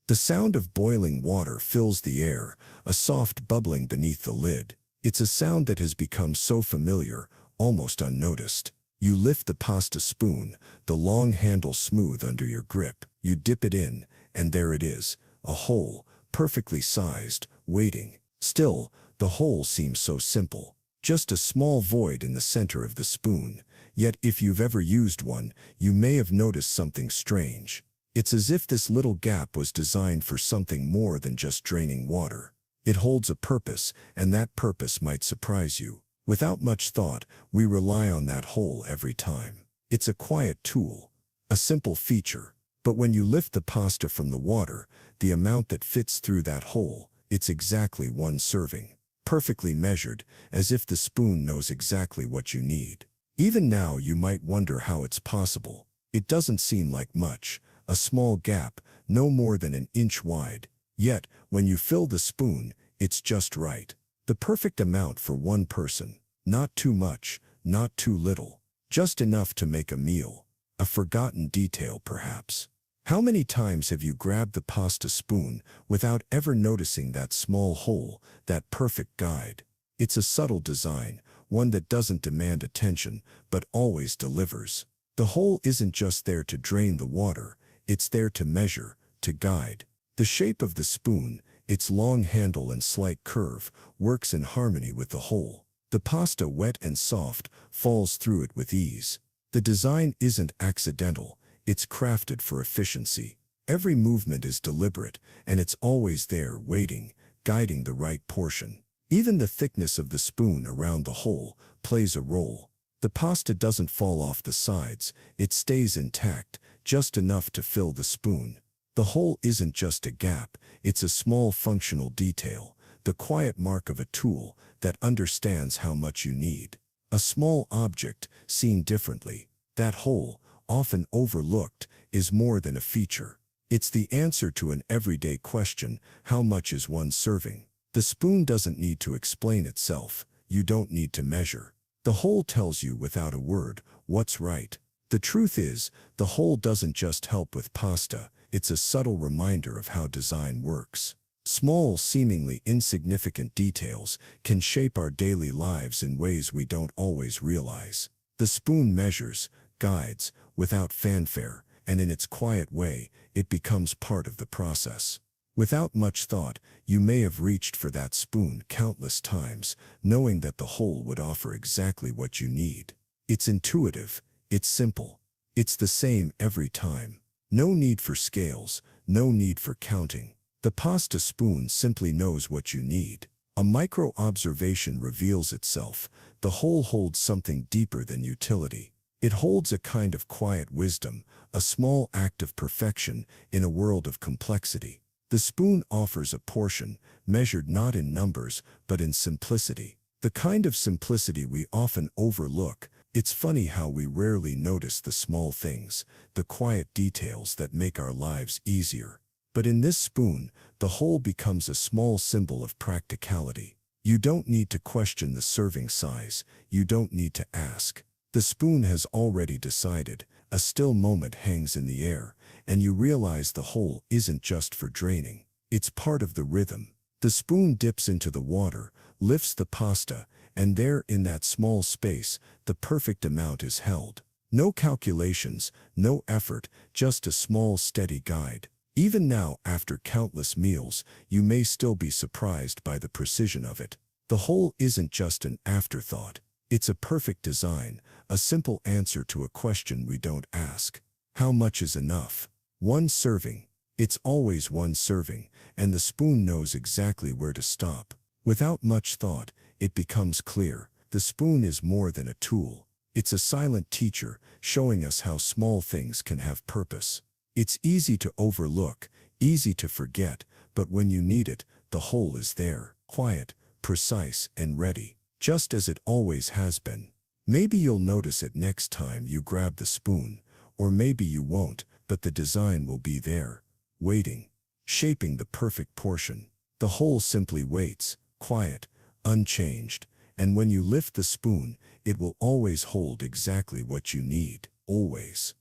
The sound of boiling water fills the air, a soft bubbling beneath the lid. It's a sound that has become so familiar, almost unnoticed. You lift the pasta spoon, the long handle smooth under your grip. You dip it in, and there it is, a hole, perfectly sized, waiting. Still, the hole seems so simple. Just a small void in the center of the spoon. Yet if you've ever used one, you may have noticed something strange. It's as if this little gap was designed for something more than just draining water. It holds a purpose, and that purpose might surprise you. Without much thought, we rely on that hole every time. It's a quiet tool, a simple feature. But when you lift the pasta from the water, the amount that fits through that hole, it's exactly one serving. Perfectly measured, as if the spoon knows exactly what you need. Even now you might wonder how it's possible. It doesn't seem like much, a small gap, no more than an inch wide. Yet, when you fill the spoon, it's just right. The perfect amount for one person. Not too much, not too little. Just enough to make a meal. A forgotten detail, perhaps. How many times have you grabbed the pasta spoon without ever noticing that small hole, that perfect guide? It's a subtle design, one that doesn't demand attention, but always delivers. The hole isn't just there to drain the water, it's there to measure, to guide. The shape of the spoon, its long handle and slight curve, works in harmony with the hole. The pasta, wet and soft, falls through it with ease. The design isn't accidental, it's crafted for efficiency. Every movement is deliberate, and it's always there, waiting, guiding the right portion. Even the thickness of the spoon around the hole plays a role. The pasta doesn't fall off the sides, it stays intact, just enough to fill the spoon. The hole isn't just a gap, it's a small functional detail. the quiet mark of a tool that understands how much you need. A small object, seen differently, that hole, often overlooked, is more than a feature. It's the answer to an everyday question: how much is one serving? The spoon doesn't need to explain itself. You don't need to measure. The hole tells you without a word what's right. The truth is, the hole doesn't just help with pasta, it's a subtle reminder of how design works. Small, seemingly insignificant details can shape our daily lives in ways we don't always realize. The spoon measures, guides, without fanfare, and in its quiet way, it becomes part of the process. Without much thought, you may have reached for that spoon countless times, knowing that the hole would offer exactly what you need. It's intuitive, it's simple, it's the same every time. No need for scales, no need for counting. The pasta spoon simply knows what you need. A micro-observation reveals itself. The hole holds something deeper than utility. It holds a kind of quiet wisdom, a small act of perfection in a world of complexity. The spoon offers a portion, measured not in numbers, but in simplicity. The kind of simplicity we often overlook. It's funny how we rarely notice the small things, the quiet details that make our lives easier. But in this spoon, the hole becomes a small symbol of practicality. You don't need to question the serving size. You don't need to ask. The spoon has already decided. A still moment hangs in the air, and you realize the hole isn't just for draining. It's part of the rhythm. The spoon dips into the water, lifts the pasta, and there, in that small space, the perfect amount is held. No calculations, no effort, just a small, steady guide. Even now, after countless meals, you may still be surprised by the precision of it. The hole isn't just an afterthought. It's a perfect design, a simple answer to a question we don't ask. How much is enough? One serving. It's always one serving, and the spoon knows exactly where to stop. Without much thought, it becomes clear. The spoon is more than a tool. It's a silent teacher, showing us how small things can have purpose. It's easy to overlook, easy to forget, but when you need it, the hole is there, quiet, precise, and ready, just as it always has been. Maybe you'll notice it next time you grab the spoon, or maybe you won't, but the design will be there, waiting, shaping the perfect portion. The hole simply waits, quiet, unchanged, and when you lift the spoon, it will always hold exactly what you need, always.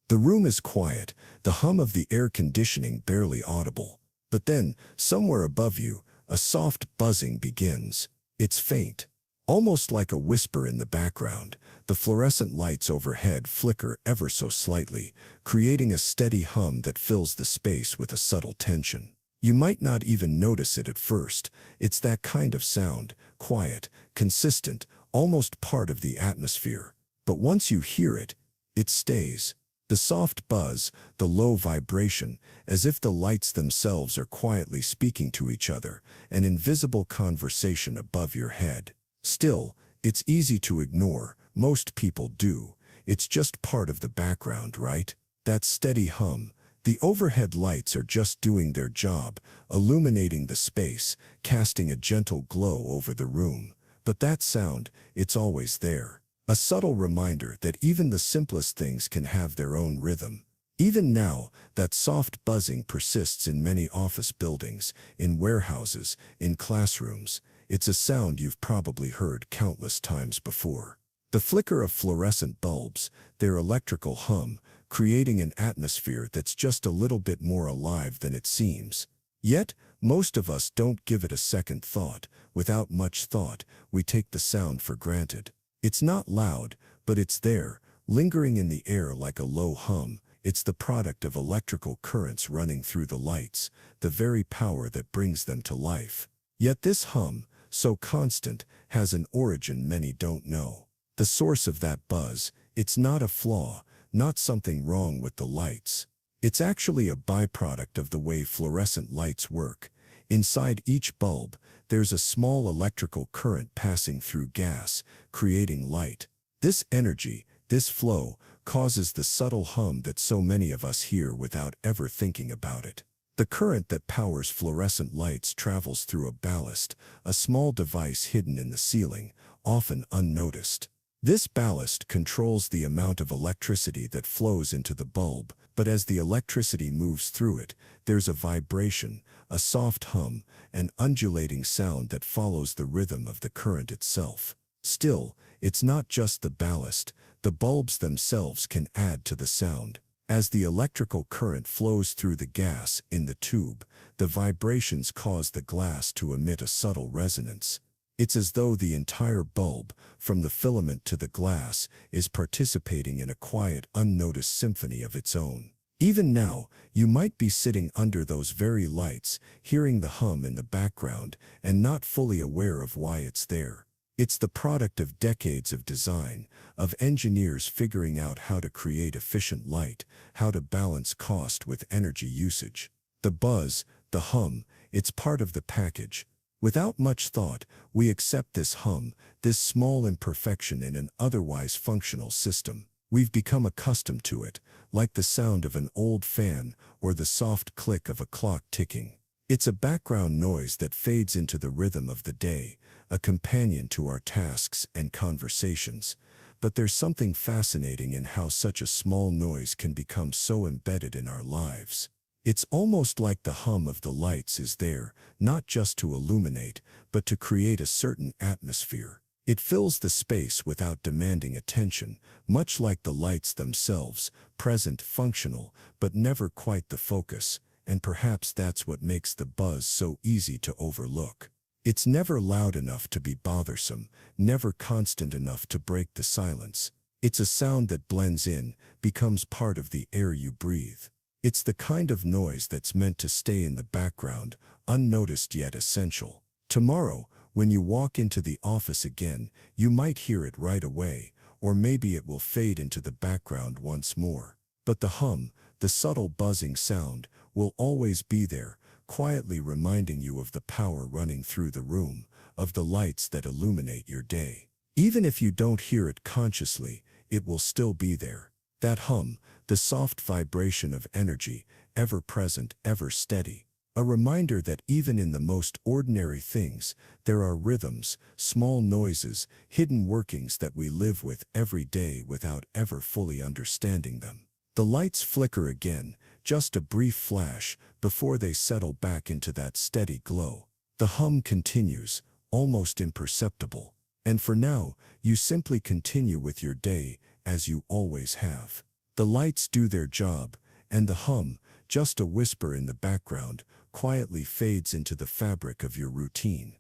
The room is quiet, the hum of the air conditioning barely audible. But then, somewhere above you, a soft buzzing begins. It's faint, almost like a whisper in the background. The fluorescent lights overhead flicker ever so slightly, creating a steady hum that fills the space with a subtle tension. You might not even notice it at first. It's that kind of sound, quiet, consistent, almost part of the atmosphere. But once you hear it, it stays. The soft buzz, the low vibration, as if the lights themselves are quietly speaking to each other, an invisible conversation above your head. Still, it's easy to ignore. Most people do. It's just part of the background, right? That steady hum. The overhead lights are just doing their job, illuminating the space, casting a gentle glow over the room. But that sound, it's always there. A subtle reminder that even the simplest things can have their own rhythm. Even now, that soft buzzing persists in many office buildings, in warehouses, in classrooms. It's a sound you've probably heard countless times before. The flicker of fluorescent bulbs, their electrical hum, creating an atmosphere that's just a little bit more alive than it seems. Yet, most of us don't give it a second thought. Without much thought, we take the sound for granted. It's not loud, but it's there, lingering in the air like a low hum. It's the product of electrical currents running through the lights, the very power that brings them to life. Yet this hum, so constant, has an origin many don't know. The source of that buzz, it's not a flaw, not something wrong with the lights. It's actually a byproduct of the way fluorescent lights work. Inside each bulb, there's a small electrical current passing through gas, creating light. This energy, this flow, causes the subtle hum that so many of us hear without ever thinking about it. The current that powers fluorescent lights travels through a ballast, a small device hidden in the ceiling, often unnoticed. This ballast controls the amount of electricity that flows into the bulb, but as the electricity moves through it, there's a vibration, a soft hum, an undulating sound that follows the rhythm of the current itself. Still, it's not just the ballast. The bulbs themselves can add to the sound. As the electrical current flows through the gas in the tube, the vibrations cause the glass to emit a subtle resonance. It's as though the entire bulb, from the filament to the glass, is participating in a quiet, unnoticed symphony of its own. Even now, you might be sitting under those very lights, hearing the hum in the background, and not fully aware of why it's there. It's the product of decades of design, of engineers figuring out how to create efficient light, how to balance cost with energy usage. The buzz, the hum, it's part of the package. Without much thought, we accept this hum, this small imperfection in an otherwise functional system. We've become accustomed to it, like the sound of an old fan or the soft click of a clock ticking. It's a background noise that fades into the rhythm of the day, a companion to our tasks and conversations. But there's something fascinating in how such a small noise can become so embedded in our lives. It's almost like the hum of the lights is there, not just to illuminate, but to create a certain atmosphere. It fills the space without demanding attention, much like the lights themselves, present, functional, but never quite the focus. And perhaps that's what makes the buzz so easy to overlook. It's never loud enough to be bothersome, never constant enough to break the silence. It's a sound that blends in, becomes part of the air you breathe. It's the kind of noise that's meant to stay in the background, unnoticed yet essential. Tomorrow, when you walk into the office again, you might hear it right away, or maybe it will fade into the background once more. But the hum, the subtle buzzing sound, will always be there, quietly reminding you of the power running through the room, of the lights that illuminate your day. Even if you don't hear it consciously, it will still be there. That hum, the soft vibration of energy, ever present, ever steady. A reminder that even in the most ordinary things, there are rhythms, small noises, hidden workings that we live with every day without ever fully understanding them. The lights flicker again, just a brief flash, before they settle back into that steady glow. The hum continues, almost imperceptible. And for now, you simply continue with your day, as you always have. The lights do their job, and the hum, just a whisper in the background, quietly fades into the fabric of your routine.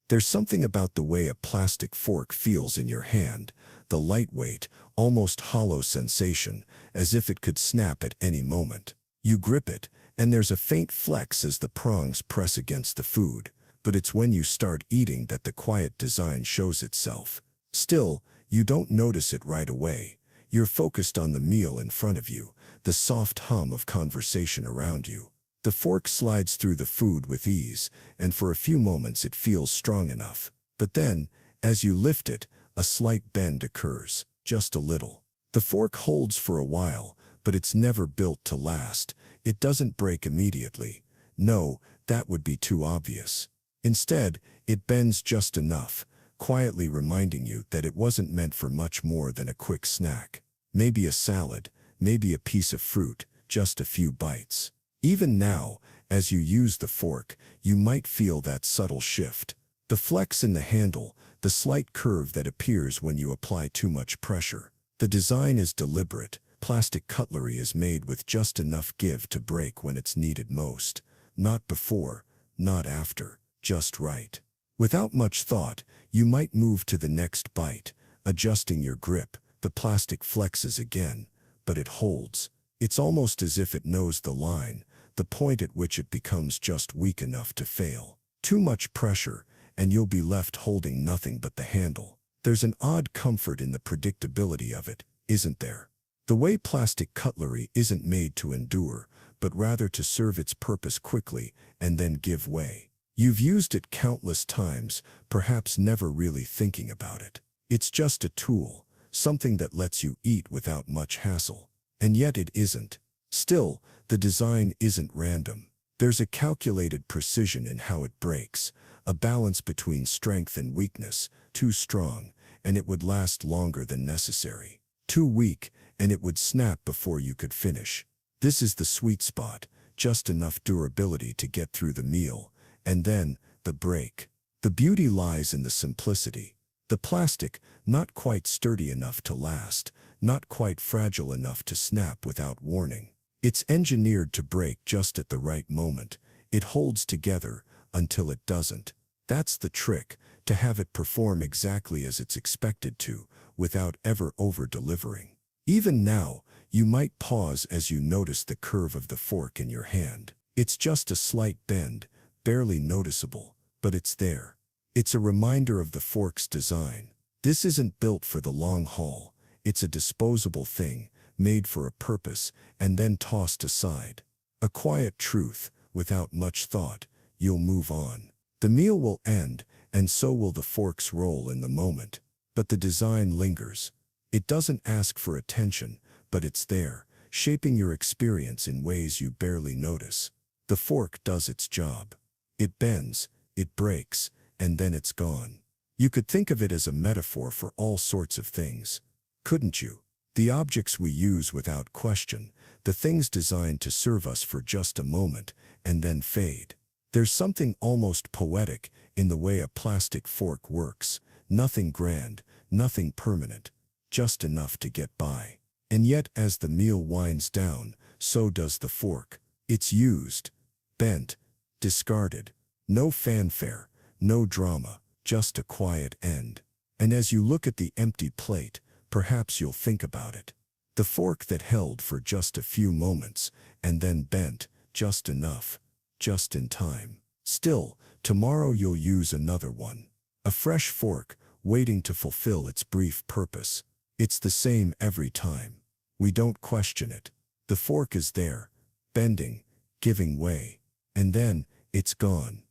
There's something about the way a plastic fork feels in your hand, the lightweight, almost hollow sensation, as if it could snap at any moment. You grip it, and there's a faint flex as the prongs press against the food, but it's when you start eating that the quiet design shows itself. Still, you don't notice it right away. You're focused on the meal in front of you, the soft hum of conversation around you. The fork slides through the food with ease, and for a few moments it feels strong enough. But then, as you lift it, a slight bend occurs, just a little. The fork holds for a while, but it's never built to last. It doesn't break immediately. No, that would be too obvious. Instead, it bends just enough, quietly reminding you that it wasn't meant for much more than a quick snack. Maybe a salad, maybe a piece of fruit, just a few bites. Even now, as you use the fork, you might feel that subtle shift. The flex in the handle, the slight curve that appears when you apply too much pressure. The design is deliberate. Plastic cutlery is made with just enough give to break when it's needed most. Not before, not after, just right. Without much thought, you might move to the next bite, adjusting your grip. The plastic flexes again, but it holds. It's almost as if it knows the line, the point at which it becomes just weak enough to fail. Too much pressure, and you'll be left holding nothing but the handle. There's an odd comfort in the predictability of it, isn't there? The way plastic cutlery isn't made to endure, but rather to serve its purpose quickly and then give way. You've used it countless times, perhaps never really thinking about it. It's just a tool, something that lets you eat without much hassle. And yet it isn't. Still, the design isn't random. There's a calculated precision in how it breaks, a balance between strength and weakness. Too strong, and it would last longer than necessary. Too weak, and it would snap before you could finish. This is the sweet spot, just enough durability to get through the meal, and then the break. The beauty lies in the simplicity. The plastic, not quite sturdy enough to last, not quite fragile enough to snap without warning. It's engineered to break just at the right moment. It holds together until it doesn't. That's the trick, to have it perform exactly as it's expected to, without ever over-delivering. Even now, you might pause as you notice the curve of the fork in your hand. It's just a slight bend, barely noticeable, but it's there. It's a reminder of the fork's design. This isn't built for the long haul. It's a disposable thing, made for a purpose, and then tossed aside. A quiet truth, without much thought. You'll move on. The meal will end, and so will the fork's role in the moment. But the design lingers. It doesn't ask for attention, but it's there, shaping your experience in ways you barely notice. The fork does its job. It bends, it breaks, and then it's gone. You could think of it as a metaphor for all sorts of things, couldn't you? The objects we use without question, the things designed to serve us for just a moment, and then fade. There's something almost poetic in the way a plastic fork works. Nothing grand, nothing permanent, just enough to get by. And yet as the meal winds down, so does the fork. It's used, bent, discarded. No fanfare, no drama, just a quiet end. And as you look at the empty plate, perhaps you'll think about it. The fork that held for just a few moments, and then bent, just enough, just in time. Still, tomorrow you'll use another one. A fresh fork, waiting to fulfill its brief purpose. It's the same every time. We don't question it. The fork is there, bending, giving way, and then it's gone.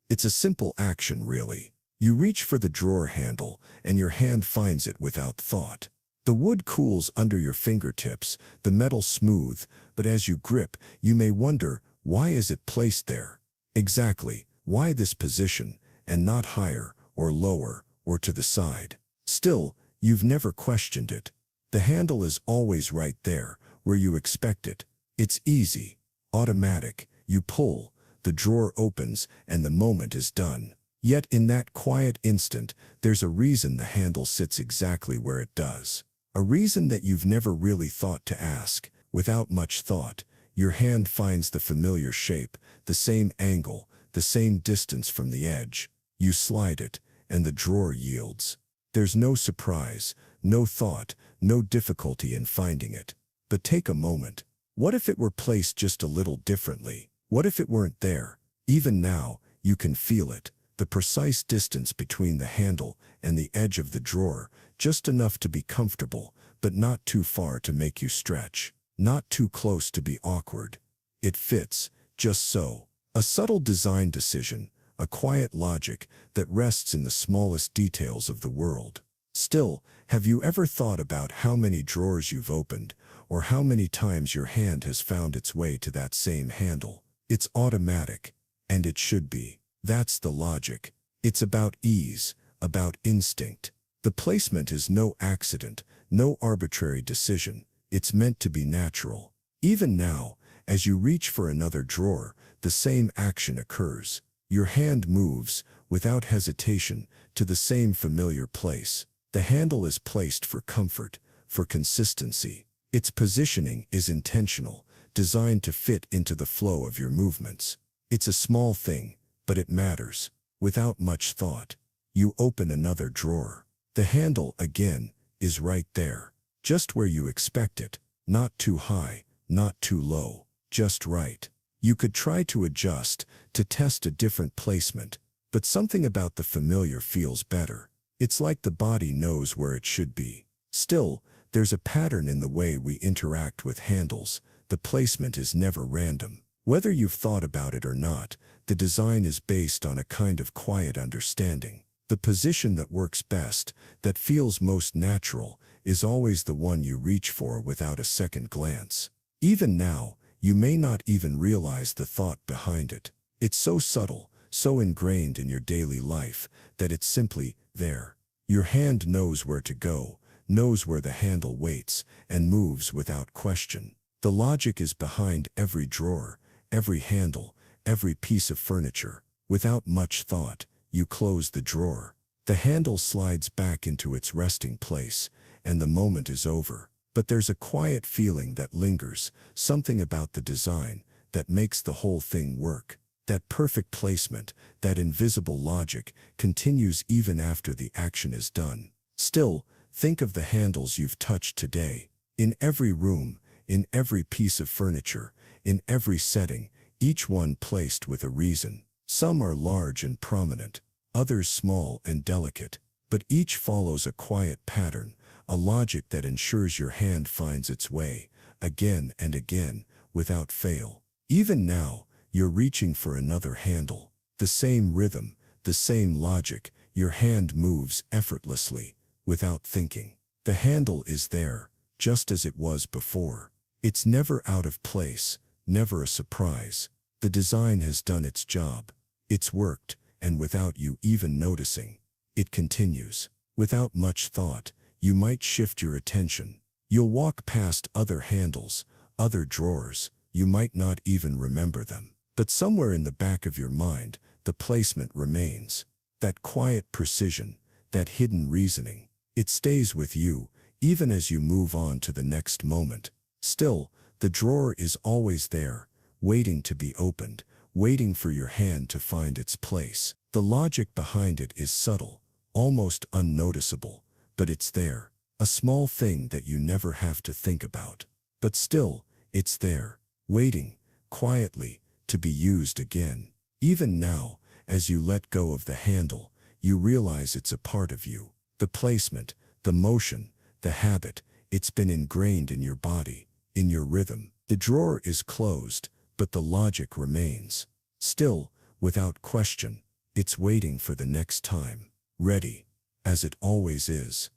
It's a simple action, really. You reach for the drawer handle, and your hand finds it without thought. The wood cools under your fingertips, the metal smooth, but as you grip, you may wonder, why is it placed there? Exactly, why this position, and not higher, or lower, or to the side? Still, you've never questioned it. The handle is always right there, where you expect it. It's easy, automatic. You pull, the drawer opens, and the moment is done. Yet in that quiet instant, there's a reason the handle sits exactly where it does. A reason that you've never really thought to ask. Without much thought, your hand finds the familiar shape, the same angle, the same distance from the edge. You slide it, and the drawer yields. There's no surprise, no thought, no difficulty in finding it. But take a moment. What if it were placed just a little differently? What if it weren't there? Even now, you can feel it. The precise distance between the handle and the edge of the drawer, just enough to be comfortable, but not too far to make you stretch. Not too close to be awkward. It fits, just so. A subtle design decision, a quiet logic that rests in the smallest details of the world. Still, have you ever thought about how many drawers you've opened, or how many times your hand has found its way to that same handle? It's automatic, and it should be. That's the logic. It's about ease, about instinct. The placement is no accident, no arbitrary decision. It's meant to be natural. Even now, as you reach for another drawer, the same action occurs. Your hand moves, without hesitation, to the same familiar place. The handle is placed for comfort, for consistency. Its positioning is intentional, designed to fit into the flow of your movements. It's a small thing, but it matters. Without much thought, you open another drawer. The handle, again, is right there, just where you expect it. Not too high, not too low, just right. You could try to adjust, to test a different placement, but something about the familiar feels better. It's like the body knows where it should be. Still, there's a pattern in the way we interact with handles. The placement is never random. Whether you've thought about it or not, the design is based on a kind of quiet understanding. The position that works best, that feels most natural, is always the one you reach for without a second glance. Even now, you may not even realize the thought behind it. It's so subtle, so ingrained in your daily life, that it's simply there. Your hand knows where to go, knows where the handle waits, and moves without question. The logic is behind every drawer, every handle, every piece of furniture. Without much thought, you close the drawer. The handle slides back into its resting place, and the moment is over. But there's a quiet feeling that lingers, something about the design that makes the whole thing work. That perfect placement, that invisible logic, continues even after the action is done. Still, think of the handles you've touched today. In every room, in every piece of furniture, in every setting, each one placed with a reason. Some are large and prominent, others small and delicate, but each follows a quiet pattern, a logic that ensures your hand finds its way, again and again, without fail. Even now, you're reaching for another handle. The same rhythm, the same logic, your hand moves effortlessly, without thinking. The handle is there, just as it was before. It's never out of place, never a surprise. The design has done its job. It's worked, and without you even noticing. It continues. Without much thought, you might shift your attention. You'll walk past other handles, other drawers. You might not even remember them. But somewhere in the back of your mind, the placement remains. That quiet precision, that hidden reasoning. It stays with you, even as you move on to the next moment. Still, the drawer is always there, waiting to be opened, waiting for your hand to find its place. The logic behind it is subtle, almost unnoticeable, but it's there. A small thing that you never have to think about. But still, it's there, waiting, quietly, to be used again. Even now, as you let go of the handle, you realize it's a part of you. The placement, the motion, the habit, it's been ingrained in your body, in your rhythm. The drawer is closed, but the logic remains. Still, without question, it's waiting for the next time, ready, as it always is.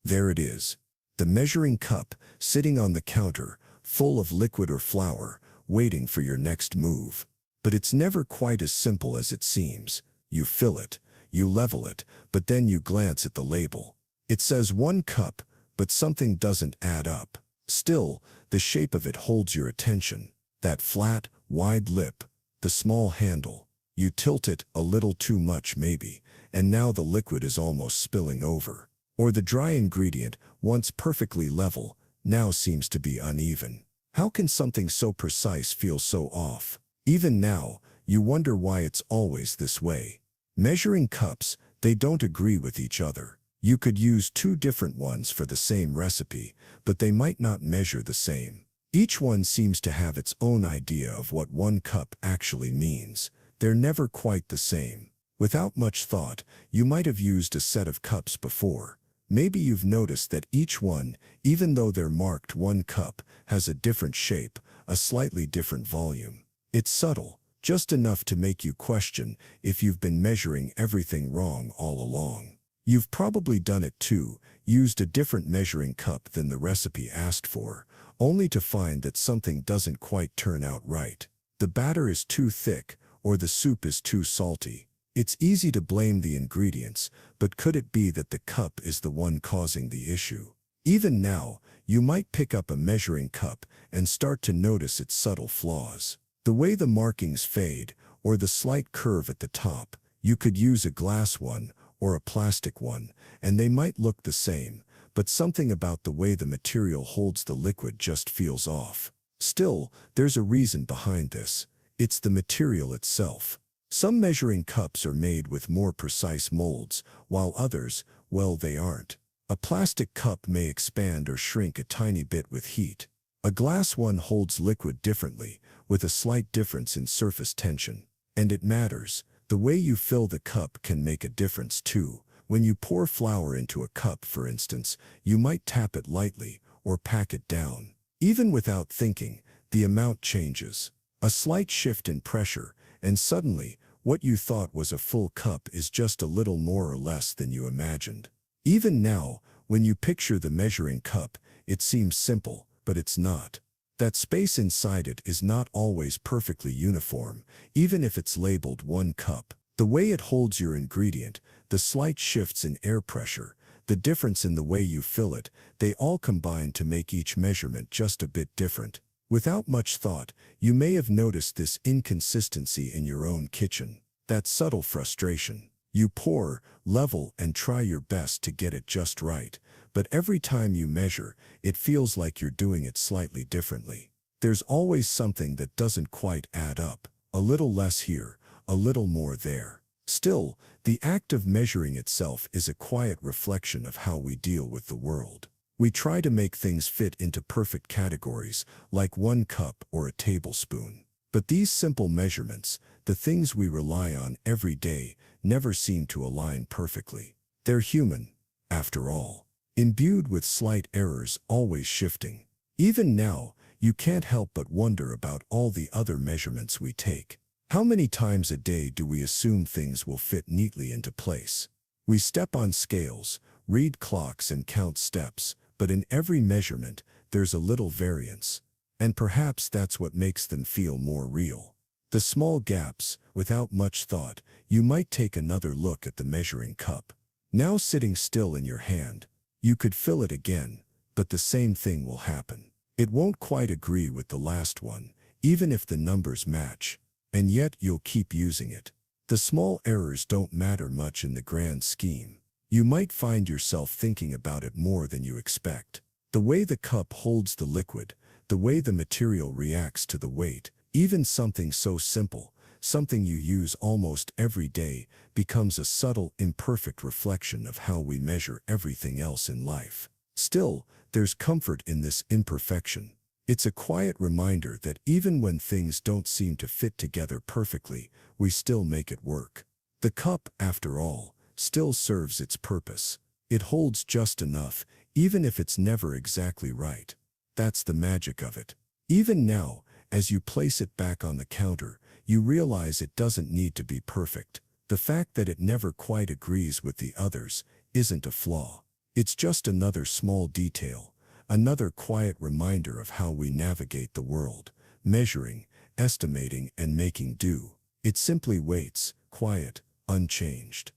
There it is, the measuring cup, sitting on the counter, full of liquid or flour, waiting for your next move. But it's never quite as simple as it seems. You fill it, you level it, but then you glance at the label. It says 1 cup, but something doesn't add up. Still, the shape of it holds your attention. That flat, wide lip, the small handle. You tilt it a little too much maybe, and now the liquid is almost spilling over. Or the dry ingredient, once perfectly level, now seems to be uneven. How can something so precise feel so off? Even now, you wonder why it's always this way. Measuring cups, they don't agree with each other. You could use 2 different ones for the same recipe, but they might not measure the same. Each one seems to have its own idea of what 1 cup actually means. They're never quite the same. Without much thought, you might have used a set of cups before. Maybe you've noticed that each one, even though they're marked 1 cup, has a different shape, a slightly different volume. It's subtle, just enough to make you question if you've been measuring everything wrong all along. You've probably done it too, used a different measuring cup than the recipe asked for, only to find that something doesn't quite turn out right. The batter is too thick, or the soup is too salty. It's easy to blame the ingredients, but could it be that the cup is the one causing the issue? Even now, you might pick up a measuring cup and start to notice its subtle flaws. The way the markings fade, or the slight curve at the top. You could use a glass one or a plastic one, and they might look the same, but something about the way the material holds the liquid just feels off. Still, there's a reason behind this. It's the material itself. Some measuring cups are made with more precise molds, while others, well, they aren't. A plastic cup may expand or shrink a tiny bit with heat. A glass one holds liquid differently, with a slight difference in surface tension. And it matters. The way you fill the cup can make a difference too. When you pour flour into a cup, for instance, you might tap it lightly or pack it down. Even without thinking, the amount changes. A slight shift in pressure, and suddenly, what you thought was a full cup is just a little more or less than you imagined. Even now, when you picture the measuring cup, it seems simple, but it's not. That space inside it is not always perfectly uniform, even if it's labeled 1 cup. The way it holds your ingredient, the slight shifts in air pressure, the difference in the way you fill it, they all combine to make each measurement just a bit different. Without much thought, you may have noticed this inconsistency in your own kitchen. That subtle frustration. You pour, level, and try your best to get it just right, but every time you measure, it feels like you're doing it slightly differently. There's always something that doesn't quite add up, a little less here, a little more there. Still, the act of measuring itself is a quiet reflection of how we deal with the world. We try to make things fit into perfect categories, like 1 cup or a tablespoon. But these simple measurements, the things we rely on every day, never seem to align perfectly. They're human, after all, imbued with slight errors, always shifting. Even now, you can't help but wonder about all the other measurements we take. How many times a day do we assume things will fit neatly into place? We step on scales, read clocks and count steps, but in every measurement, there's a little variance. And perhaps that's what makes them feel more real. The small gaps, without much thought, you might take another look at the measuring cup. Now sitting still in your hand, you could fill it again, but the same thing will happen. It won't quite agree with the last one, even if the numbers match. And yet you'll keep using it. The small errors don't matter much in the grand scheme. You might find yourself thinking about it more than you expect. The way the cup holds the liquid, the way the material reacts to the weight, even something so simple, something you use almost every day, becomes a subtle, imperfect reflection of how we measure everything else in life. Still, there's comfort in this imperfection. It's a quiet reminder that even when things don't seem to fit together perfectly, we still make it work. The cup, after all, still serves its purpose. It holds just enough, even if it's never exactly right. That's the magic of it. Even now, as you place it back on the counter, you realize it doesn't need to be perfect. The fact that it never quite agrees with the others isn't a flaw. It's just another small detail. Another quiet reminder of how we navigate the world, measuring, estimating, and making do. It simply waits, quiet, unchanged.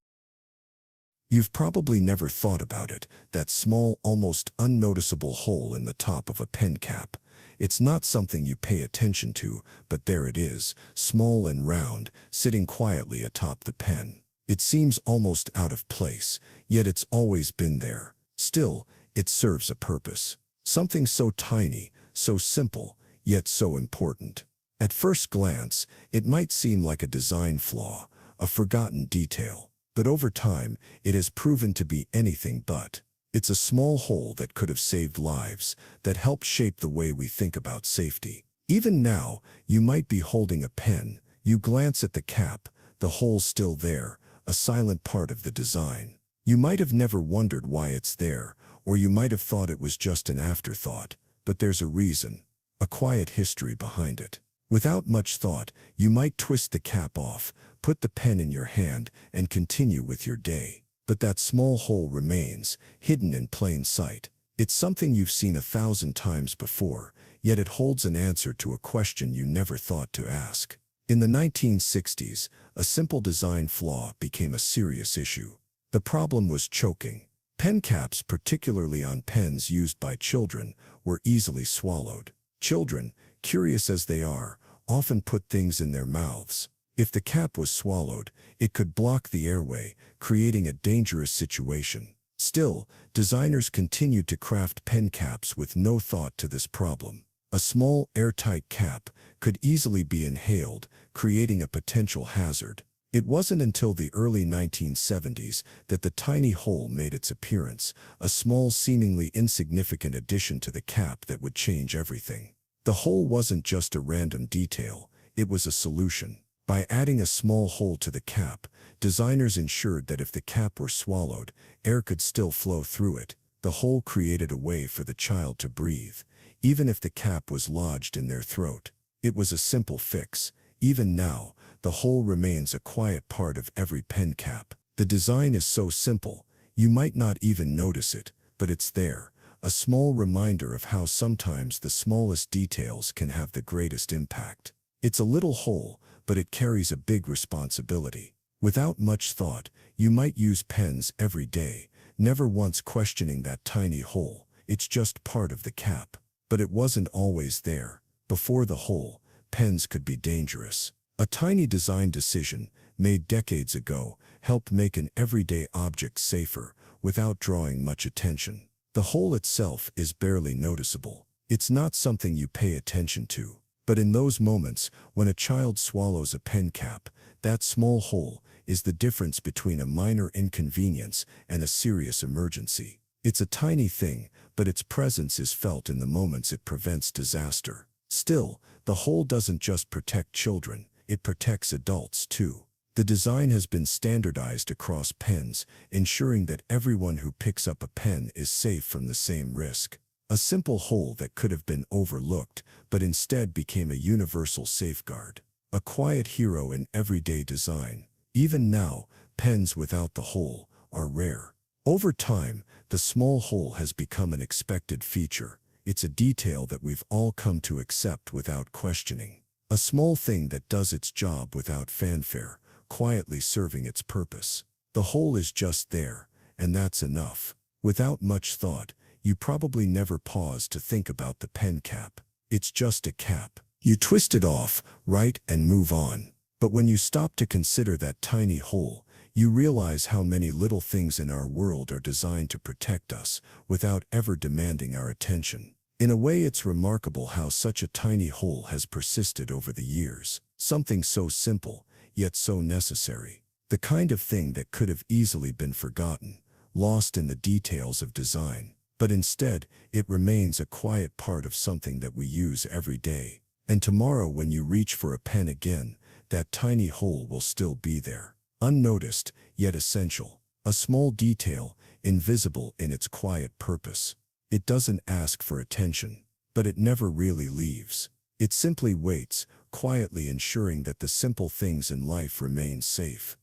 You've probably never thought about it, that small, almost unnoticeable hole in the top of a pen cap. It's not something you pay attention to, but there it is, small and round, sitting quietly atop the pen. It seems almost out of place, yet it's always been there. Still, it serves a purpose. Something so tiny, so simple, yet so important. At first glance, it might seem like a design flaw, a forgotten detail. But over time, it has proven to be anything but. It's a small hole that could have saved lives, that helped shape the way we think about safety. Even now, you might be holding a pen, you glance at the cap, the hole's still there, a silent part of the design. You might have never wondered why it's there, or you might have thought it was just an afterthought, but there's a reason, a quiet history behind it. Without much thought, you might twist the cap off, put the pen in your hand, and continue with your day. But that small hole remains, hidden in plain sight. It's something you've seen 1,000 times before, yet it holds an answer to a question you never thought to ask. In the 1960s, a simple design flaw became a serious issue. The problem was choking. Pen caps, particularly on pens used by children, were easily swallowed. Children, curious as they are, often put things in their mouths. If the cap was swallowed, it could block the airway, creating a dangerous situation. Still, designers continued to craft pen caps with no thought to this problem. A small, airtight cap could easily be inhaled, creating a potential hazard. It wasn't until the early 1970s that the tiny hole made its appearance, a small, seemingly insignificant addition to the cap that would change everything. The hole wasn't just a random detail, it was a solution. By adding a small hole to the cap, designers ensured that if the cap were swallowed, air could still flow through it. The hole created a way for the child to breathe, even if the cap was lodged in their throat. It was a simple fix. Even now, the hole remains a quiet part of every pen cap. The design is so simple, you might not even notice it, but it's there, a small reminder of how sometimes the smallest details can have the greatest impact. It's a little hole, but it carries a big responsibility. Without much thought, you might use pens every day, never once questioning that tiny hole. It's just part of the cap. But it wasn't always there. Before the hole, pens could be dangerous. A tiny design decision, made decades ago, helped make an everyday object safer, without drawing much attention. The hole itself is barely noticeable. It's not something you pay attention to. But in those moments, when a child swallows a pen cap, that small hole is the difference between a minor inconvenience and a serious emergency. It's a tiny thing, but its presence is felt in the moments it prevents disaster. Still, the hole doesn't just protect children, it protects adults too. The design has been standardized across pens, ensuring that everyone who picks up a pen is safe from the same risk. A simple hole that could have been overlooked, but instead became a universal safeguard. A quiet hero in everyday design. Even now, pens without the hole are rare. Over time, the small hole has become an expected feature. It's a detail that we've all come to accept without questioning. A small thing that does its job without fanfare, quietly serving its purpose. The hole is just there, and that's enough. Without much thought, you probably never pause to think about the pen cap. It's just a cap. You twist it off, write, and move on. But when you stop to consider that tiny hole, you realize how many little things in our world are designed to protect us without ever demanding our attention. In a way, it's remarkable how such a tiny hole has persisted over the years. Something so simple, yet so necessary. The kind of thing that could have easily been forgotten, lost in the details of design. But instead, it remains a quiet part of something that we use every day. And tomorrow, when you reach for a pen again, that tiny hole will still be there. Unnoticed, yet essential. A small detail, invisible in its quiet purpose. It doesn't ask for attention, but it never really leaves. It simply waits, quietly ensuring that the simple things in life remain safe.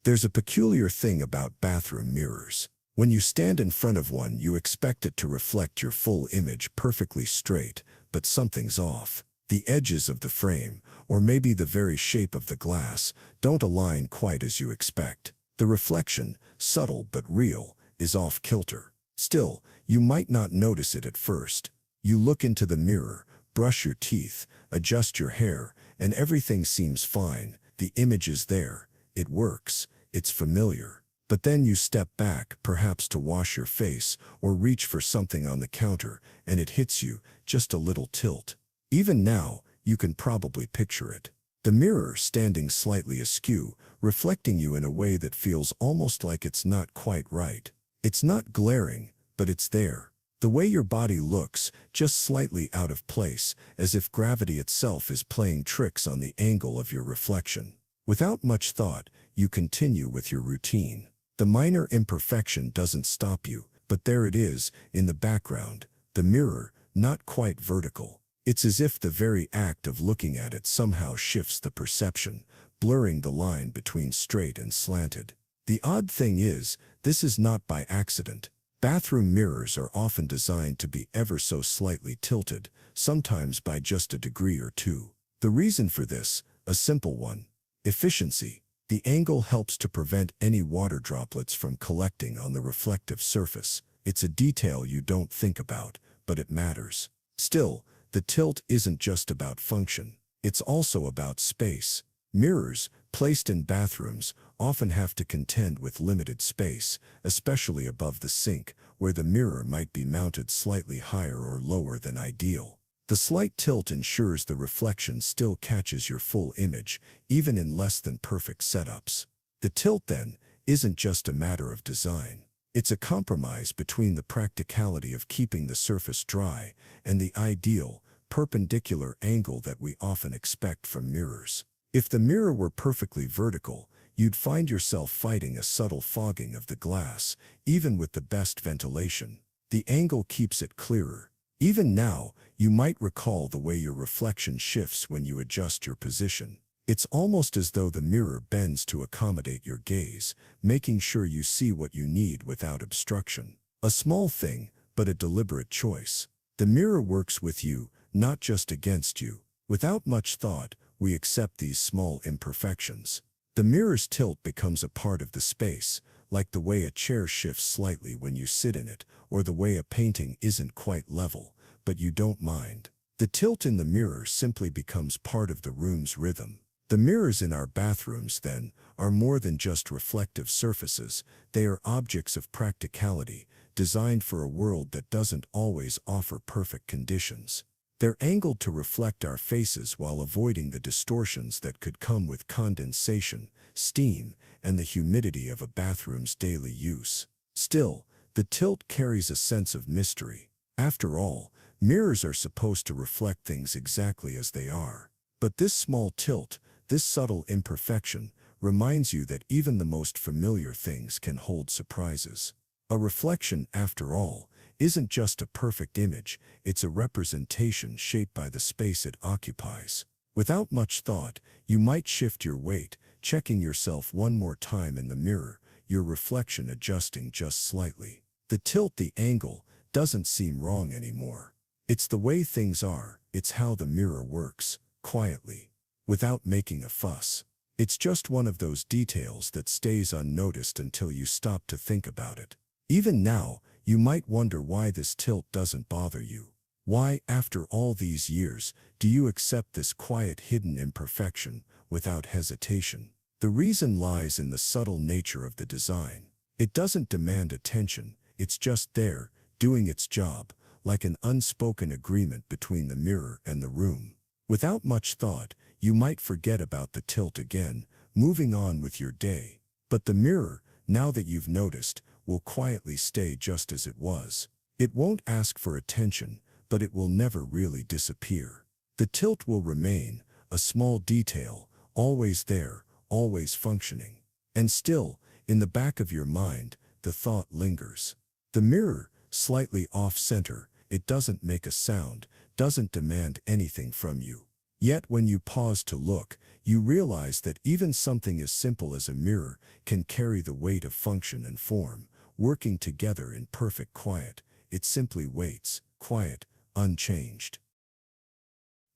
There's a peculiar thing about bathroom mirrors. When you stand in front of one, you expect it to reflect your full image perfectly straight, but something's off. The edges of the frame, or maybe the very shape of the glass, don't align quite as you expect. The reflection, subtle but real, is off kilter. Still, you might not notice it at first. You look into the mirror, brush your teeth, adjust your hair, and everything seems fine. The image is there. It works. It's familiar. But then you step back, perhaps to wash your face or reach for something on the counter, and it hits you, just a little tilt. Even now, you can probably picture it. The mirror standing slightly askew, reflecting you in a way that feels almost like it's not quite right. It's not glaring, but it's there. The way your body looks, just slightly out of place, as if gravity itself is playing tricks on the angle of your reflection. Without much thought, you continue with your routine. The minor imperfection doesn't stop you, but there it is, in the background, the mirror, not quite vertical. It's as if the very act of looking at it somehow shifts the perception, blurring the line between straight and slanted. The odd thing is, this is not by accident. Bathroom mirrors are often designed to be ever so slightly tilted, sometimes by just a degree or two. The reason for this, a simple one: efficiency. The angle helps to prevent any water droplets from collecting on the reflective surface. It's a detail you don't think about, but it matters. Still, the tilt isn't just about function. It's also about space. Mirrors, placed in bathrooms, often have to contend with limited space, especially above the sink, where the mirror might be mounted slightly higher or lower than ideal. The slight tilt ensures the reflection still catches your full image, even in less than perfect setups. The tilt, then, isn't just a matter of design. It's a compromise between the practicality of keeping the surface dry and the ideal, perpendicular angle that we often expect from mirrors. If the mirror were perfectly vertical, you'd find yourself fighting a subtle fogging of the glass, even with the best ventilation. The angle keeps it clearer. Even now, you might recall the way your reflection shifts when you adjust your position. It's almost as though the mirror bends to accommodate your gaze, making sure you see what you need without obstruction. A small thing, but a deliberate choice. The mirror works with you, not just against you. Without much thought, we accept these small imperfections. The mirror's tilt becomes a part of the space, like the way a chair shifts slightly when you sit in it, or the way a painting isn't quite level, but you don't mind. The tilt in the mirror simply becomes part of the room's rhythm. The mirrors in our bathrooms, then, are more than just reflective surfaces. They are objects of practicality, designed for a world that doesn't always offer perfect conditions. They're angled to reflect our faces while avoiding the distortions that could come with condensation, steam, and the humidity of a bathroom's daily use. Still, the tilt carries a sense of mystery. After all, mirrors are supposed to reflect things exactly as they are. But this small tilt, this subtle imperfection, reminds you that even the most familiar things can hold surprises. A reflection, after all, isn't just a perfect image, it's a representation shaped by the space it occupies. Without much thought, you might shift your weight, checking yourself one more time in the mirror, your reflection adjusting just slightly. The tilt, the angle, doesn't seem wrong anymore. It's the way things are, it's how the mirror works, quietly, without making a fuss. It's just one of those details that stays unnoticed until you stop to think about it. Even now, you might wonder why this tilt doesn't bother you. Why, after all these years, do you accept this quiet hidden imperfection without hesitation? The reason lies in the subtle nature of the design. It doesn't demand attention, it's just there, doing its job, like an unspoken agreement between the mirror and the room. Without much thought, you might forget about the tilt again, moving on with your day. But the mirror, now that you've noticed, will quietly stay just as it was. It won't ask for attention, but it will never really disappear. The tilt will remain, a small detail, always there, always functioning. And still, in the back of your mind, the thought lingers. The mirror, slightly off-center, it doesn't make a sound, doesn't demand anything from you. Yet when you pause to look, you realize that even something as simple as a mirror can carry the weight of function and form, working together in perfect quiet. It simply waits, quiet, unchanged.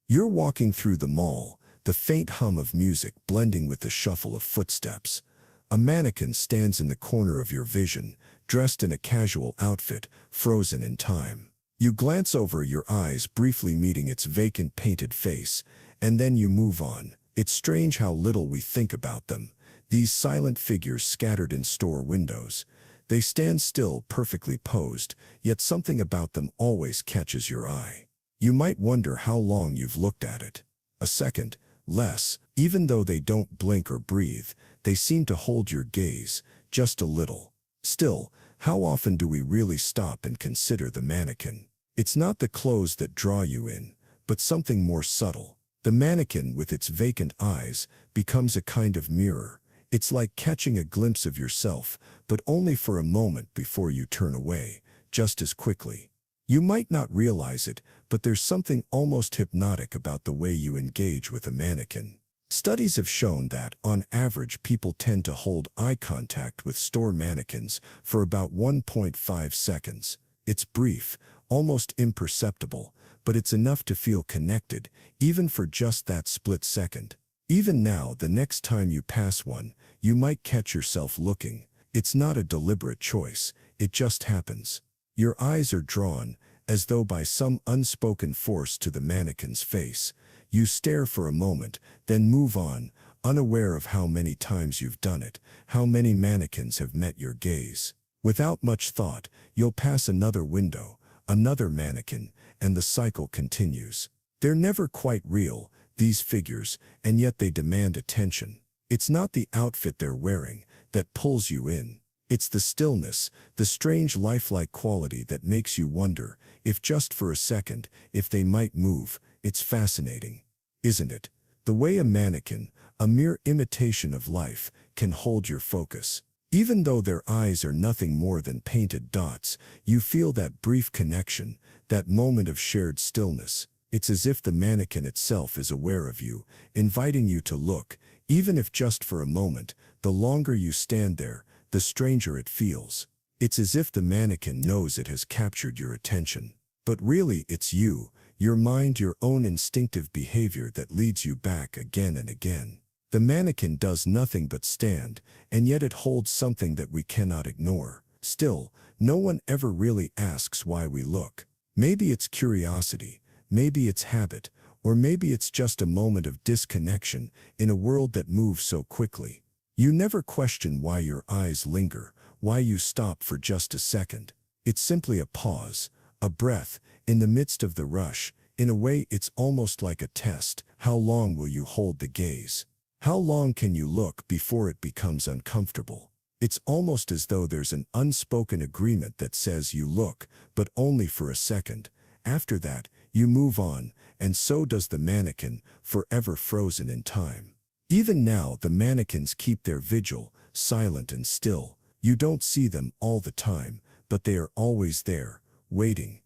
You're walking through the mall, the faint hum of music blending with the shuffle of footsteps. A mannequin stands in the corner of your vision, dressed in a casual outfit, frozen in time. You glance over, your eyes briefly meeting its vacant painted face, and then you move on. It's strange how little we think about them. These silent figures scattered in store windows. They stand still, perfectly posed, yet something about them always catches your eye. You might wonder how long you've looked at it. A second, less. Even though they don't blink or breathe, they seem to hold your gaze, just a little. Still, how often do we really stop and consider the mannequin? It's not the clothes that draw you in, but something more subtle. The mannequin, with its vacant eyes, becomes a kind of mirror. It's like catching a glimpse of yourself, but only for a moment before you turn away, just as quickly. You might not realize it, but there's something almost hypnotic about the way you engage with a mannequin. Studies have shown that, on average, people tend to hold eye contact with store mannequins for about 1.5 seconds. It's brief, almost imperceptible, but it's enough to feel connected, even for just that split second. Even now, the next time you pass one, you might catch yourself looking. It's not a deliberate choice, it just happens. Your eyes are drawn, as though by some unspoken force, to the mannequin's face. You stare for a moment, then move on, unaware of how many times you've done it, how many mannequins have met your gaze. Without much thought, you'll pass another window, another mannequin, and the cycle continues. They're never quite real, these figures, and yet they demand attention. It's not the outfit they're wearing that pulls you in. It's the stillness, the strange lifelike quality that makes you wonder, if just for a second, if they might move. It's fascinating, isn't it? The way a mannequin, a mere imitation of life, can hold your focus. Even though their eyes are nothing more than painted dots, you feel that brief connection, that moment of shared stillness. It's as if the mannequin itself is aware of you, inviting you to look, even if just for a moment. The longer you stand there, the stranger it feels. It's as if the mannequin knows it has captured your attention. But really, it's you, your mind, your own instinctive behavior that leads you back again and again. The mannequin does nothing but stand, and yet it holds something that we cannot ignore. Still, no one ever really asks why we look. Maybe it's curiosity, maybe it's habit, or maybe it's just a moment of disconnection in a world that moves so quickly. You never question why your eyes linger, why you stop for just a second. It's simply a pause, a breath, in the midst of the rush. In a way, it's almost like a test. How long will you hold the gaze? How long can you look before it becomes uncomfortable? It's almost as though there's an unspoken agreement that says you look, but only for a second. After that, you move on, and so does the mannequin, forever frozen in time. Even now, the mannequins keep their vigil, silent and still. You don't see them all the time, but they are always there, waiting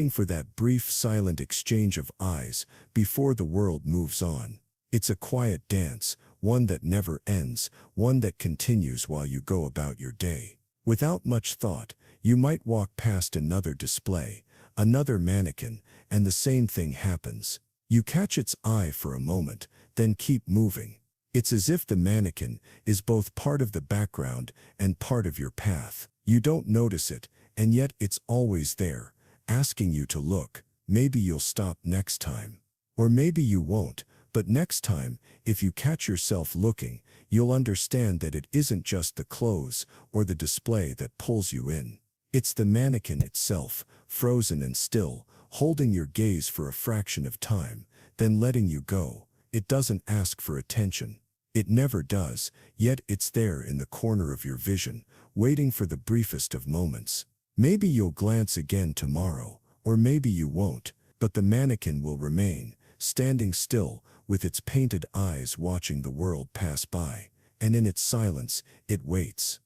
for that brief silent exchange of eyes before the world moves on. It's a quiet dance, one that never ends, one that continues while you go about your day. Without much thought, you might walk past another display, another mannequin, and the same thing happens. You catch its eye for a moment, then keep moving. It's as if the mannequin is both part of the background and part of your path. You don't notice it, and yet it's always there, asking you to look. Maybe you'll stop next time. Or maybe you won't, but next time, if you catch yourself looking, you'll understand that it isn't just the clothes or the display that pulls you in. It's the mannequin itself, frozen and still, holding your gaze for a fraction of time, then letting you go. It doesn't ask for attention. It never does, yet it's there in the corner of your vision, waiting for the briefest of moments. Maybe you'll glance again tomorrow, or maybe you won't, but the mannequin will remain, standing still, with its painted eyes watching the world pass by, and in its silence, it waits.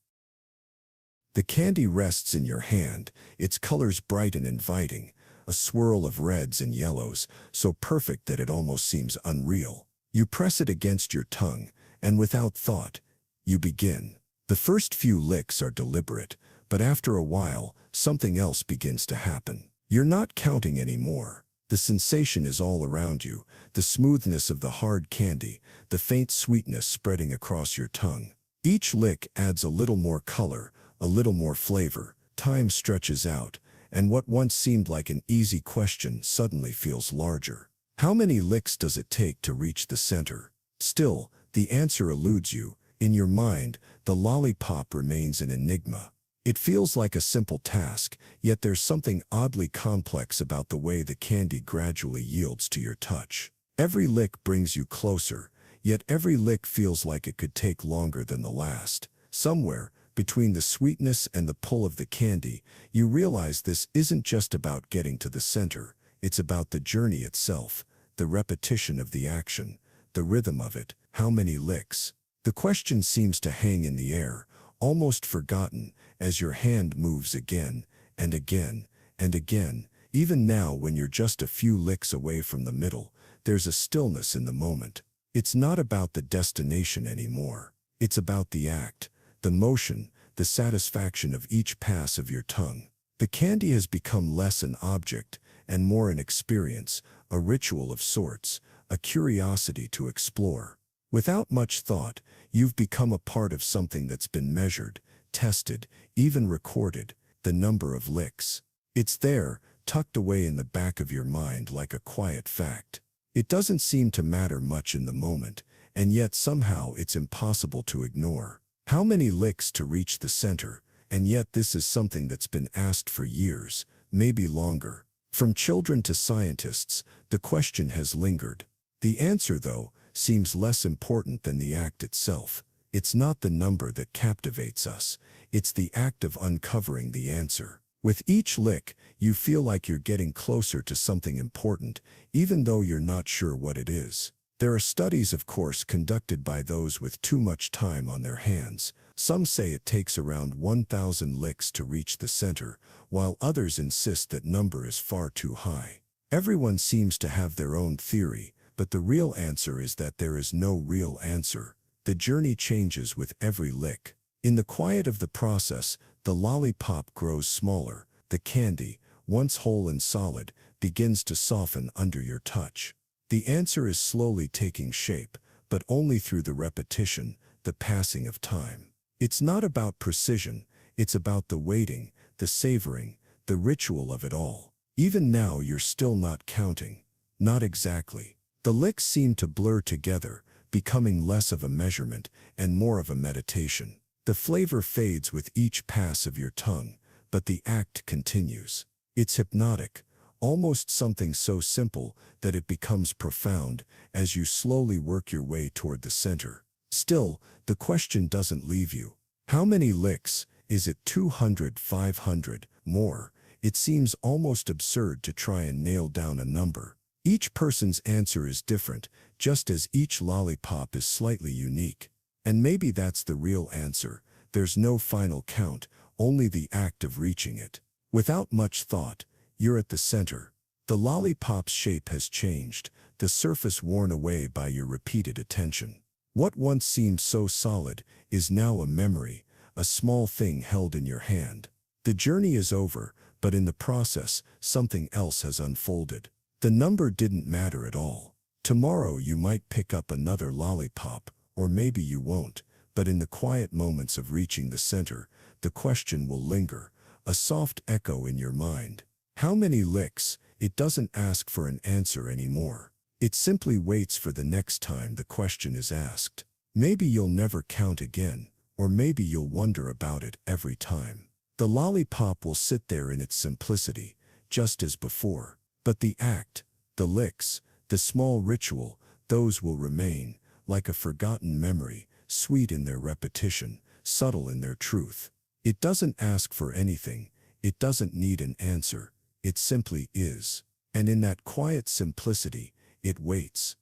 The candy rests in your hand, its colors bright and inviting, a swirl of reds and yellows, so perfect that it almost seems unreal. You press it against your tongue, and without thought, you begin. The first few licks are deliberate, but after a while, something else begins to happen. You're not counting anymore. The sensation is all around you, the smoothness of the hard candy, the faint sweetness spreading across your tongue. Each lick adds a little more color, a little more flavor. Time stretches out, and what once seemed like an easy question suddenly feels larger. How many licks does it take to reach the center? Still, the answer eludes you. In your mind, the lollipop remains an enigma. It feels like a simple task, yet there's something oddly complex about the way the candy gradually yields to your touch. Every lick brings you closer, yet every lick feels like it could take longer than the last. Somewhere, between the sweetness and the pull of the candy, you realize this isn't just about getting to the center, it's about the journey itself, the repetition of the action, the rhythm of it. How many licks? The question seems to hang in the air, almost forgotten, as your hand moves again, and again, and again. Even now, when you're just a few licks away from the middle, there's a stillness in the moment. It's not about the destination anymore. It's about the act, the motion, the satisfaction of each pass of your tongue. The candy has become less an object and more an experience, a ritual of sorts, a curiosity to explore. Without much thought, you've become a part of something that's been measured, tested, even recorded, the number of licks. It's there, tucked away in the back of your mind like a quiet fact. It doesn't seem to matter much in the moment, and yet somehow it's impossible to ignore. How many licks to reach the center? And yet this is something that's been asked for years, maybe longer. From children to scientists, the question has lingered. The answer, though, seems less important than the act itself. It's not the number that captivates us, it's the act of uncovering the answer. With each lick, you feel like you're getting closer to something important, even though you're not sure what it is. There are studies, of course, conducted by those with too much time on their hands. Some say it takes around 1,000 licks to reach the center, while others insist that number is far too high. Everyone seems to have their own theory, but the real answer is that there is no real answer. The journey changes with every lick. In the quiet of the process, the lollipop grows smaller. The candy, once whole and solid, begins to soften under your touch. The answer is slowly taking shape, but only through the repetition, the passing of time. It's not about precision, it's about the waiting, the savoring, the ritual of it all. Even now you're still not counting. Not exactly. The licks seem to blur together, becoming less of a measurement and more of a meditation. The flavor fades with each pass of your tongue, but the act continues. It's hypnotic, almost something so simple that it becomes profound as you slowly work your way toward the center. Still, the question doesn't leave you. How many licks? Is it 200, 500, more? It seems almost absurd to try and nail down a number. Each person's answer is different, just as each lollipop is slightly unique. And maybe that's the real answer. There's no final count, only the act of reaching it. Without much thought, you're at the center. The lollipop's shape has changed, the surface worn away by your repeated attention. What once seemed so solid is now a memory, a small thing held in your hand. The journey is over, but in the process, something else has unfolded. The number didn't matter at all. Tomorrow you might pick up another lollipop, or maybe you won't, but in the quiet moments of reaching the center, the question will linger, a soft echo in your mind. How many licks? It doesn't ask for an answer anymore. It simply waits for the next time the question is asked. Maybe you'll never count again, or maybe you'll wonder about it every time. The lollipop will sit there in its simplicity, just as before. But the act, the licks, the small ritual, those will remain, like a forgotten memory, sweet in their repetition, subtle in their truth. It doesn't ask for anything, it doesn't need an answer, it simply is. And in that quiet simplicity, it waits.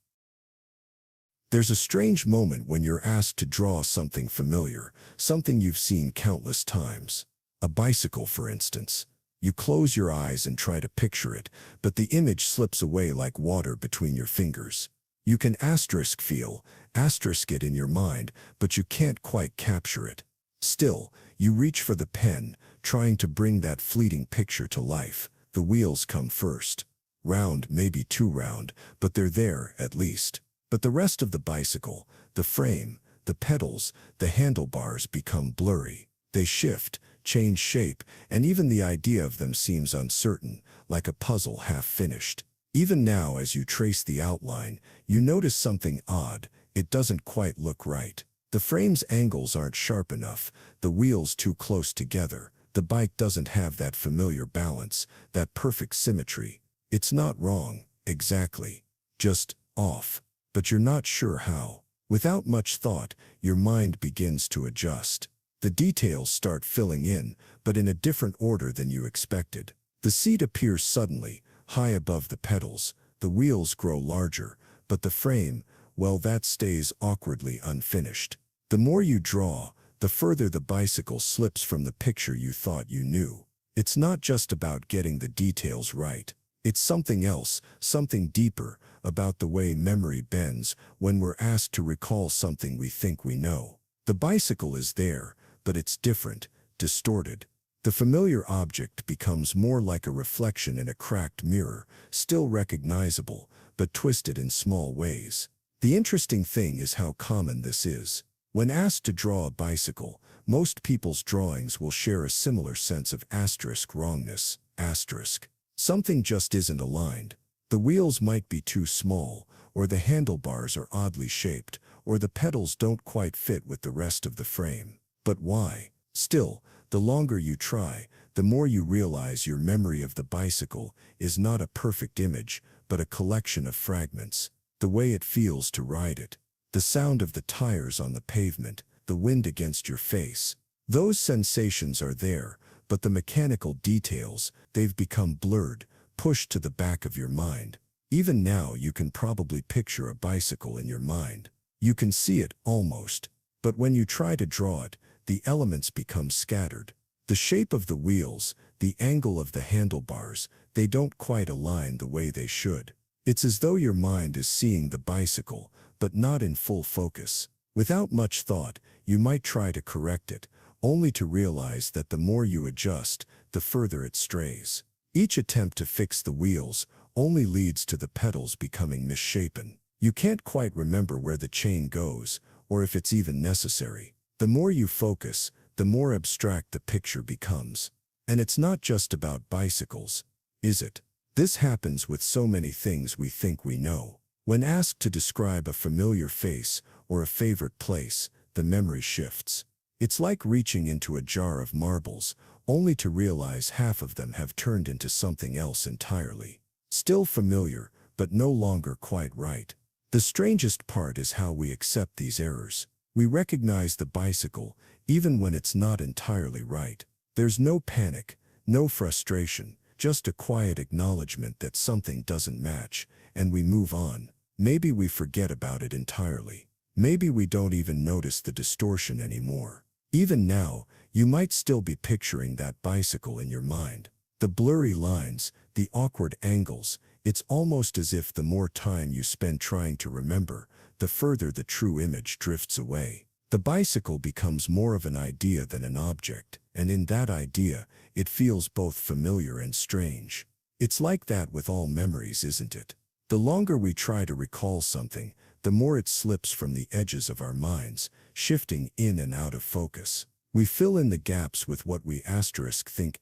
There's a strange moment when you're asked to draw something familiar, something you've seen countless times. A bicycle, for instance. You close your eyes and try to picture it, but the image slips away like water between your fingers. You can asterisk it in your mind, but you can't quite capture it. Still, you reach for the pen, trying to bring that fleeting picture to life. The wheels come first. Round, maybe too round, but they're there at least. But the rest of the bicycle, the frame, the pedals, the handlebars become blurry. They shift, change shape, and even the idea of them seems uncertain, like a puzzle half-finished. Even now, as you trace the outline, you notice something odd. It doesn't quite look right. The frame's angles aren't sharp enough, the wheels too close together. The bike doesn't have that familiar balance, that perfect symmetry. It's not wrong, exactly. Just off. But you're not sure how. Without much thought, your mind begins to adjust. The details start filling in, but in a different order than you expected. The seat appears suddenly, high above the pedals. The wheels grow larger, but the frame, well, that stays awkwardly unfinished. The more you draw, the further the bicycle slips from the picture you thought you knew. It's not just about getting the details right. It's something else, something deeper, about the way memory bends when we're asked to recall something we think we know. The bicycle is there, but it's different, distorted. The familiar object becomes more like a reflection in a cracked mirror, still recognizable, but twisted in small ways. The interesting thing is how common this is. When asked to draw a bicycle, most people's drawings will share a similar sense of asterisk wrongness, asterisk. Something just isn't aligned. The wheels might be too small, or the handlebars are oddly shaped, or the pedals don't quite fit with the rest of the frame. But why? Still, the longer you try, the more you realize your memory of the bicycle is not a perfect image, but a collection of fragments. The way it feels to ride it, the sound of the tires on the pavement, the wind against your face. Those sensations are there, but the mechanical details, they've become blurred, pushed to the back of your mind. Even now you can probably picture a bicycle in your mind. You can see it, almost. But when you try to draw it, the elements become scattered. The shape of the wheels, the angle of the handlebars, they don't quite align the way they should. It's as though your mind is seeing the bicycle, but not in full focus. Without much thought, you might try to correct it, only to realize that the more you adjust, the further it strays. Each attempt to fix the wheels only leads to the pedals becoming misshapen. You can't quite remember where the chain goes, or if it's even necessary. The more you focus, the more abstract the picture becomes. And it's not just about bicycles, is it? This happens with so many things we think we know. When asked to describe a familiar face or a favorite place, the memory shifts. It's like reaching into a jar of marbles, only to realize half of them have turned into something else entirely. Still familiar, but no longer quite right. The strangest part is how we accept these errors. We recognize the bicycle, even when it's not entirely right. There's no panic, no frustration, just a quiet acknowledgement that something doesn't match, and we move on. Maybe we forget about it entirely. Maybe we don't even notice the distortion anymore. Even now, you might still be picturing that bicycle in your mind. The blurry lines, the awkward angles, it's almost as if the more time you spend trying to remember, the further the true image drifts away. The bicycle becomes more of an idea than an object, and in that idea, it feels both familiar and strange. It's like that with all memories, isn't it? The longer we try to recall something, the more it slips from the edges of our minds, shifting in and out of focus. We fill in the gaps with what we think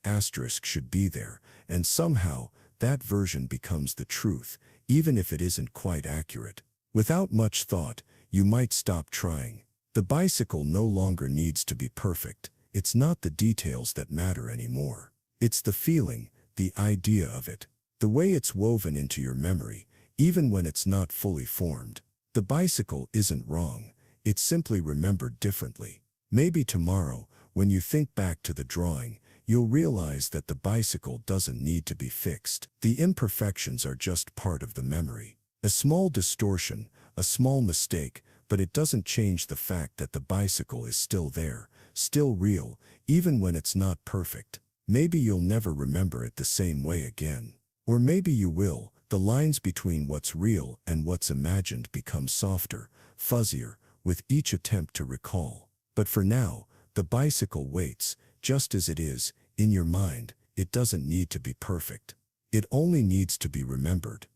should be there, and somehow, that version becomes the truth, even if it isn't quite accurate. Without much thought, you might stop trying. The bicycle no longer needs to be perfect. It's not the details that matter anymore. It's the feeling, the idea of it, the way it's woven into your memory, even when it's not fully formed. The bicycle isn't wrong. It's simply remembered differently. Maybe tomorrow, when you think back to the drawing, you'll realize that the bicycle doesn't need to be fixed. The imperfections are just part of the memory. A small distortion, a small mistake, but it doesn't change the fact that the bicycle is still there, still real, even when it's not perfect. Maybe you'll never remember it the same way again. Or maybe you will. The lines between what's real and what's imagined become softer, fuzzier, with each attempt to recall. But for now, the bicycle waits, just as it is, in your mind. It doesn't need to be perfect. It only needs to be remembered.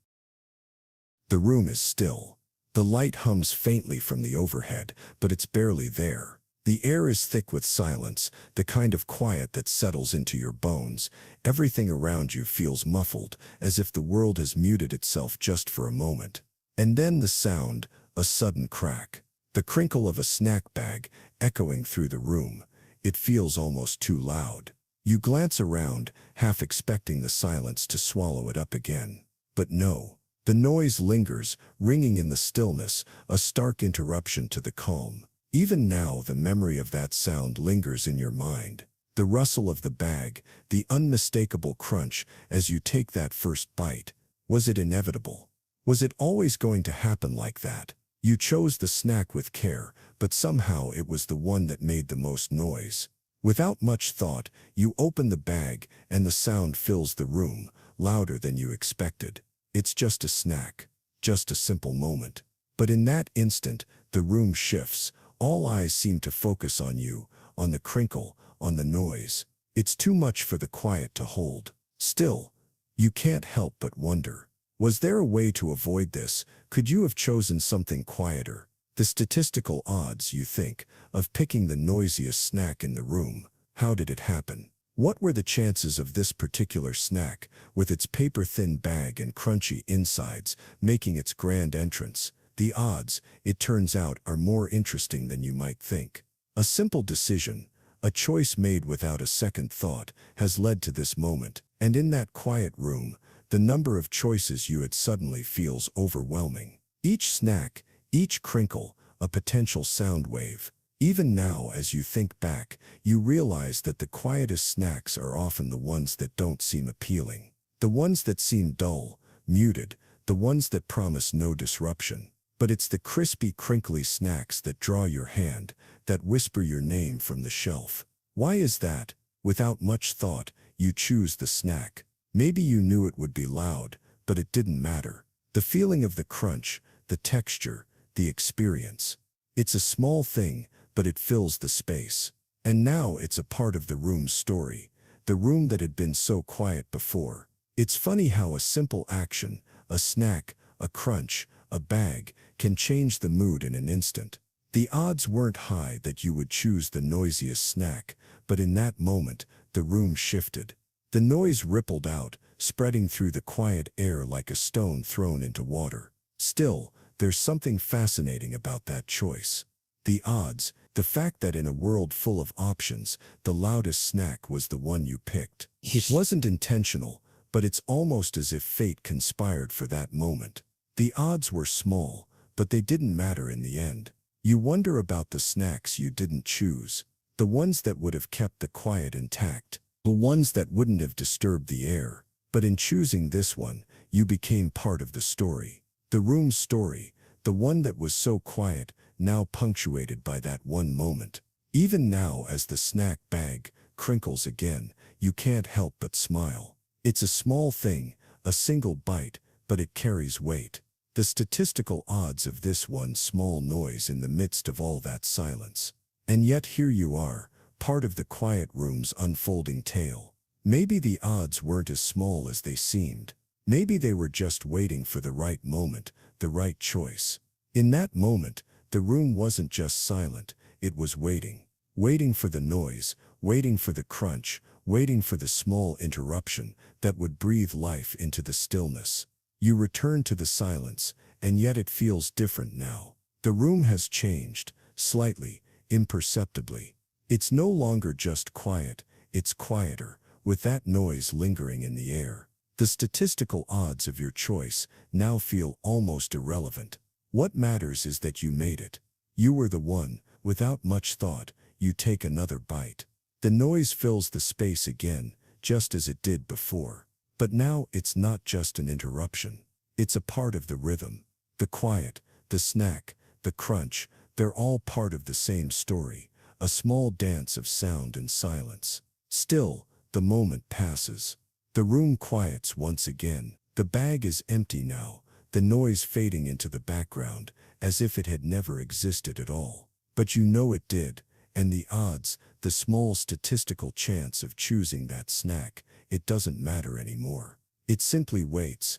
The room is still. The light hums faintly from the overhead, but it's barely there. The air is thick with silence, the kind of quiet that settles into your bones. Everything around you feels muffled, as if the world has muted itself just for a moment. And then the sound, a sudden crack. The crinkle of a snack bag, echoing through the room. It feels almost too loud. You glance around, half expecting the silence to swallow it up again. But no. The noise lingers, ringing in the stillness, a stark interruption to the calm. Even now, the memory of that sound lingers in your mind. The rustle of the bag, the unmistakable crunch as you take that first bite. Was it inevitable? Was it always going to happen like that? You chose the snack with care, but somehow it was the one that made the most noise. Without much thought, you open the bag, and the sound fills the room, louder than you expected. It's just a snack, just a simple moment. But in that instant, the room shifts. All eyes seem to focus on you, on the crinkle, on the noise. It's too much for the quiet to hold. Still, you can't help but wonder. Was there a way to avoid this? Could you have chosen something quieter? The statistical odds, you think, of picking the noisiest snack in the room. How did it happen? What were the chances of this particular snack, with its paper-thin bag and crunchy insides, making its grand entrance? The odds, it turns out, are more interesting than you might think. A simple decision, a choice made without a second thought, has led to this moment. And in that quiet room, the number of choices you had suddenly feels overwhelming. Each snack, each crinkle, a potential sound wave. Even now, as you think back, you realize that the quietest snacks are often the ones that don't seem appealing. The ones that seem dull, muted, the ones that promise no disruption. But it's the crispy, crinkly snacks that draw your hand, that whisper your name from the shelf. Why is that? Without much thought, you choose the snack. Maybe you knew it would be loud, but it didn't matter. The feeling of the crunch, the texture, the experience. It's a small thing, but it fills the space. And now it's a part of the room's story, the room that had been so quiet before. It's funny how a simple action, a snack, a crunch, a bag, can change the mood in an instant. The odds weren't high that you would choose the noisiest snack, but in that moment, the room shifted. The noise rippled out, spreading through the quiet air like a stone thrown into water. Still, there's something fascinating about that choice. The odds, the fact that in a world full of options, the loudest snack was the one you picked. It wasn't intentional, but it's almost as if fate conspired for that moment. The odds were small, but they didn't matter in the end. You wonder about the snacks you didn't choose, the ones that would have kept the quiet intact, the ones that wouldn't have disturbed the air. But in choosing this one, you became part of the story. The room's story, the one that was so quiet, now punctuated by that one moment. Even now as the snack bag crinkles again, you can't help but smile. It's a small thing, a single bite, but it carries weight. The statistical odds of this one small noise in the midst of all that silence. And yet here you are, part of the quiet room's unfolding tale. Maybe the odds weren't as small as they seemed. Maybe they were just waiting for the right moment, the right choice. In that moment, the room wasn't just silent, it was waiting. Waiting for the noise, waiting for the crunch, waiting for the small interruption that would breathe life into the stillness. You return to the silence, and yet it feels different now. The room has changed, slightly, imperceptibly. It's no longer just quiet, it's quieter, with that noise lingering in the air. The statistical odds of your choice now feel almost irrelevant. What matters is that you made it. You were the one, without much thought, you take another bite. The noise fills the space again, just as it did before. But now it's not just an interruption. It's a part of the rhythm. The quiet, the snack, the crunch, they're all part of the same story, a small dance of sound and silence. Still, the moment passes. The room quiets once again. The bag is empty now, the noise fading into the background, as if it had never existed at all. But you know it did, and the odds, the small statistical chance of choosing that snack, it doesn't matter anymore. It simply waits.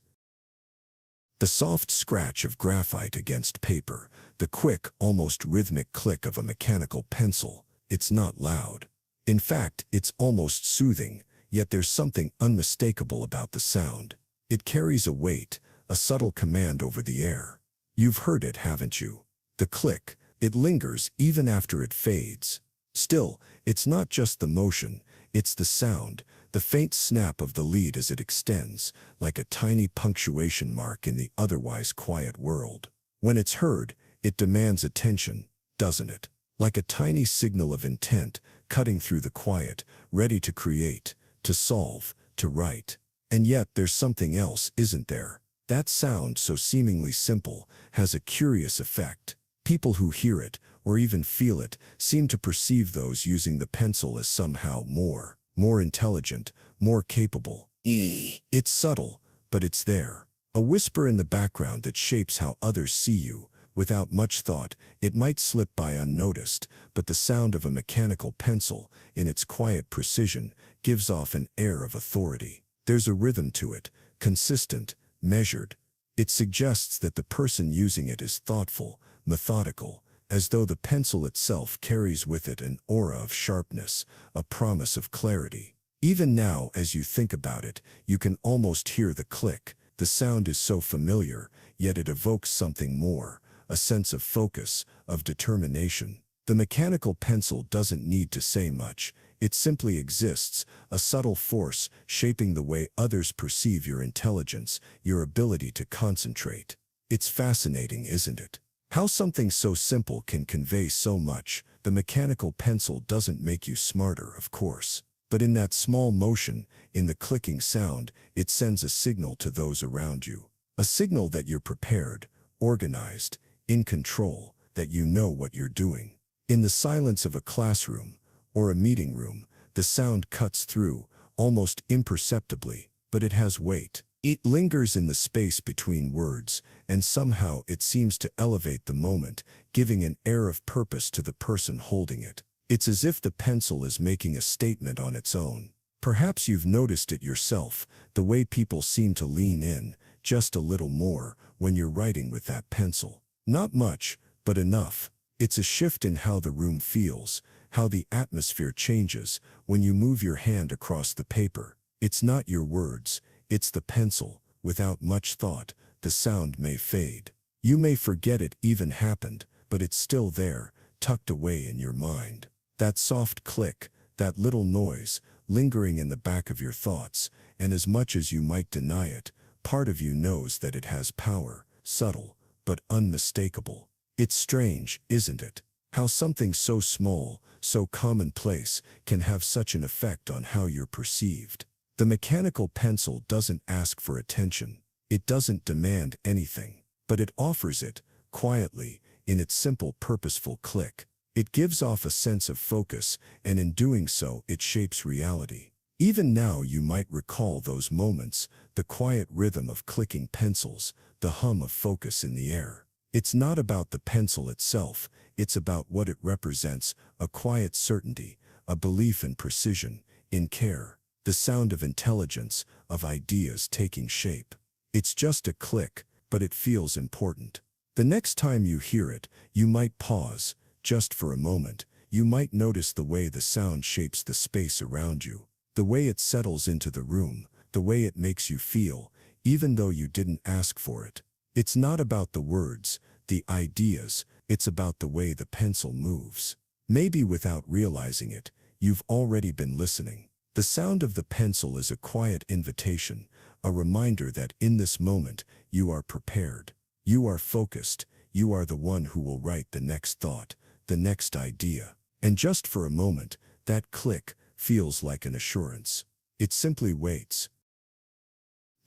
The soft scratch of graphite against paper, the quick, almost rhythmic click of a mechanical pencil, it's not loud. In fact, it's almost soothing, yet there's something unmistakable about the sound. It carries a weight, a subtle command over the air. You've heard it, haven't you? The click, it lingers even after it fades. Still, it's not just the motion, it's the sound, the faint snap of the lead as it extends, like a tiny punctuation mark in the otherwise quiet world. When it's heard, it demands attention, doesn't it? Like a tiny signal of intent, cutting through the quiet, ready to create, to solve, to write. And yet there's something else, isn't there? That sound, so seemingly simple, has a curious effect. People who hear it, or even feel it, seem to perceive those using the pencil as somehow more intelligent, more capable. It's subtle, but it's there. A whisper in the background that shapes how others see you. Without much thought, it might slip by unnoticed, but the sound of a mechanical pencil, in its quiet precision, gives off an air of authority. There's a rhythm to it, consistent, measured. It suggests that the person using it is thoughtful, methodical, as though the pencil itself carries with it an aura of sharpness, a promise of clarity. Even now, as you think about it, you can almost hear the click. The sound is so familiar, yet it evokes something more, a sense of focus, of determination. The mechanical pencil doesn't need to say much. It simply exists, a subtle force shaping the way others perceive your intelligence, your ability to concentrate. It's fascinating, isn't it? How something so simple can convey so much. The mechanical pencil doesn't make you smarter, of course. But in that small motion, in the clicking sound, it sends a signal to those around you. A signal that you're prepared, organized, in control, that you know what you're doing. In the silence of a classroom or a meeting room, the sound cuts through, almost imperceptibly, but it has weight. It lingers in the space between words, and somehow it seems to elevate the moment, giving an air of purpose to the person holding it. It's as if the pencil is making a statement on its own. Perhaps you've noticed it yourself, the way people seem to lean in, just a little more, when you're writing with that pencil. Not much, but enough. It's a shift in how the room feels, how the atmosphere changes when you move your hand across the paper. It's not your words, it's the pencil. Without much thought, the sound may fade. You may forget it even happened, but it's still there, tucked away in your mind. That soft click, that little noise, lingering in the back of your thoughts, and as much as you might deny it, part of you knows that it has power, subtle, but unmistakable. It's strange, isn't it? How something so small, so commonplace, can have such an effect on how you're perceived. The mechanical pencil doesn't ask for attention. It doesn't demand anything, but it offers it, quietly, in its simple purposeful click. It gives off a sense of focus, and in doing so, it shapes reality. Even now you might recall those moments, the quiet rhythm of clicking pencils, the hum of focus in the air. It's not about the pencil itself, it's about what it represents, a quiet certainty, a belief in precision, in care, the sound of intelligence, of ideas taking shape. It's just a click, but it feels important. The next time you hear it, you might pause, just for a moment. You might notice the way the sound shapes the space around you, the way it settles into the room, the way it makes you feel, even though you didn't ask for it. It's not about the words, the ideas, it's about the way the pencil moves. Maybe without realizing it, you've already been listening. The sound of the pencil is a quiet invitation, a reminder that in this moment, you are prepared. You are focused. You are the one who will write the next thought, the next idea. And just for a moment, that click feels like an assurance. It simply waits.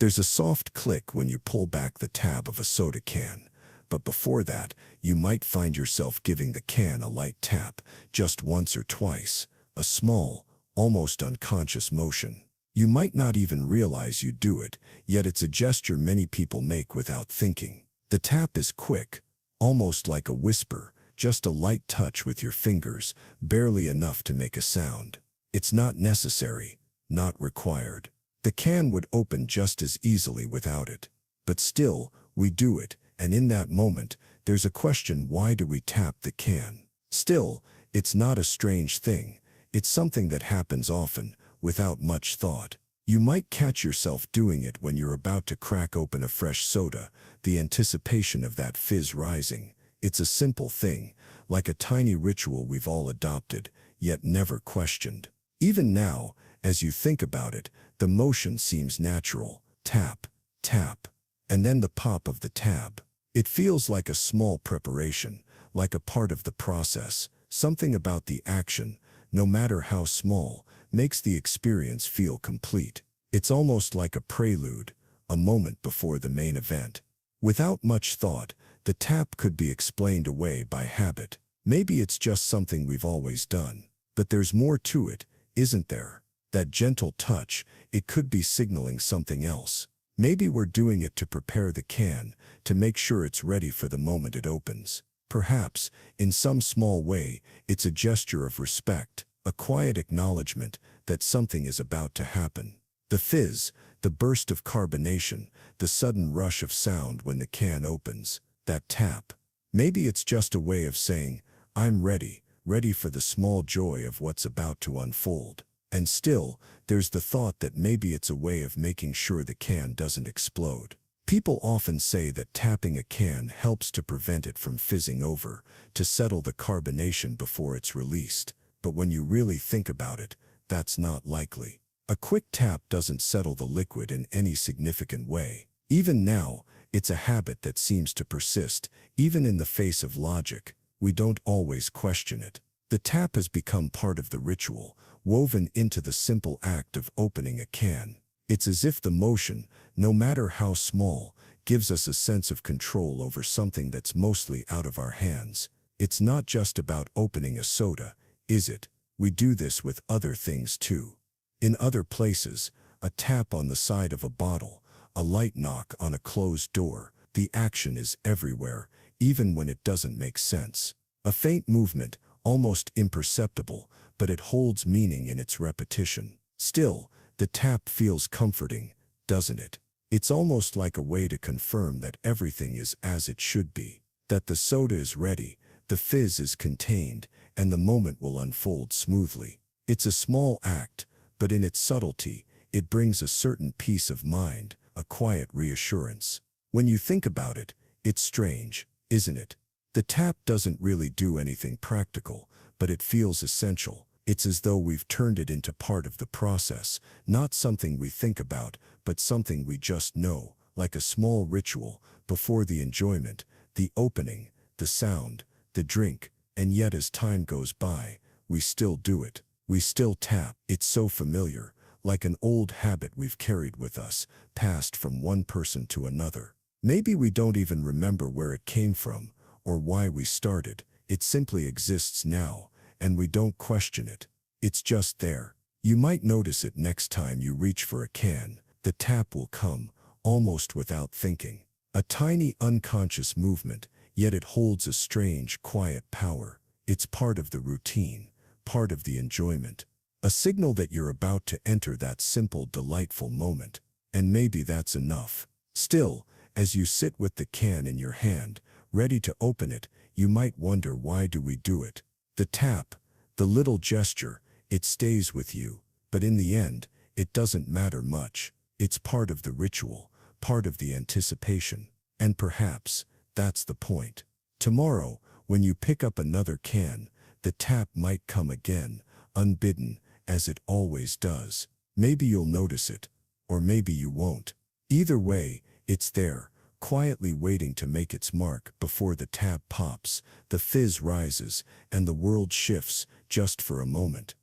There's a soft click when you pull back the tab of a soda can. But before that, you might find yourself giving the can a light tap, just once or twice, a small, almost unconscious motion. You might not even realize you do it, yet it's a gesture many people make without thinking. The tap is quick, almost like a whisper, just a light touch with your fingers, barely enough to make a sound. It's not necessary, not required. The can would open just as easily without it. But still, we do it, and in that moment, there's a question: why do we tap the can? Still, it's not a strange thing. It's something that happens often, without much thought. You might catch yourself doing it when you're about to crack open a fresh soda, the anticipation of that fizz rising. It's a simple thing, like a tiny ritual we've all adopted, yet never questioned. Even now, as you think about it, the motion seems natural. Tap, tap, and then the pop of the tab. It feels like a small preparation, like a part of the process. Something about the action, no matter how small, makes the experience feel complete. It's almost like a prelude, a moment before the main event. Without much thought, the tap could be explained away by habit. Maybe it's just something we've always done. But there's more to it, isn't there? That gentle touch, it could be signaling something else. Maybe we're doing it to prepare the can, to make sure it's ready for the moment it opens. Perhaps, in some small way, it's a gesture of respect, a quiet acknowledgement that something is about to happen. The fizz, the burst of carbonation, the sudden rush of sound when the can opens, that tap. Maybe it's just a way of saying, I'm ready, ready for the small joy of what's about to unfold. And still, there's the thought that maybe it's a way of making sure the can doesn't explode. People often say that tapping a can helps to prevent it from fizzing over, to settle the carbonation before it's released. But when you really think about it, that's not likely. A quick tap doesn't settle the liquid in any significant way. Even now, it's a habit that seems to persist, even in the face of logic. We don't always question it. The tap has become part of the ritual, woven into the simple act of opening a can. It's as if the motion, no matter how small, gives us a sense of control over something that's mostly out of our hands. It's not just about opening a soda, is it? We do this with other things too. In other places, a tap on the side of a bottle, a light knock on a closed door, the action is everywhere, even when it doesn't make sense. A faint movement, almost imperceptible, but it holds meaning in its repetition. Still, the tap feels comforting, doesn't it? It's almost like a way to confirm that everything is as it should be, that the soda is ready, the fizz is contained, and the moment will unfold smoothly. It's a small act, but in its subtlety, it brings a certain peace of mind, a quiet reassurance. When you think about it, it's strange, isn't it? The tap doesn't really do anything practical, but it feels essential. It's as though we've turned it into part of the process, not something we think about, but something we just know, like a small ritual, before the enjoyment, the opening, the sound, the drink, and yet as time goes by, we still do it. We still tap. It's so familiar, like an old habit we've carried with us, passed from one person to another. Maybe we don't even remember where it came from, or why we started. It simply exists now, and we don't question it. It's just there. You might notice it next time you reach for a can. The tap will come, almost without thinking. A tiny unconscious movement, yet it holds a strange, quiet power. It's part of the routine, part of the enjoyment. A signal that you're about to enter that simple, delightful moment. And maybe that's enough. Still, as you sit with the can in your hand, ready to open it, you might wonder, why do we do it? The tap, the little gesture, it stays with you, but in the end, it doesn't matter much. It's part of the ritual, part of the anticipation. And perhaps, that's the point. Tomorrow, when you pick up another can, the tap might come again, unbidden, as it always does. Maybe you'll notice it, or maybe you won't. Either way, it's there, quietly waiting to make its mark. Before the tap pops, the fizz rises, and the world shifts, just for a moment.